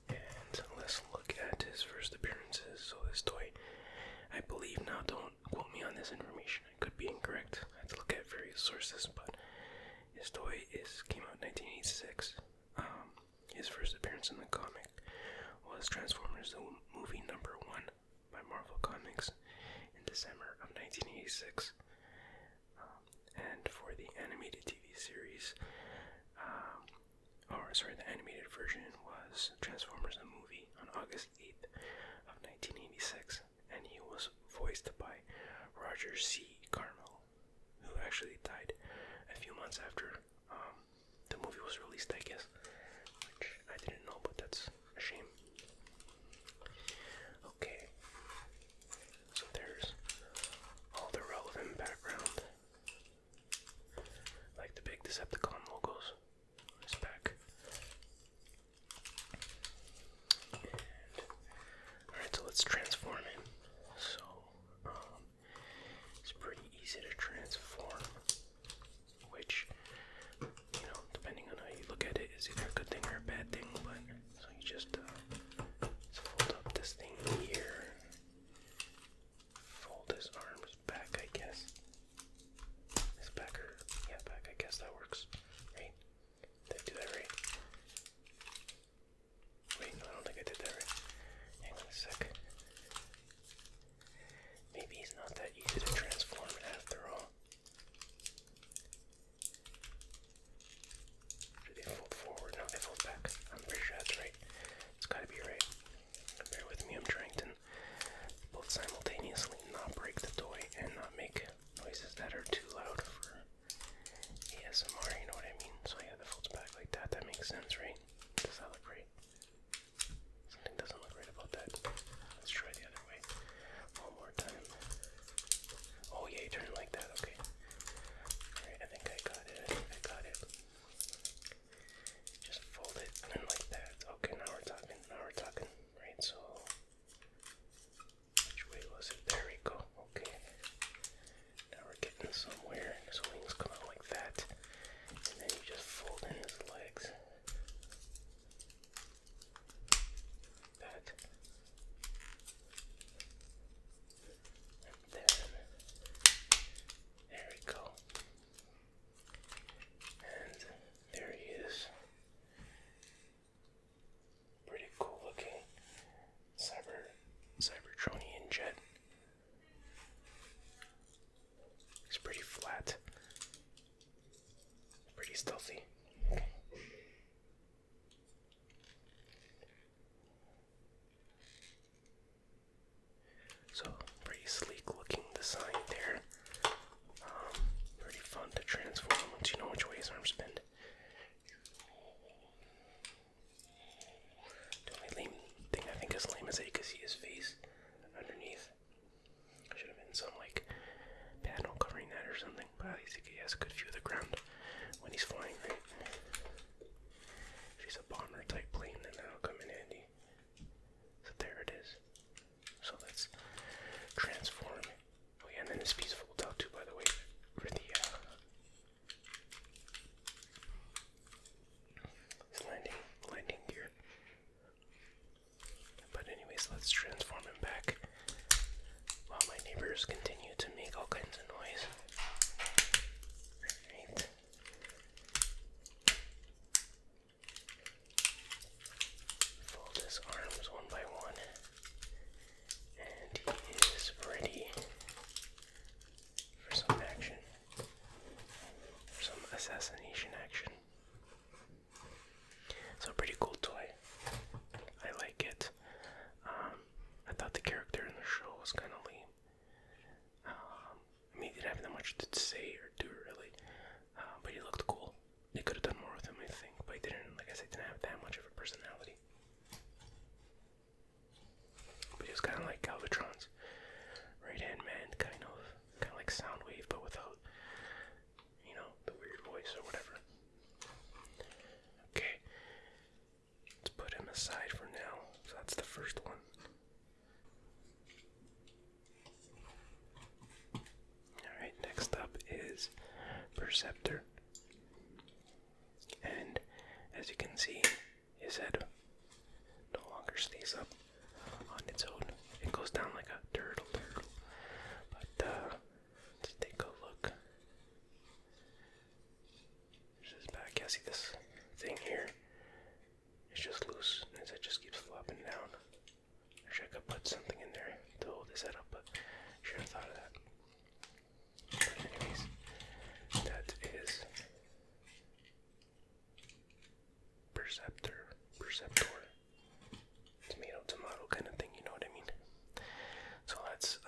And let's look at his first appearances. So this toy, I believe, now don't quote me on this information, I could be incorrect, I have to look at various sources, but his toy came out in 1986. His first appearance in the comic was Transformers the movie number 1 by Marvel Comics in December of 1986. And for the animated TV series, the animated version was Transformers the movie on August 8th of 1986, and he was voiced by Roger C. Carmel, who actually died a few months after the movie was released, I guess, which I didn't know, but that's a shame. Okay, so there's all the relevant background, like the big Decepticon logos on his back. Alright, so let's transform him. So, it's pretty easy to transform, which, depending on how you look at it, is either a good thing or a bad thing, but, so you just fold up this thing here, fold his arms back, I guess. His back, back, I guess that works, right? Did I do that right? Wait, no, I don't think I did that right. Hang on a sec. Maybe he's not that easy to transform after all. Do they fold forward? No, they fold back. I'm pretty sure that's right. It's gotta be right. Bear with me, I'm trying to both simultaneously not break the toy and not make noises that are too loud for ASMR, you know what I mean? So yeah, that folds back like that. That makes sense, right? Does that look right? Something doesn't look right about that. Let's try the other way. One more time. Oh yeah, you turn it like that, okay. Alright, I think I got it. Just fold it and then like that. Okay, now we're talking. Right, so which way was it? There we go. Okay. Now we're getting somewhere. His wings come out like that. And then you just fold in his legs. That. And then use a bomber type plane, and that'll come in handy. So there it is. So let's transform. Oh yeah, and then this piece folds out too, by the way, for the landing gear. But anyways, let's transform him back while my neighbors continue to make all kinds of noise. Right. Fold his arms one by one. And he is ready for some action. For some assassination action. So pretty cool toy. I like it. I thought the character in the show was kind of lame. I mean, he didn't have that much to say or do really. But he looked cool. They could have done more with him, I think. But he didn't, like I said, didn't have that much of a personality. But he was kind of like Galvatron's right-hand man, kind of like Soundwave, but without, you know, the weird voice or whatever. Okay, let's put him aside for now. So that's the first one. Alright, next up is Perceptor. And as you can see, his head no longer stays up on its own. It goes down like a turtle. But let's take a look. There's his back. Yeah, see this thing here? It's just loose, and his head just keeps flopping down. Actually, I could put something in there to hold his head up, but I should have thought of that. But anyways, that is Perceptor. Tomato kind of thing, you know what I mean? So let's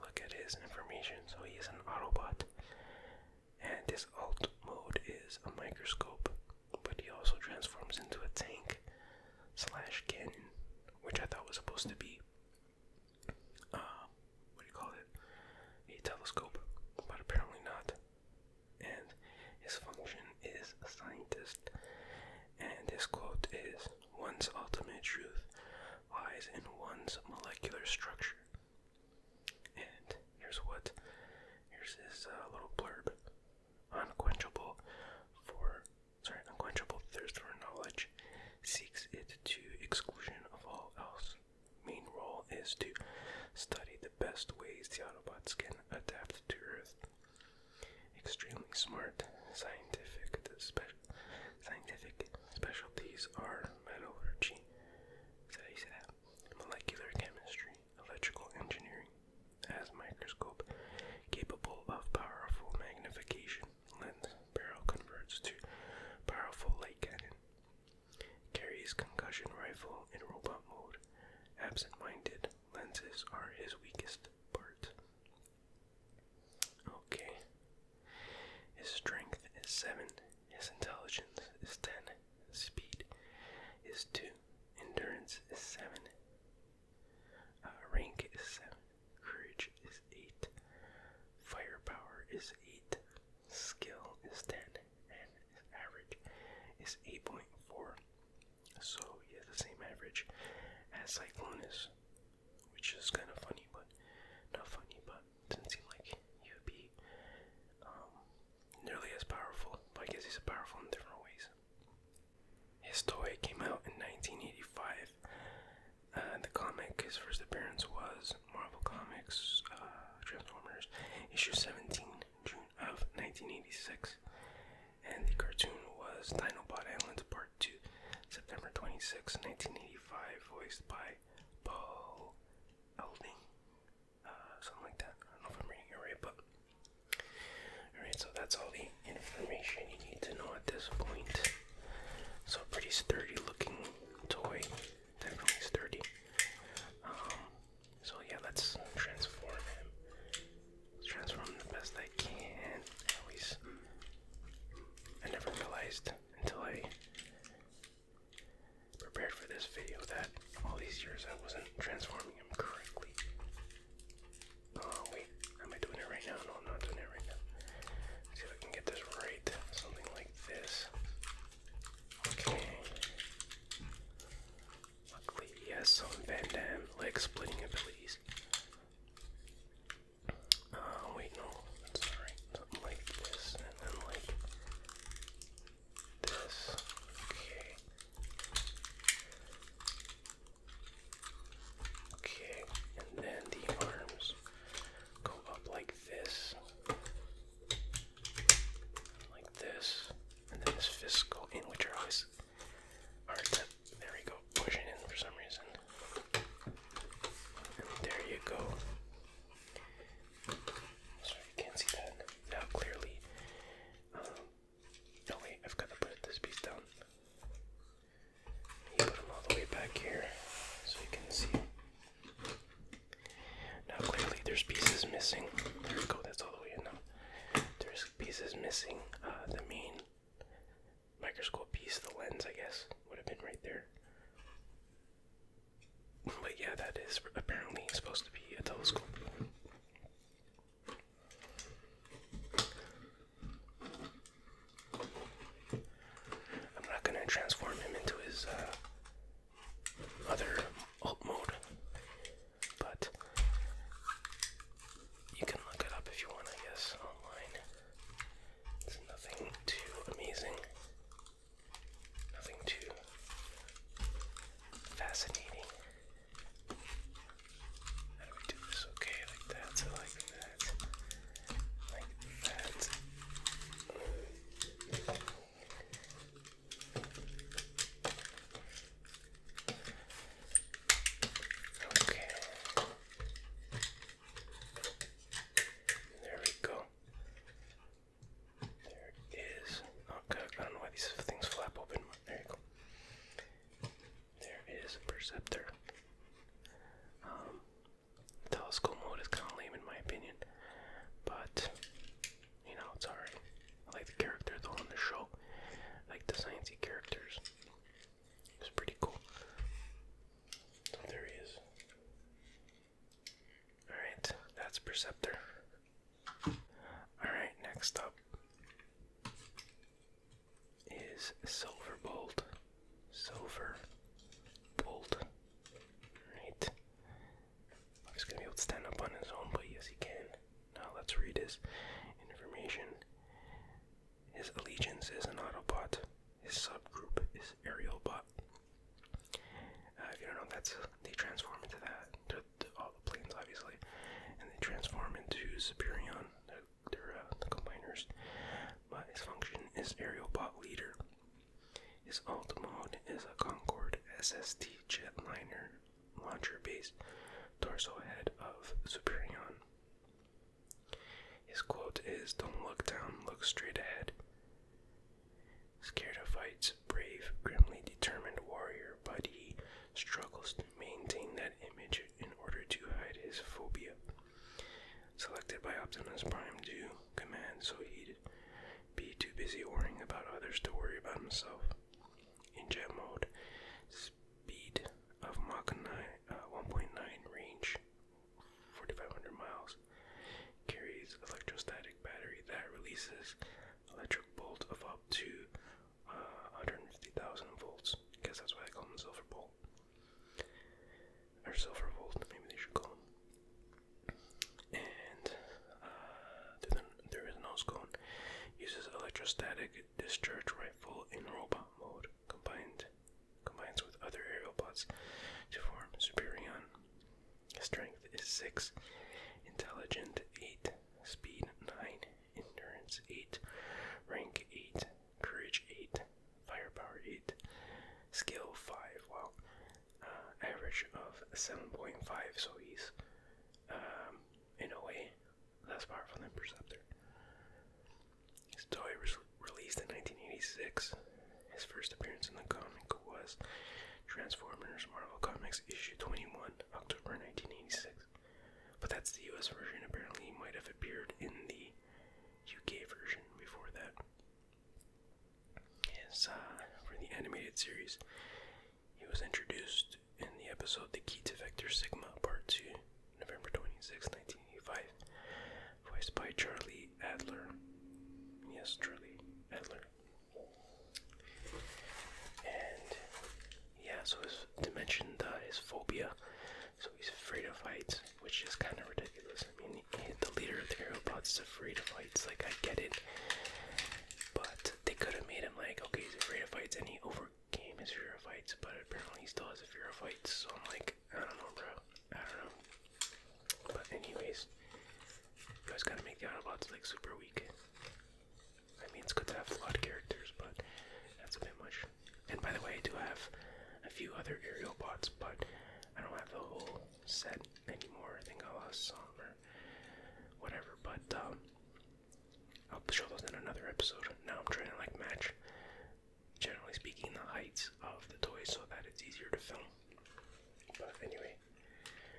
look at his information. So he is an Autobot, and his alt mode is a microscope, but he also transforms into a tank / cannon, which I thought was supposed to be a telescope, but apparently not. And his function is a scientist, and his quote is, "One's ultimate truth lies in one's molecular structure." And here's his little blurb. Unquenchable thirst for knowledge seeks it to exclusion of all else. Main role is to study the best ways the Autobots can adapt to Earth. Extremely smart, scientific specialties are metallurgy, molecular chemistry, electrical engineering, as microscope, capable of powerful magnification, lens barrel converts to powerful light cannon, carries concussion rifle in robot mode, absent-minded, lenses are his weakest part. Okay, his strength is 7, his intelligence is 10, speed is 2, endurance is 7, rank is 7, courage is 8, firepower is 8, skill is 10, and his average is 8.4. So he has the same average as Cyclonus, which is kind of funny, but not funny, but doesn't seem like he would be nearly as powerful. But I guess he's powerful in different ways. His toy came out in 1985. The comic, his first appearance was Marvel Comics Transformers issue 17, June of 1986, and the cartoon was Dinobot Island Part 2, September 26, 1985, voiced by Paul Elding, something like that. I don't know if I'm reading it right, but alright, so that's all the information you need to know at this point. So pretty sturdy looking toy, definitely sturdy. So yeah, let's transform him. Let's transform him the best I can. I never realized until I prepared for this video that all these years I wasn't transforming him correctly. Oh wait, am I doing it right now? No, I'm not doing it right now. Let's see if I can get this right. Something like this. Okay. yeah, that is apparently supposed to be a telescope. I'm not gonna transform him into his other alt mode, but you can look it up if you want, I guess, online. It's nothing too amazing, nothing too fascinating. How do we do this? Okay, like that, like that, like that. Okay. There we go. There it is. Oh god, I don't know why these things flap open. There you go. There is a Perceptor. Telescope mode is kind of lame in my opinion, but you know, it's alright. I like the character though on the show. I like the sciencey characters. It's pretty cool. So there he is. Alright, that's Perceptor. Alright, next up is Silverbolt. Silverbolt. Right. He's gonna be able to stand up on his own, but yes, he can. Now let's read his information. His allegiance is an Autobot. His subgroup is Aerial Bot. If you don't know, they transform into that. All the planes, obviously, and they transform into Superion. They're the combiners. But his function is Aerial Bot Leader. His alt mode is a Concorde SST jetliner launcher base, torso head of Superion. His quote is, "Don't look down, look straight ahead." Scared of heights, brave, grimly determined warrior, but he struggles to maintain that image in order to hide his phobia. Selected by Optimus Prime to command, so he'd be too busy worrying about others to worry about himself. In jet mode, speed of Mach 1.9, range 4,500 miles, carries electrostatic battery that releases electric bolt of up to 150,000 volts. I guess that's why they call him Silverbolt. Or Silverbolt, maybe they should call him. And there is nose cone. Uses electrostatic discharge rifle in robot mode. Combines with other aerial bots to form Superion. Strength is 6, intelligent 8, speed 9, endurance 8, rank 8, courage 8, firepower 8, skill 5. Wow. Average of 7.5, so he's in a way less powerful than Perceptor. His toy was released in 1986. His first appearance in the comic was Transformers Marvel Comics issue 21, October 1986. But that's the US version. Apparently he might have appeared in the UK version before that. For the animated series, he was introduced in the episode The Key to Vector Sigma Part 2, November 26, 1985, voiced by Charlie Adler. Yes, Charlie Adler. And yeah, so to mention his phobia, so he's afraid of heights, which is kind of ridiculous. I mean, the leader of the Aerobots is afraid of heights, like, I get it, but they could have made him like, okay, he's afraid of heights, and he overcame his fear of heights, but apparently he still has a fear of heights, so I'm like, I don't know, bro, I don't know. But anyways, you guys gotta make the Autobots like super weak. I mean, it's good to have flawed characters, but that's a bit much. And by the way, I do have a few other aerial bots, but I don't have the whole set anymore. I think I lost some or whatever, but I'll show those in another episode. Now I'm trying to like match, generally speaking, the heights of the toys so that it's easier to film. But anyway,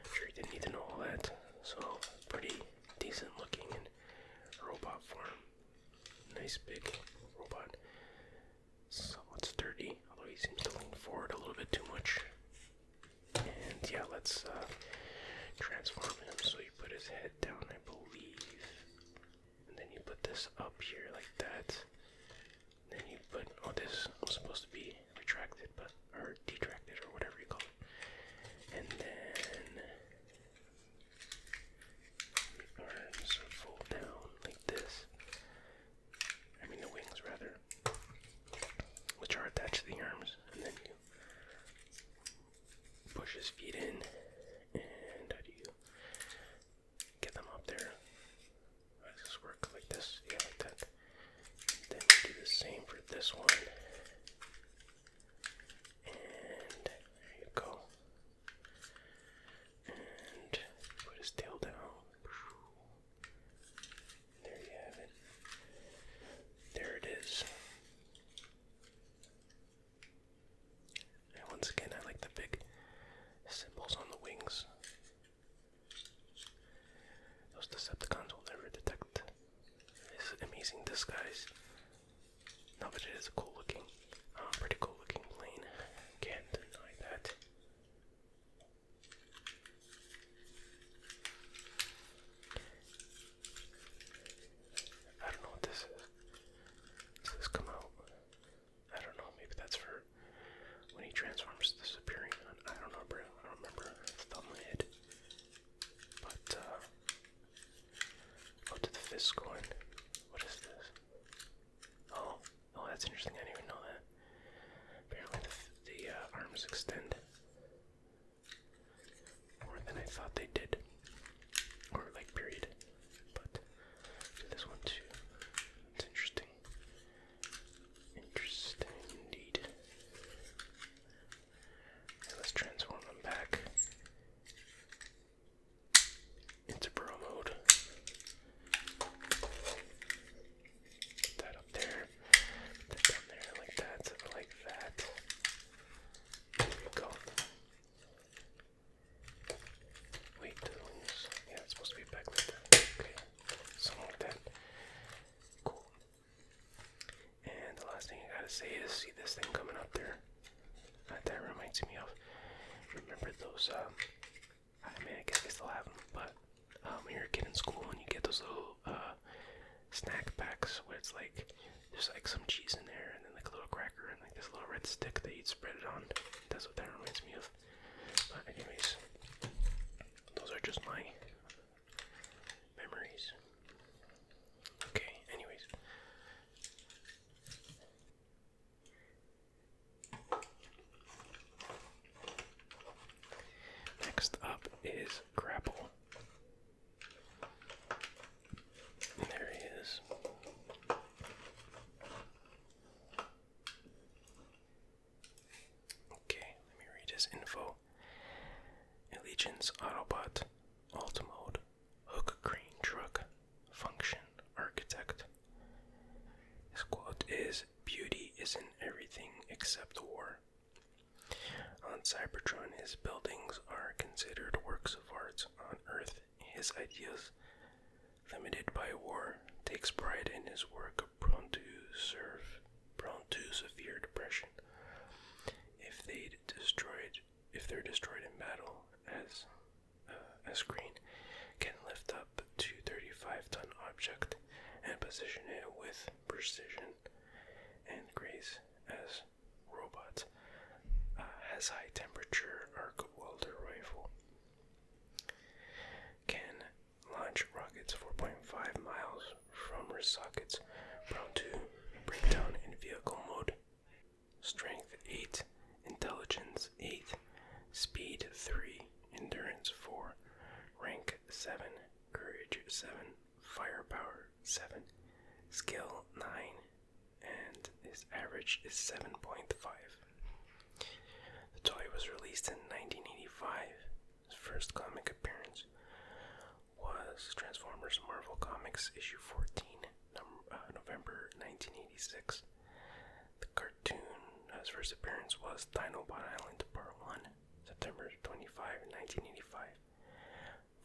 I'm sure you didn't need to know all that. So pretty decent looking in robot form. Nice big robot. Somewhat sturdy, although he seems to lean forward a little bit too much. And yeah, let's arms extend more than I thought they did. Or like period. But this one too. It's interesting. Interesting indeed. Okay, let's transform them back into Burrow mode. Put that up there. Put that down there like that. Like that. There we go. Wait, yeah, it's supposed to be back like that. Okay, something like that. Cool. And the last thing I gotta say is, see this thing coming up there? That reminds me of, remember those, I mean, I guess they still have them, but when you're a kid in school and you get those little snack packs where it's like, there's like some cheese in there and then like a little cracker and like this little red stick that you'd spread it on. That's what that reminds me of. But anyways, those are just my memories. Okay, anyways. Next up is Grapple. There he is. Okay, let me read his info. Allegiance Autobot, Ultimode, Hook Crane Truck, Function Architect. His quote is, "Beauty isn't everything except war." On Cybertron, his buildings are considered works of art. On Earth, his ideas, limited by war, takes pride in his work, prone to severe depression. If they're destroyed in battle, as Green can lift up to 35-ton object and position it with precision and grace, as Robot has high temperature arc welder rifle, can launch rockets 4.5 miles from wrist sockets, prone to breakdown in vehicle mode. Strength 8, Intelligence 8, Speed 3, Endurance 4, Rank 7, Courage 7, Firepower 7, Skill 9, and his average is 7.5. The toy was released in 1985. His first comic appearance was Transformers Marvel Comics issue 14, November 1986. The cartoon, his first appearance was Dinobot Island Part 1, September 25, 1985.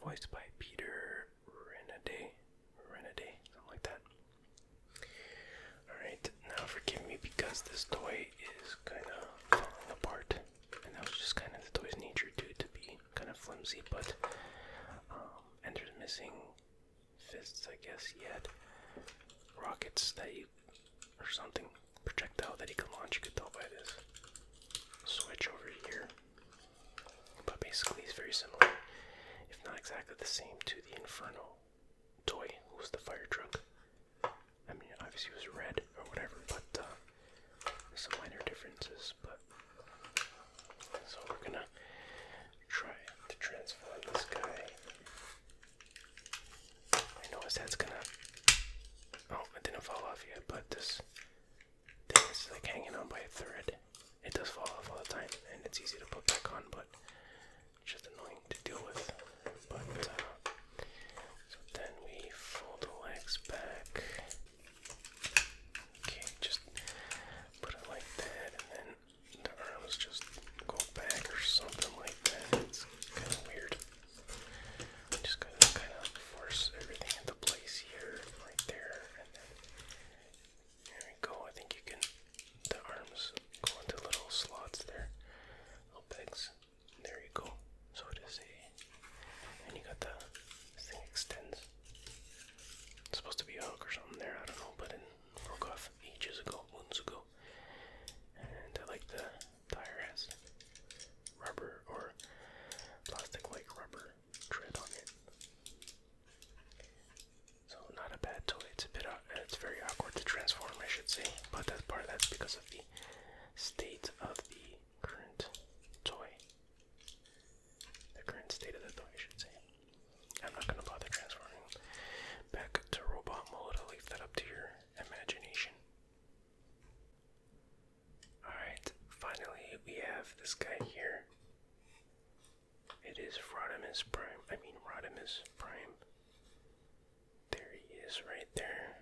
Voiced by Peter Renaday, something like that. Alright, now forgive me because this toy is kind of falling apart. And that was just kind of the toy's nature due to be kind of flimsy, but and there's missing fists, I guess. He had rockets that he, or something, projectile that he could launch. You could tell by this switch over here. But basically he's very similar, if not exactly the same, to the Inferno toy, who was the fire truck. I mean, obviously it was red or whatever, but there's some minor differences. But so we're gonna try to transform this guy. I know his head's gonna, oh, it didn't fall off yet, but this thing is like hanging on by a thread. It does fall off all the time, and it's easy to put back on, but it's just annoying to deal with. But so then we fold the legs back. Okay, just put it like that, and then the arms just go back or something like that. It's kind of weird. Just gotta kind of force everything into place here, right there, and then there we go. I think you can, the arms go we have this guy here. It is Rodimus Prime. Rodimus Prime. There he is right there.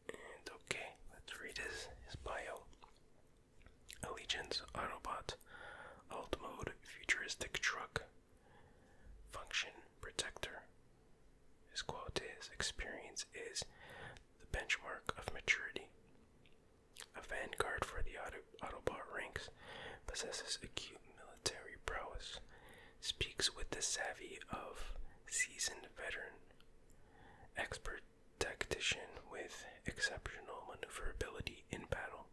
And okay, let's read his bio. Allegiance, Autobot, Alt Mode, Futuristic Truck, Function, Protector. His quote is, experience is the benchmark of maturity. A vanguard for the Autobot ranks, possesses acute military prowess, speaks with the savvy of seasoned veteran, expert tactician with exceptional maneuverability in battle,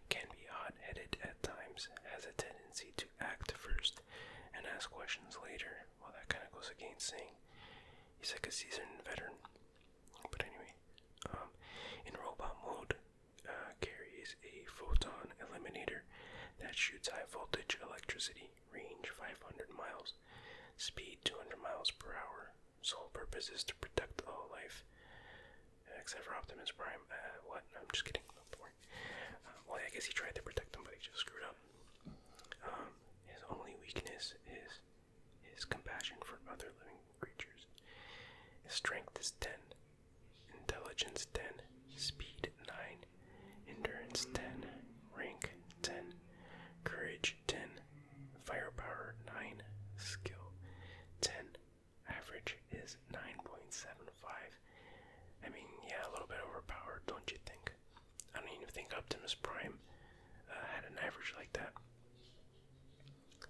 can be hot-headed at times, has a tendency to act first and ask questions later. Well, that kind of goes against saying he's like a seasoned veteran. But anyway, in robot mode, carries a photon eliminator that shoots high voltage electricity, range 500 miles, speed 200 miles per hour. Sole purpose is to protect all life, except for Optimus Prime. What? I'm just kidding. Don't worry. Well, I guess he tried to protect him, but he just screwed up. His only weakness is his compassion for other living creatures. His strength is 10, intelligence 10, speed 9, endurance 10, rank 10, courage 10, firepower 9, skill 10, average is 9.75. Yeah, a little bit overpowered, don't you think? I don't even think Optimus Prime had an average like that.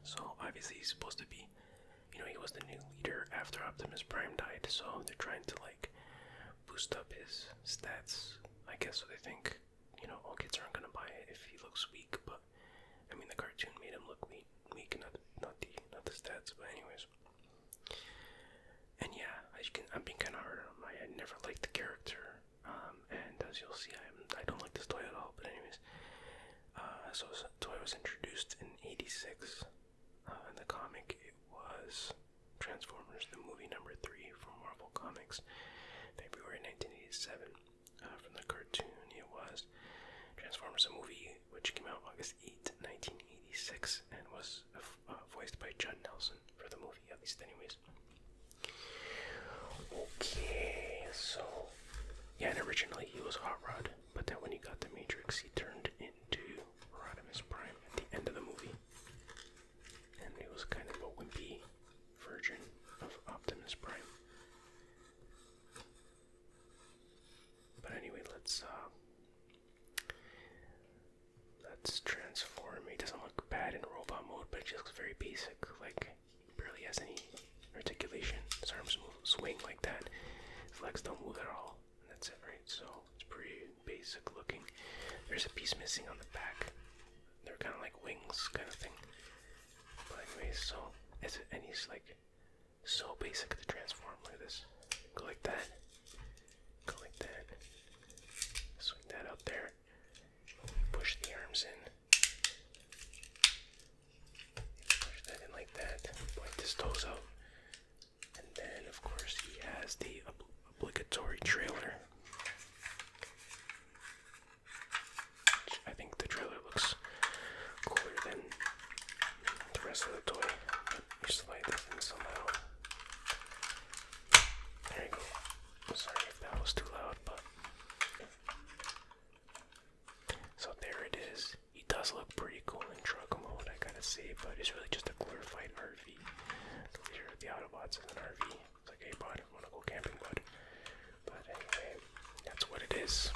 So obviously he's supposed to be, he was the new leader after Optimus Prime died, so they're trying to boost up his stats, I guess. So they think, all kids aren't gonna buy it if he looks weak, but the cartoon made him look weak, not the stats. But anyways, and yeah, I'm being kind of hard on I never liked the character, and as you'll see, I don't like this toy at all. But anyways, so this toy was introduced in '86. In the comic, it was Transformers, the movie number 3 from Marvel Comics, February 1987. From the cartoon, it was Transformers, a movie which came out August 8, 1986, and was voiced by Judd Nelson for the movie, at least anyways. Okay, so, yeah, and originally he was Hot Rod, but then when he got the Matrix, he turned into Rodimus Prime at the end of the movie. And he was kind of a wimpy version of Optimus Prime. But anyway, let's transform. He doesn't look bad in robot mode, but he just looks very basic. He barely has any articulation. His arms swing like that. His legs don't move at all. And that's it, right? So it's pretty basic looking. There's a piece missing on the back. They're kind of like wings kind of thing. But anyways, so and he's so basic to transform. Like this. Go like that. Go like that. Swing that out there. Push the arms in. Push that in like that. Point his toes out. And then, of course, he has the obligatory trailer. I think the trailer looks cooler than the rest of the toy. But you slide this in somehow. There you go. Sorry if that was too loud, but... So there it is. He does look pretty cool in truck mode, I gotta say, but it's really just a glorified RV. The leader of the Autobots is an RV. It's like, hey bud, wanna go camping, bud? But anyway, that's what it is.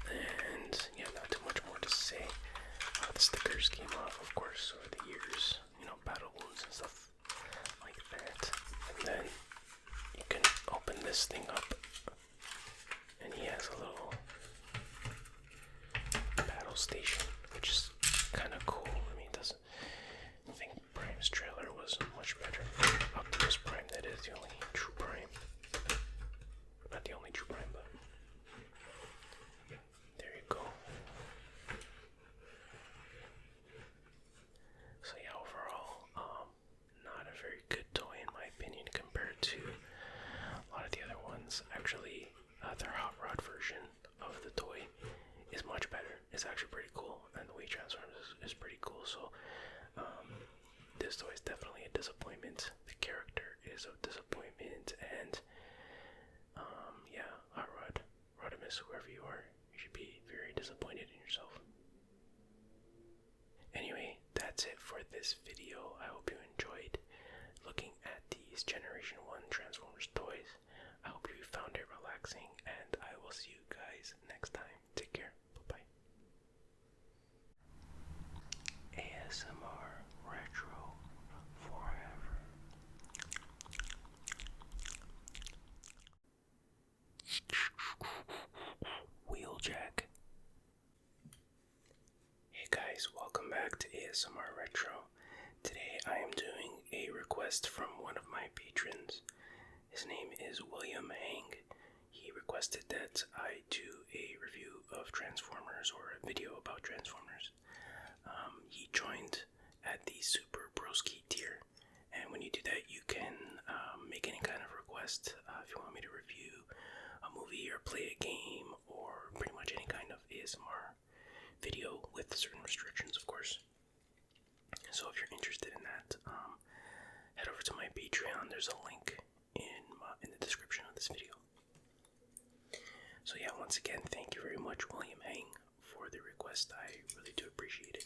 And yeah, not too much more to say. The stickers came off, of course, over the years. Battle wounds and stuff like that. And then you can open this thing up, and he has a little battle station, which is kind of cool. I think Prime's trailer was much better. Optimus Prime, that is the only true Prime. Not the only true Prime, but there you go. So yeah, overall, not a very good toy in my opinion compared to a lot of the other ones. Actually, their Hot Rod version of the toy is actually pretty cool, and the way he transforms is pretty cool. So this toy is definitely a disappointment. The character is a disappointment, and yeah, Hot Rod, Rodimus, whoever you are, you should be very disappointed in yourself. Anyway, that's it for this video. I hope you enjoyed looking at these Generation 1 Transformers toys. I hope you found it relaxing, and I will see you guys next time. Take care. Bye-bye. ASMR Retro forever. Wheeljack. Hey guys, welcome back to ASMR Retro. Today I am doing a request from one of my patrons. His name is William Hang. He requested that I do a review of Transformers or a video about Transformers. He joined at the Super Broski tier, and when you do that you can make any kind of request. If you want me to review a movie or play a game or pretty much any kind of ASMR video with certain restrictions, of course. So if you're interested in that, head over to my Patreon. There's a link in the description of this video. So yeah, once again, thank you very much, William Hang, for the request. I really do appreciate it.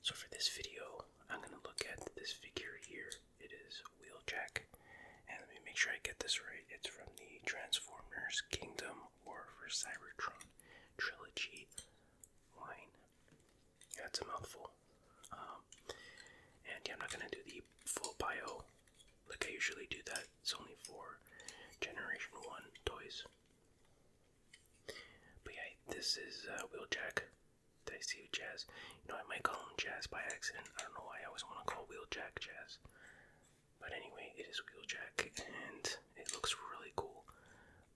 So for this video, I'm going to look at this figure here. It is Wheeljack. And let me make sure I get this right. It's from the Transformers Kingdom War for Cybertron trilogy line. That's a mouthful. And yeah, I'm not going to do the full bio like I usually do that. It's only for Generation 1 toys. But yeah, this is Wheeljack. Did I see Jazz? You know, I might call him Jazz by accident. I don't know why I always want to call Wheeljack Jazz. But anyway, it is Wheeljack, and it looks really cool.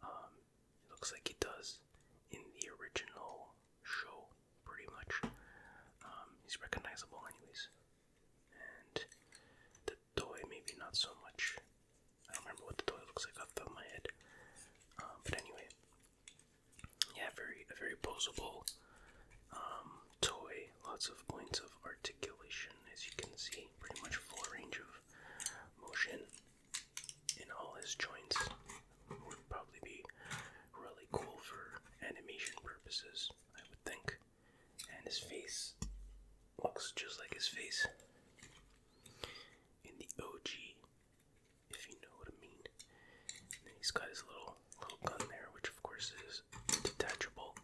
It looks like it does in the original show, pretty much. He's recognizable anyways. And the toy, maybe not so much. I don't remember what the toy looks like off the top of my head. But anyway, yeah, a very posable toy. Lots of points of articulation, as you can see. Pretty much full range of motion in all his joints. Would probably be really cool for animation purposes, I would think. And his face looks just like his face in the OG, if you know what I mean. And he's got his little gun there, which of course is detachable.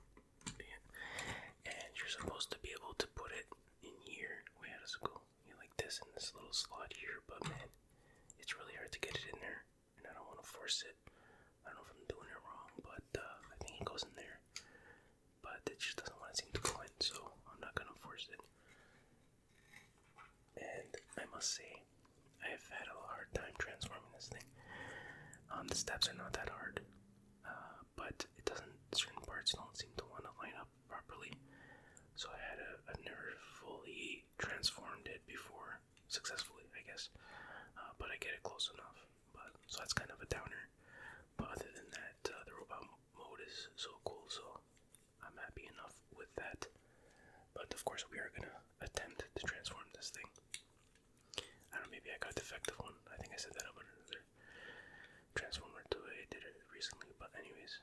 And you're supposed to be able to put it in here. Wait, how does it go? You like this in this little slot here, but man, it's really hard to get it in there, and I don't want to force it. I don't know if I'm doing it wrong, but I think it goes in there. But it just doesn't want to seem to go in, so I'm not going to force it. And I must say, I have had a hard time transforming this thing. The steps are not that hard, but it doesn't. Certain parts don't seem to want to line up properly. So I've never fully transformed it before successfully, I guess. But I get it close enough. So that's kind of a downer. But other than that, the robot mode is so cool. So I'm happy enough with that. But of course, we are gonna attempt to transform this thing. I don't know, maybe I got a defective one. I think I said that about another Transformer toy. I did it recently, but anyways,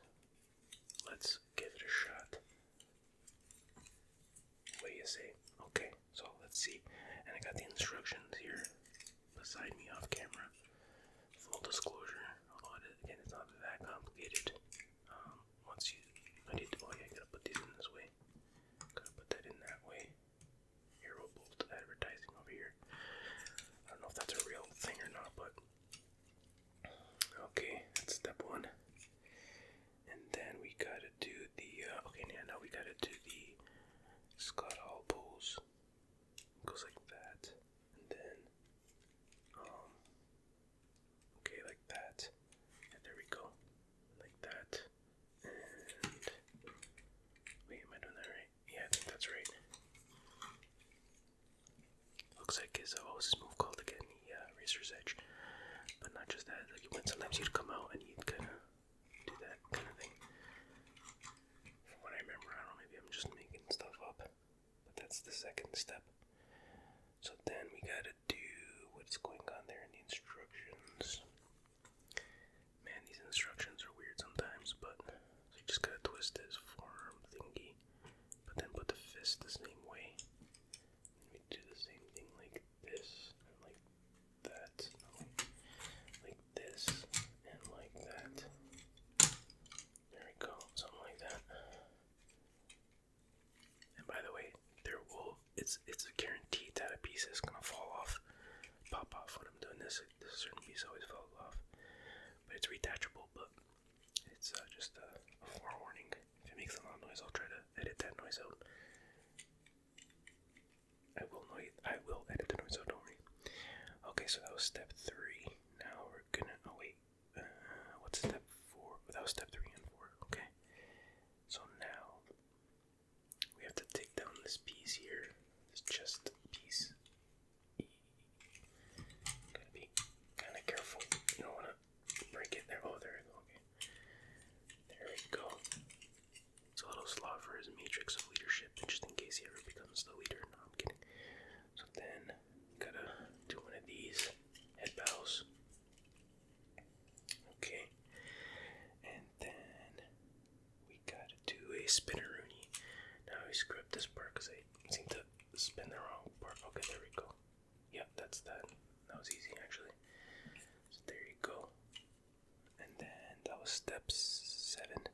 let's give it a shot. What do you say? Okay, so let's see. And I got the instructions here beside me off camera. Full disclosure, although again, it's not that complicated. Oh yeah, I gotta put these in this way. Gotta put that in that way. Bolt advertising over here. I don't know if that's a real thing or not, but okay, that's step one. And then we gotta do the now we gotta do the Scott Hall pose. It goes like that, and then second step. So then we gotta do what's going on there in the instructions. Man, these instructions are weird sometimes, but so you just gotta twist this forearm thingy, but then put the fist the same way. And we do the same thing like this, and like that, like this, and like that. There we go, something like that. And by the way, it's a guarantee that a piece is gonna fall off, pop off when I'm doing this. This certain piece always falls off, but it's retachable. But it's just a forewarning. If it makes a loud noise, I'll try to edit that noise out. I will edit the noise out. Don't worry. Okay, so that was step 3. Now we're gonna. Oh wait, what's step 4? That was step 3 and 4. Okay. So now we have to take down this piece here. This chest piece. Gotta be kind of careful. You don't want to break it there. Oh, there we go. Okay. There we go. It's a little slot for his matrix of leadership, just in case he ever becomes the leader. No, I'm kidding. So then, gotta do one of these head bows. Okay. And then we gotta do a spinneroonie. Now I screwed up this part because I seem to spin the wrong part. Okay, there we go. Yep, that's that. That was easy actually. So there you go. And then that was step 7.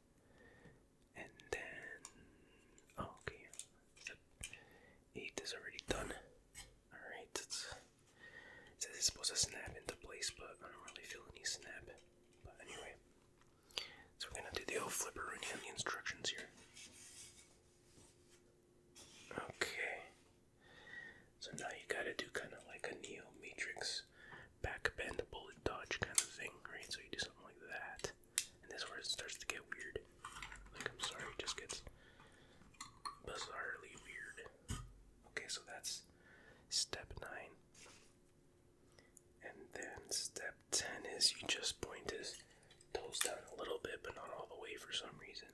And then okay. Step 8 is already done. Alright, it says it's supposed to snap into place, but I don't really feel any snap. But anyway. So we're gonna do the old flipperoonie on the instructions here. Okay. So now you gotta do kind of like a Neo Matrix back bend bullet dodge kind of thing, right? So you do something like that. And this is where it starts to get weird. Like, I'm sorry, it just gets bizarrely weird. Okay, so that's step 9. And then step 10 is you just point his toes down a little bit, but not all the way for some reason.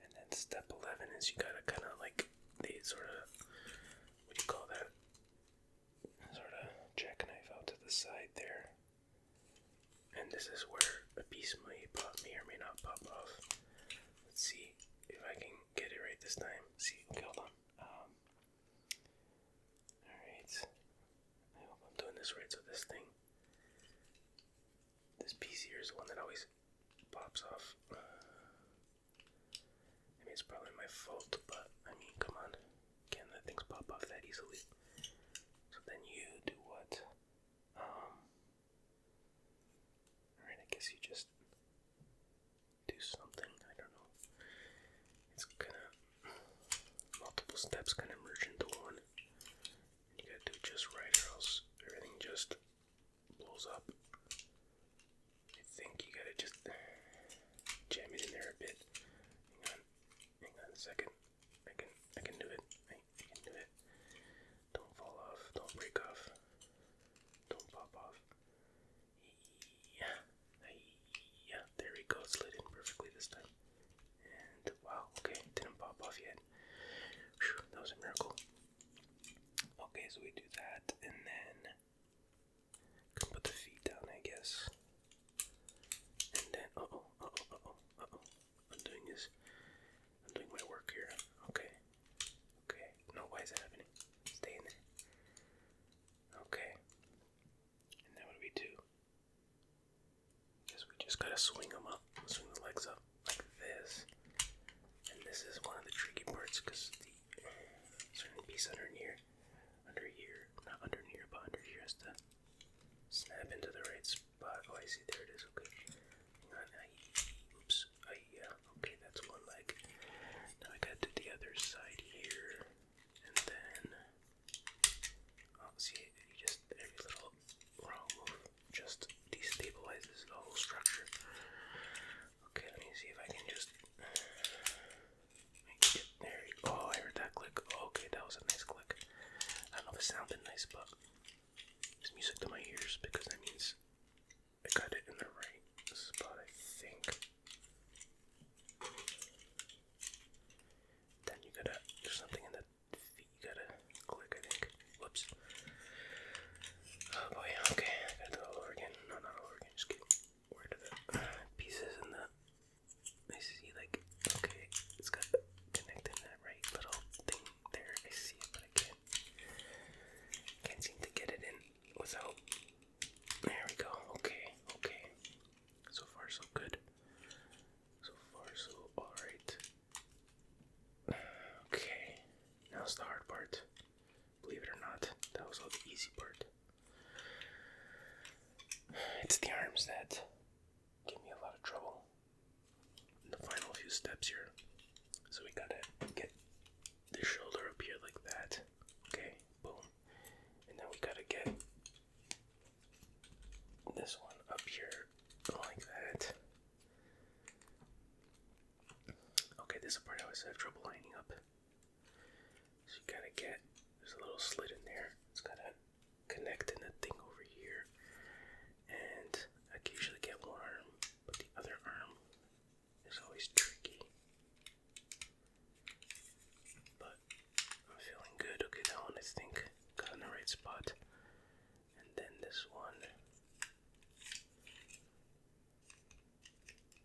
And then step 11 is you gotta kind of like, they sort of, what do you call that? Sort of jackknife out to the side there. And this is where a piece may or may not pop off. Let's see if I can get it right this time. See, okay, hold on. Alright. I hope I'm doing this right. So this piece here is the one that always pops off. I mean, it's probably my fault, but I mean, come on. Can't let things pop off that easily. So then you do what? Alright, I guess you just do something. I don't know. It's kind of multiple steps kind of merge into one. You gotta do it just right, or else everything just blows up. I think you gotta just jam it in there a bit. Hang on a second. I can do it. I can do it. Don't fall off. Don't break off. Don't pop off. Yeah. There we go. It slid in perfectly this time. And wow, okay, didn't pop off yet. Whew, that was a miracle. Okay, so we do that, and then can put the feet down, I guess. And then I'm doing my work here. Okay. No, why is that happening? Stay in there. Okay. And then what do we do? Guess we just gotta swing them up, swing the legs up like this. And this is one of the tricky parts because the certain piece under here, not under here, but under here has to snap into the right spot. Oh, I see, there it is. Okay. Hang on. Oops. Yeah. Okay, that's one leg. Now I gotta do the other side here. And then, oh, see, you just, every little wrong move just destabilizes the whole structure. Okay, let me see if I can just make it. There you go. Oh, I heard that click. Okay, that was a nice click. I don't know if it sounded nice, but it's music to my ears because that means I got it in the was all the easy part. It's the arms that give me a lot of trouble in the final few steps here. So we gotta get the shoulder up here like that. Okay, boom. And then we gotta get this one up here like that. Okay, this is the part I always have trouble lining up. So you gotta get, there's a little slit in there. It's gotta connect in the thing over here. And I can usually get one arm, but the other arm is always tricky. But I'm feeling good. Okay, that one I think got in the right spot. And then this one,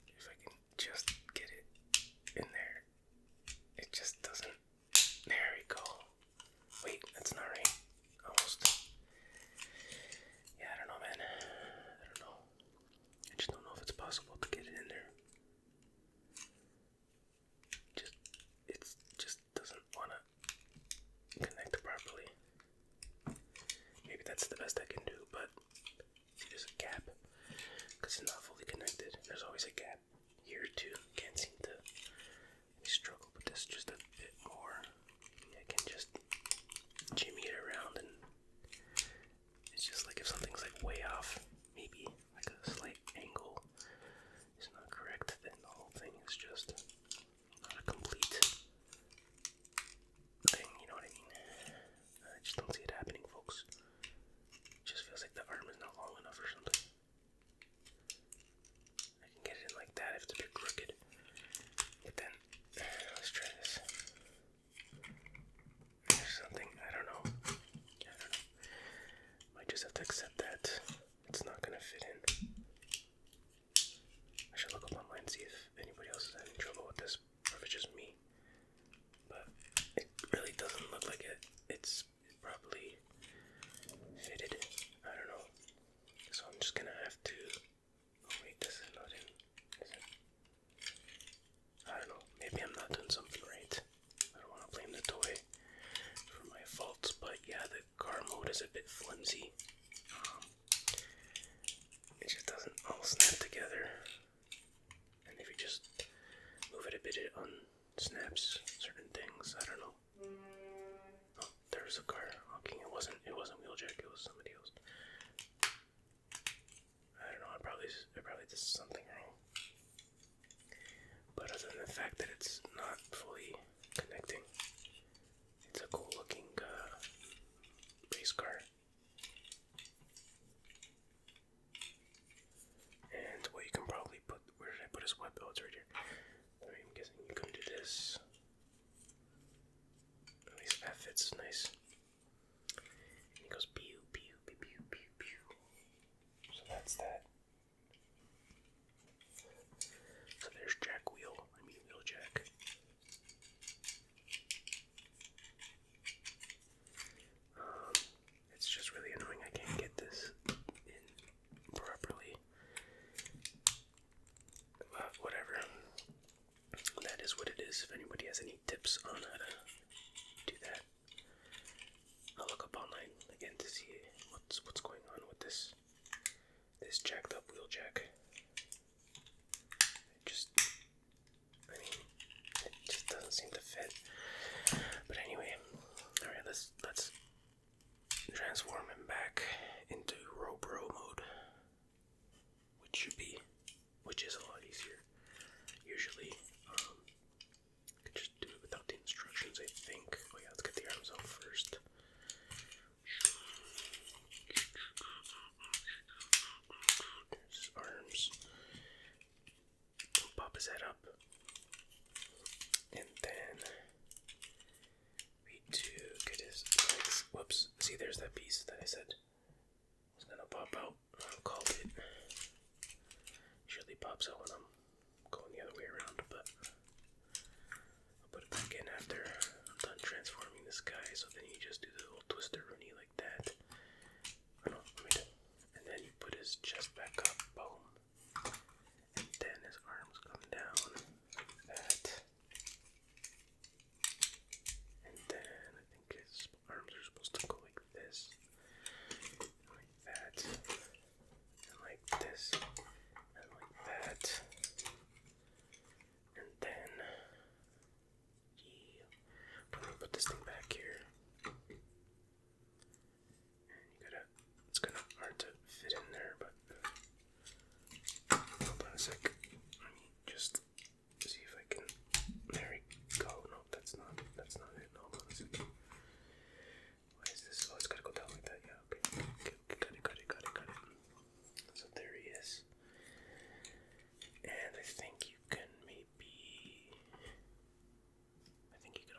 if I can just get it in there, it just doesn't. There we go. Wait, that's not right. Almost. Yeah, I don't know, man. I don't know. I just don't know if it's possible to get it in there. It just doesn't want to connect properly. Maybe that's the best I can do, but see, there's a gap because it's not fully connected. There's always a gap here too. Can't seem to struggle with this just a bit more. I can just jimmy it around, and it's just like if something's like way off, maybe like a slight angle is not correct, then the whole thing is just not a complete thing, you know what I mean? I just don't see it happening, folks. It just feels like the arm is not long enough or something. I can get it in like that if it's a bit crooked. But then, let's try this. There's something, I don't know. Might just have to accept that it's not gonna fit in. I should look up online and see if anybody else is having trouble with this, or if it's just me. But it really doesn't look like it's properly fitted. I don't know. So I'm just gonna have to. Oh wait, this is not in. Is it? I don't know. Maybe I'm not doing something right. I don't want to blame the toy for my faults, but yeah, the car mode is a bit flimsy. It just doesn't all snap together. And if you just move it a bit, it unsnaps certain things. I don't know. Oh, there was a car honking. It wasn't Wheeljack. It was somebody else. I don't know. I probably did something wrong. But other than the fact that it's not fully connecting, it's a cool looking race car. And what you can probably put, where did I put his weapon? Oh, it's right here. I'm guessing you can do this. At least that fits nice. And he goes pew, pew, pew, pew, pew, pew. So that's that. So there's Wheeljack. It's just really annoying. I can't get this in properly. But whatever. That is what it is. If anybody has any tips on how to do that, I'll look up online again to see what's going on with this jacked up Wheeljack. It just doesn't seem to fit. But anyway, alright, let's transform him back into Rollbar mode, which is a lot easier. Usually, could just do it without the instructions, I think. Oh yeah, let's get the arms out first. There's his arms. Pop his head up. And then we do get his legs. Whoops. See, there's that piece that I said was gonna pop out. I'll call it. Usually pops out when I'm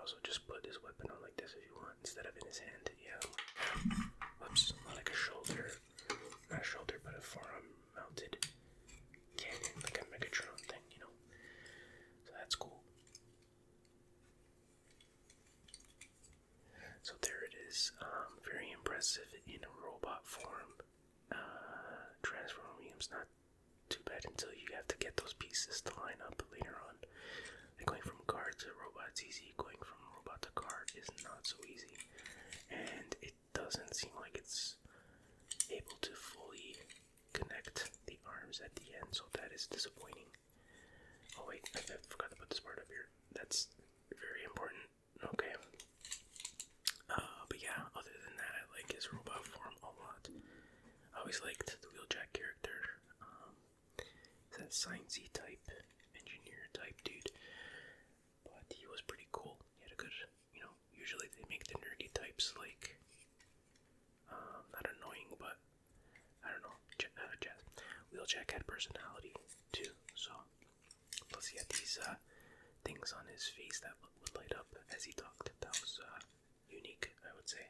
also just put his weapon on like this if you want, instead of in his hand. Yeah. Whoops, like a shoulder, not a shoulder, but a forearm mounted cannon, like a Megatron thing, you know. So that's cool. So there it is. Very impressive in a robot form. Transformium's not too bad until you have to get those pieces to line up later on. Like going from car to robot's easy. Going from robot to car is not so easy. And it doesn't seem like it's able to fully connect the arms at the end, so that is disappointing. Oh wait, I forgot to put this part up here. That's very important. Okay. But yeah, other than that, I like his robot form a lot. I always liked the Wheeljack character. He's that sciencey type, engineer type dude. But he was pretty cool. He had a good, usually they make the nerdy types like, not annoying, but I don't know, Chasm. Wheeljack had personality too, so plus he had these things on his face that would light up as he talked. That was unique, I would say.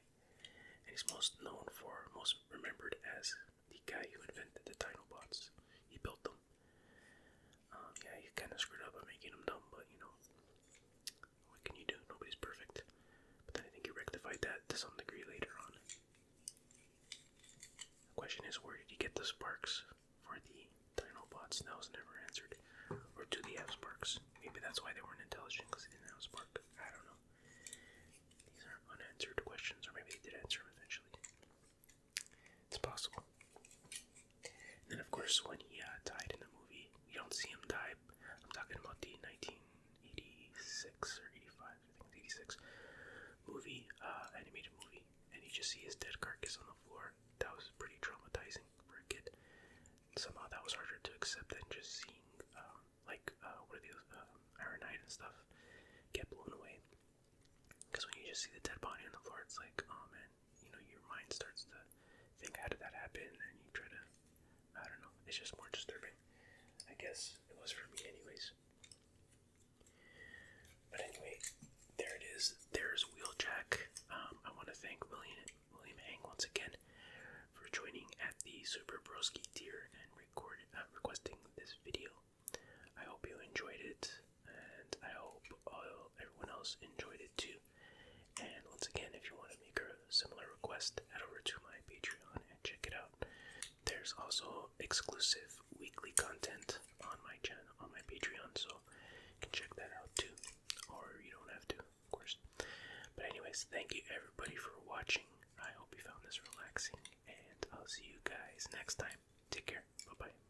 And he's most remembered as the guy who invented the Dinobots. He built them. Yeah, he kind of screwed up by making them dumb, but what can you do? Nobody's perfect. But then I think he rectified that to some degree later on. The question is, where did he get the sparks for the Dinobots? That was never answered. Or do they have sparks? Maybe that's why they weren't intelligent, because they didn't have a spark. I don't know. These are unanswered questions, or maybe they did answer them eventually. It's possible. And then, of course, when he died in the movie, you don't see him die. I'm talking about the 1986 or 85, I think it's 86 movie, animated movie, and you just see his dead carcass on the floor. That was pretty traumatizing for a kid. Somehow that was harder to accept than just seeing, Ironite and stuff get blown away. Because when you just see the dead body on the floor, it's like, oh man, your mind starts to think, how did that happen? And you try to, I don't know, it's just more disturbing. I guess it was for me anyways. But anyway, there it is. There's Wheeljack. I want to thank William Hang once again for joining at the Super Broski tier and requesting this video. I hope you enjoyed it, and I hope everyone else enjoyed it too. And once again, if you want to make a similar request, head over to my Patreon and check it out. There's also exclusive weekly content on my channel, on my Patreon, so you can check that out too. Or you don't have to, of course. But anyways, thank you everybody for watching. I hope you found this relaxing, and I'll see you guys next time. Take care. Bye-bye.